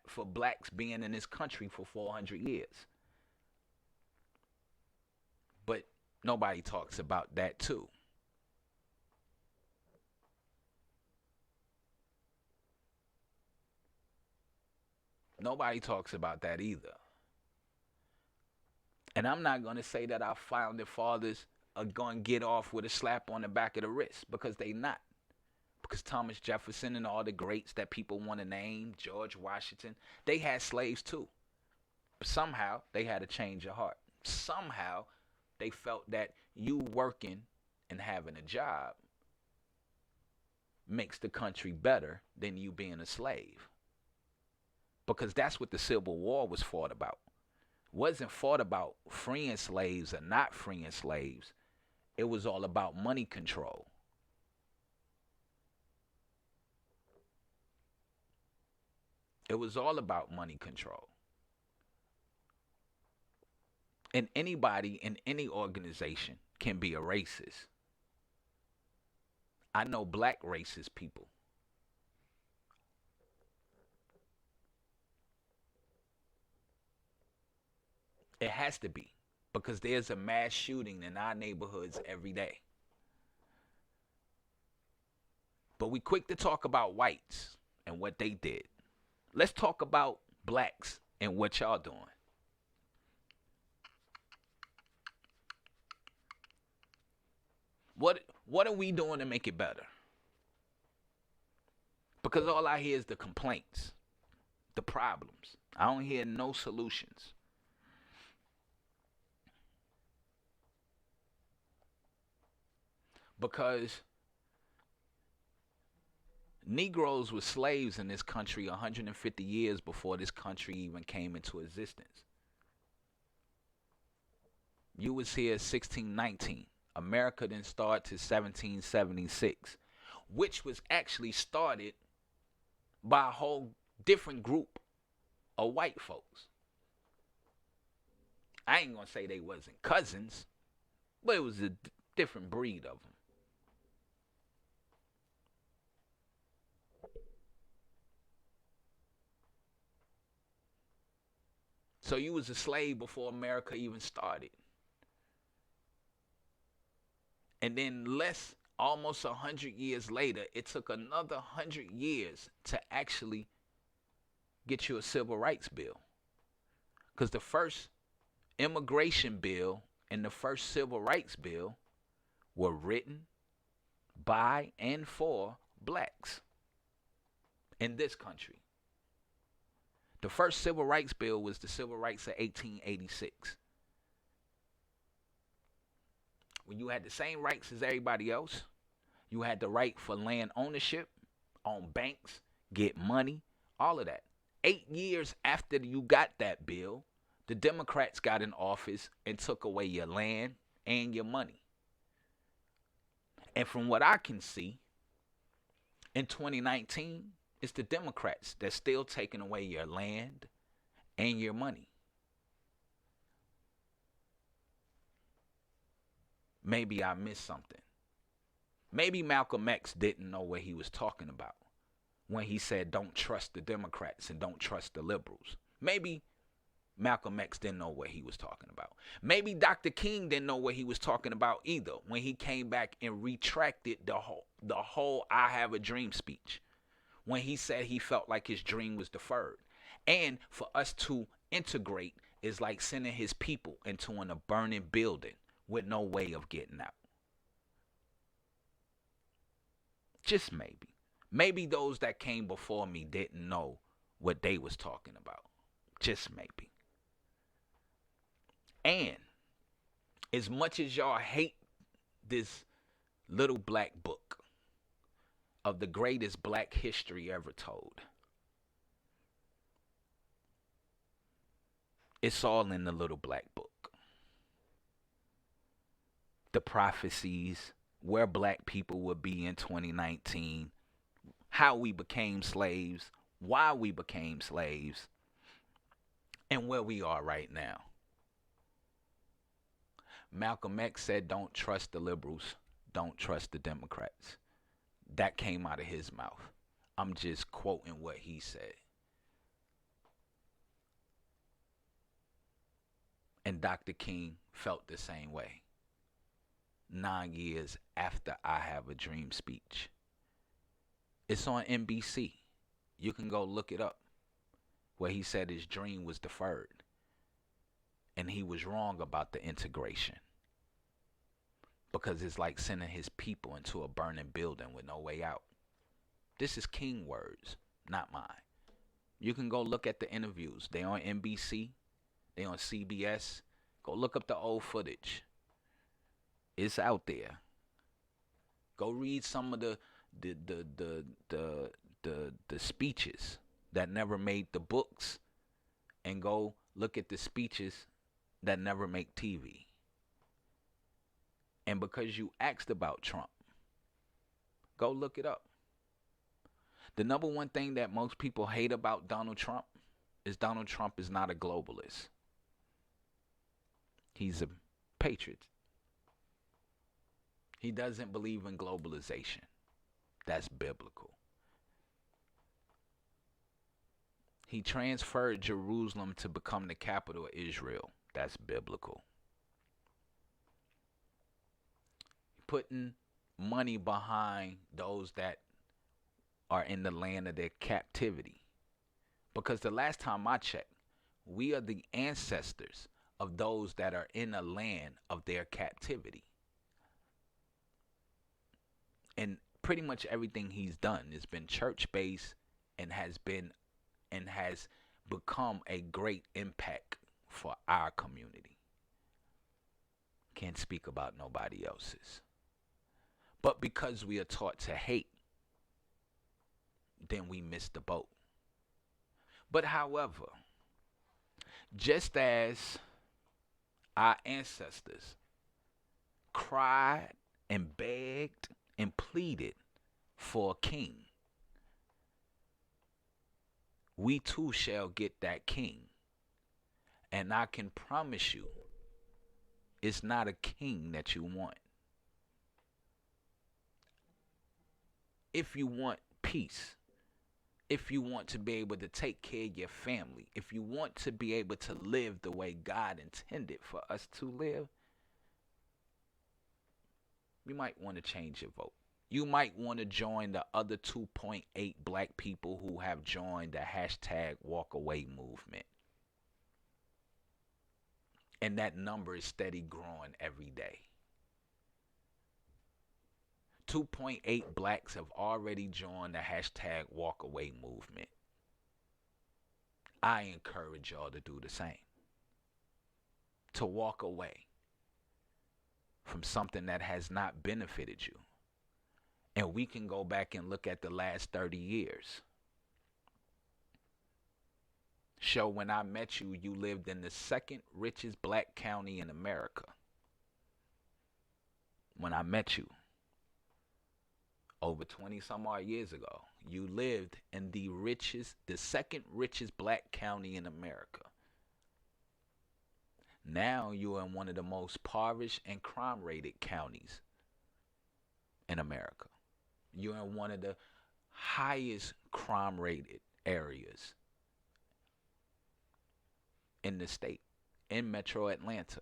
for blacks being in this country for 400 years. But nobody talks about that too. Nobody talks about that either. And I'm not going to say that our founding fathers are going to get off with a slap on the back of the wrist, because they not. Because Thomas Jefferson and all the greats that people want to name, George Washington, they had slaves too. But somehow they had a change of heart. Somehow they felt that you working and having a job makes the country better than you being a slave. Because that's what the Civil War was fought about. It wasn't fought about freeing slaves or not freeing slaves. It was all about money control. It was all about money control. And anybody in any organization can be a racist. I know black racist people. It has to be, because there's a mass shooting in our neighborhoods every day. But we quick to talk about whites and what they did. Let's talk about blacks and what y'all doing. What are we doing to make it better? Because all I hear is the complaints, the problems. I don't hear no solutions. Because Negroes were slaves in this country 150 years before this country even came into existence. You was here 1619. America didn't start till 1776, which was actually started by a whole different group of white folks. I ain't gonna say they wasn't cousins, but it was a different breed of them. So you was a slave before America even started. And then almost 100 years later, it took another 100 years to actually get you a civil rights bill. Because the first immigration bill and the first civil rights bill were written by and for blacks in this country. The first civil rights bill was the Civil Rights of 1886. When you had the same rights as everybody else, you had the right for land ownership, own banks, get money, all of that. 8 years after you got that bill, the Democrats got in office and took away your land and your money. And from what I can see, in 2019, it's the Democrats that's still taking away your land and your money. Maybe I missed something. Maybe Malcolm X didn't know what he was talking about when he said don't trust the Democrats and don't trust the liberals. Maybe Malcolm X didn't know what he was talking about. Maybe Dr. King didn't know what he was talking about either when he came back and retracted the whole I Have a Dream speech, when he said he felt like his dream was deferred. And for us to integrate is like sending his people into a burning building with no way of getting out. Just maybe. Maybe those that came before me didn't know what they was talking about. Just maybe. And as much as y'all hate this little black book of the greatest black history ever told, it's all in the little black book. The prophecies, where black people would be in 2019, how we became slaves, why we became slaves, and where we are right now. Malcolm X said, don't trust the liberals, don't trust the Democrats. That came out of his mouth. I'm just quoting what he said. And Dr. King felt the same way 9 years after I Have a Dream speech. It's on NBC. You can go look it up, where he said his dream was deferred. And he was wrong about the integration. Because it's like sending his people into a burning building with no way out. This is King words, not mine. You can go look at the interviews. They on NBC. They on CBS. Go look up the old footage. It's out there. Go read some of the speeches that never made the books, and go look at the speeches that never make TV. And because you asked about Trump, go look it up. The number one thing that most people hate about Donald Trump is not a globalist. He's a patriot. He doesn't believe in globalization. That's biblical. He transferred Jerusalem to become the capital of Israel. That's biblical. Putting money behind those that are in the land of their captivity. Because the last time I checked, we are the ancestors of those that are in a land of their captivity. And pretty much everything he's done has been church-based and has become a great impact for our community. Can't speak about nobody else's. But because we are taught to hate, then we miss the boat. But however, just as our ancestors cried and begged and pleaded for a king, we too shall get that king. And I can promise you, it's not a king that you want. If you want peace, if you want to be able to take care of your family, if you want to be able to live the way God intended for us to live, you might want to change your vote. You might want to join the other 2.8 black people who have joined the hashtag walkaway movement. And that number is steady growing every day. 2.8 blacks have already joined the hashtag walkaway movement. I encourage y'all to do the same. To walk away from something that has not benefited you. And we can go back and look at the last 30 years. Show when I met you, you lived in the second richest black county in America. When I met you, over 20 some odd years ago, you lived in the second richest black county in America. Now you are in one of the most impoverished and crime rated counties in America. You're in one of the highest crime rated areas in the state, in Metro Atlanta.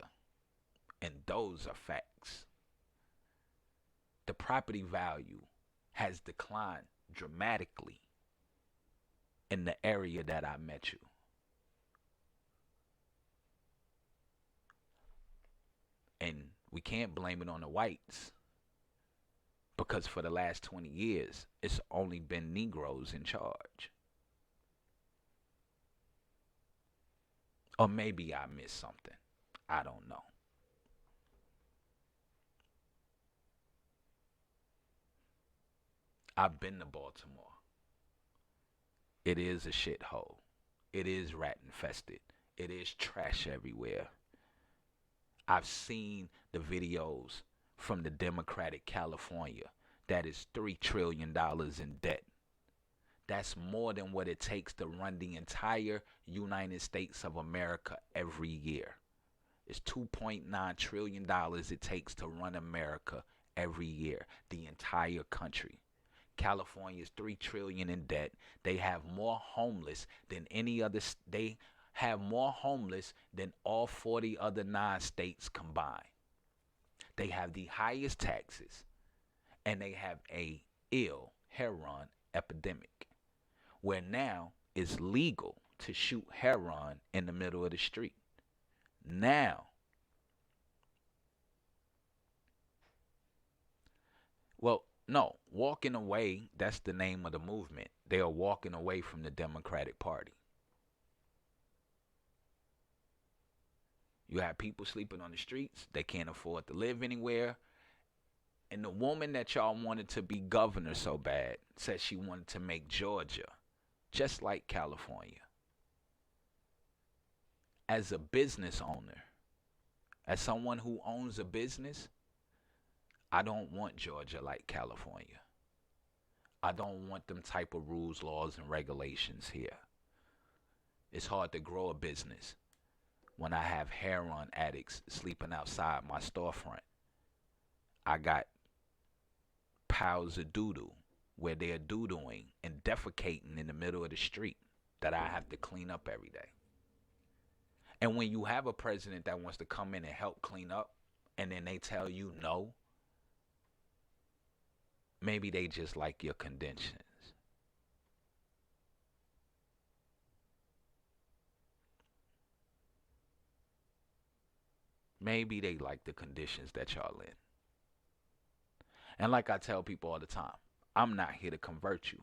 And those are facts. The property value has declined dramatically in the area that I met you. And we can't blame it on the whites, because for the last 20 years, it's only been Negroes in charge. Or maybe I missed something. I don't know. I've been to Baltimore. It is a shithole. It is rat infested. It is trash everywhere. I've seen the videos from the Democratic California that is $3 trillion in debt. That's more than what it takes to run the entire United States of America every year. It's $2.9 trillion it takes to run America every year, the entire country. California is $3 trillion in debt. They have more homeless than any other. They have more homeless than all 40 other non-states combined. They have the highest taxes, and they have a ill heroin epidemic, where now it's legal to shoot heroin in the middle of the street. Now, well, no, walking away, that's the name of the movement. They are walking away from the Democratic Party. You have people sleeping on the streets. They can't afford to live anywhere. And the woman that y'all wanted to be governor so bad said she wanted to make Georgia just like California. As a business owner, as someone who owns a business, I don't want Georgia like California. I don't want them type of rules, laws, and regulations here. It's hard to grow a business when I have heroin addicts sleeping outside my storefront. I got piles of doo-doo where they're doo-dooing and defecating in the middle of the street that I have to clean up every day. And when you have a president that wants to come in and help clean up, and then they tell you no, maybe they just like your conditions. Maybe they like the conditions that y'all in. And like I tell people all the time, I'm not here to convert you.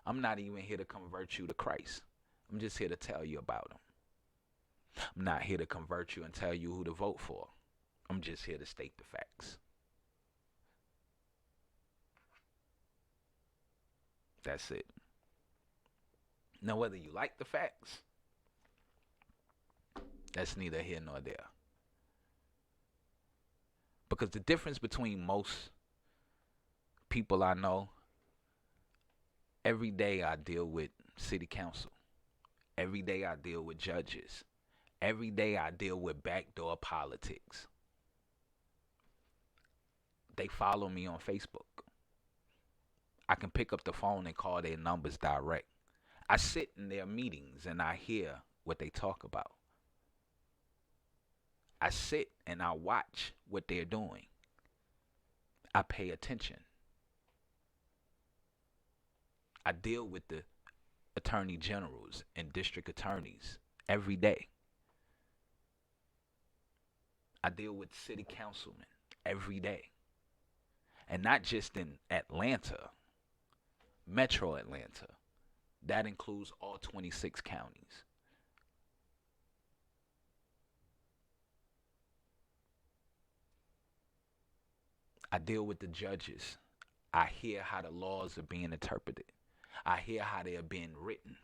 I'm not even here to convert you to Christ. I'm just here to tell you about him. I'm not here to convert you and tell you who to vote for. I'm just here to state the facts. That's it. Now, whether you like the facts, that's neither here nor there. Because the difference between most people I know, every day I deal with city council. Every day I deal with judges. Every day I deal with backdoor politics. They follow me on Facebook. I can pick up the phone and call their numbers direct. I sit in their meetings and I hear what they talk about. I sit and I watch what they're doing. I pay attention. I deal with the attorney generals and district attorneys every day. I deal with city councilmen every day. And not just in Atlanta, Metro Atlanta. That includes all 26 counties. I deal with the judges. I hear how the laws are being interpreted. I hear how they are being written.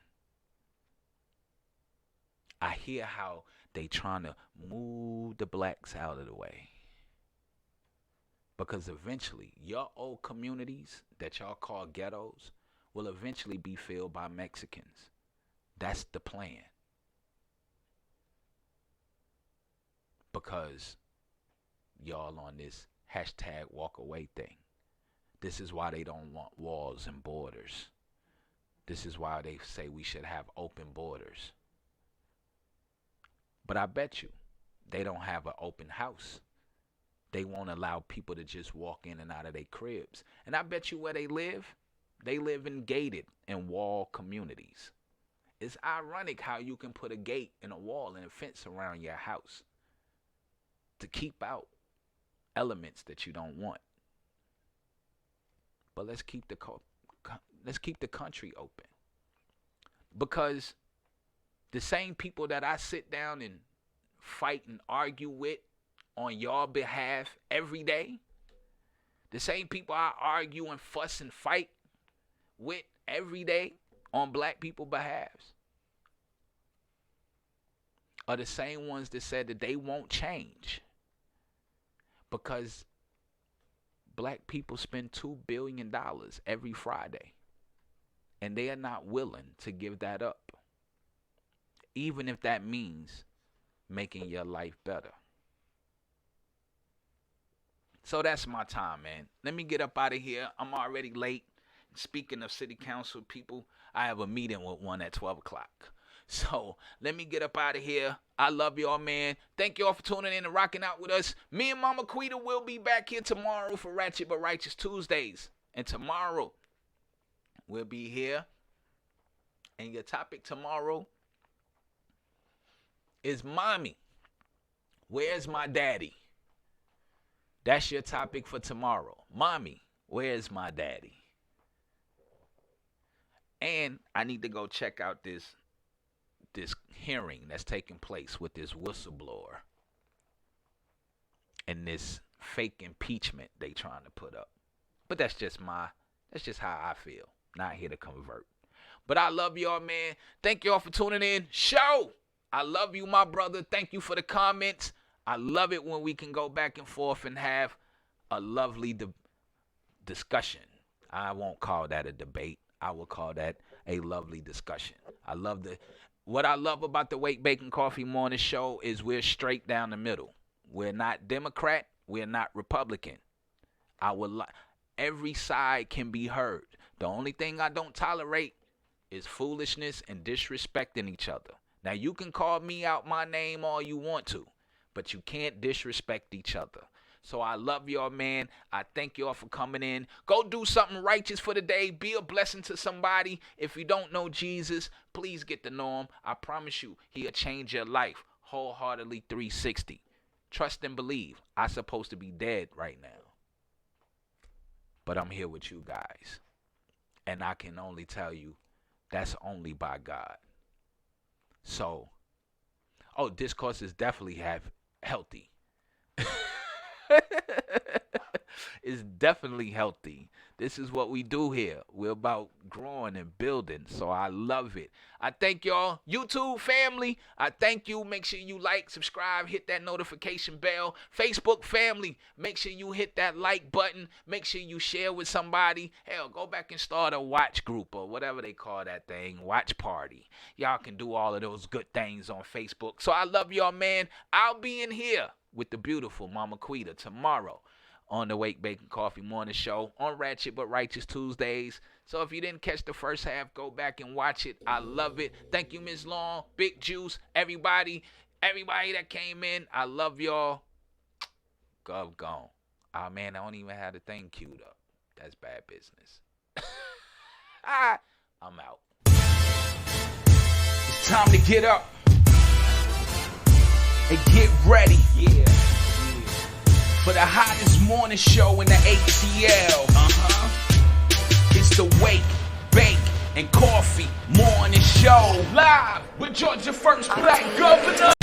I hear how they trying to move the blacks out of the way. Because eventually, your old communities that y'all call ghettos will eventually be filled by Mexicans. That's the plan. Because y'all on this hashtag walk away thing. This is why they don't want walls and borders. This is why they say we should have open borders. But I bet you they don't have an open house. They won't allow people to just walk in and out of their cribs. And I bet you where they live in gated and wall communities. It's ironic how you can put a gate and a wall and a fence around your house to keep out elements that you don't want. But let's keep the country open. Because the same people that I sit down and fight and argue with on your behalf every day, the same people I argue and fuss and fight with every day on black people's behalves, are the same ones that said that they won't change because black people spend $2 billion every Friday, and they are not willing to give that up, even if that means making your life better. So that's my time, man. Let me get up out of here. I'm already late. Speaking of city council people, I have a meeting with one at 12 o'clock. So let me get up out of here. I love y'all, man. Thank y'all for tuning in and rocking out with us. Me and Mama Quita will be back here tomorrow for Ratchet But Righteous Tuesdays. And tomorrow, we'll be here. And your topic tomorrow is Mommy, where's my daddy? That's your topic for tomorrow. Mommy, where's my daddy? And I need to go check out this hearing that's taking place with this whistleblower and this fake impeachment they trying to put up. But that's just how I feel. Not here to convert. But I love y'all, man. Thank y'all for tuning in. Show! I love you, my brother. Thank you for the comments. I love it when we can go back and forth and have a lovely discussion. I won't call that a debate. I will call that a lovely discussion. What I love about the Wake Bake Coffee Morning Show is we're straight down the middle. We're not Democrat. We're not Republican. Every side can be heard. The only thing I don't tolerate is foolishness and disrespecting each other. Now, you can call me out my name all you want to, but you can't disrespect each other. So I love y'all, man. I thank y'all for coming in. Go do something righteous for the day. Be a blessing to somebody. If you don't know Jesus, please get to know him. I promise you, he'll change your life wholeheartedly 360. Trust and believe. I'm supposed to be dead right now, but I'm here with you guys. And I can only tell you that's only by God. So, discourse is definitely healthy. It's definitely healthy. This is what we do here. We're about growing and building. So I love it. I thank y'all. YouTube family, I thank you. Make sure you like, subscribe, hit that notification bell. Facebook family, make sure you hit that like button. Make sure you share with somebody. Hell, go back and start a watch group or whatever they call that thing. Watch party. Y'all can do all of those good things on Facebook. So I love y'all, man. I'll be in here with the beautiful Mama Quita tomorrow on the Wake Bake Coffee Morning Show on Ratchet But Righteous Tuesdays. So if you didn't catch the first half, go back and watch it. I love it. Thank you, Ms. Long, Big Juice, everybody that came in. I love y'all. Gone. Oh, man, I don't even have the thing queued up. That's bad business. I'm out. It's time to get up and get ready. Yeah. For the hottest morning show in the ATL. It's the Wake, Bake, and Coffee Morning Show. Live with Georgia First Black Governor.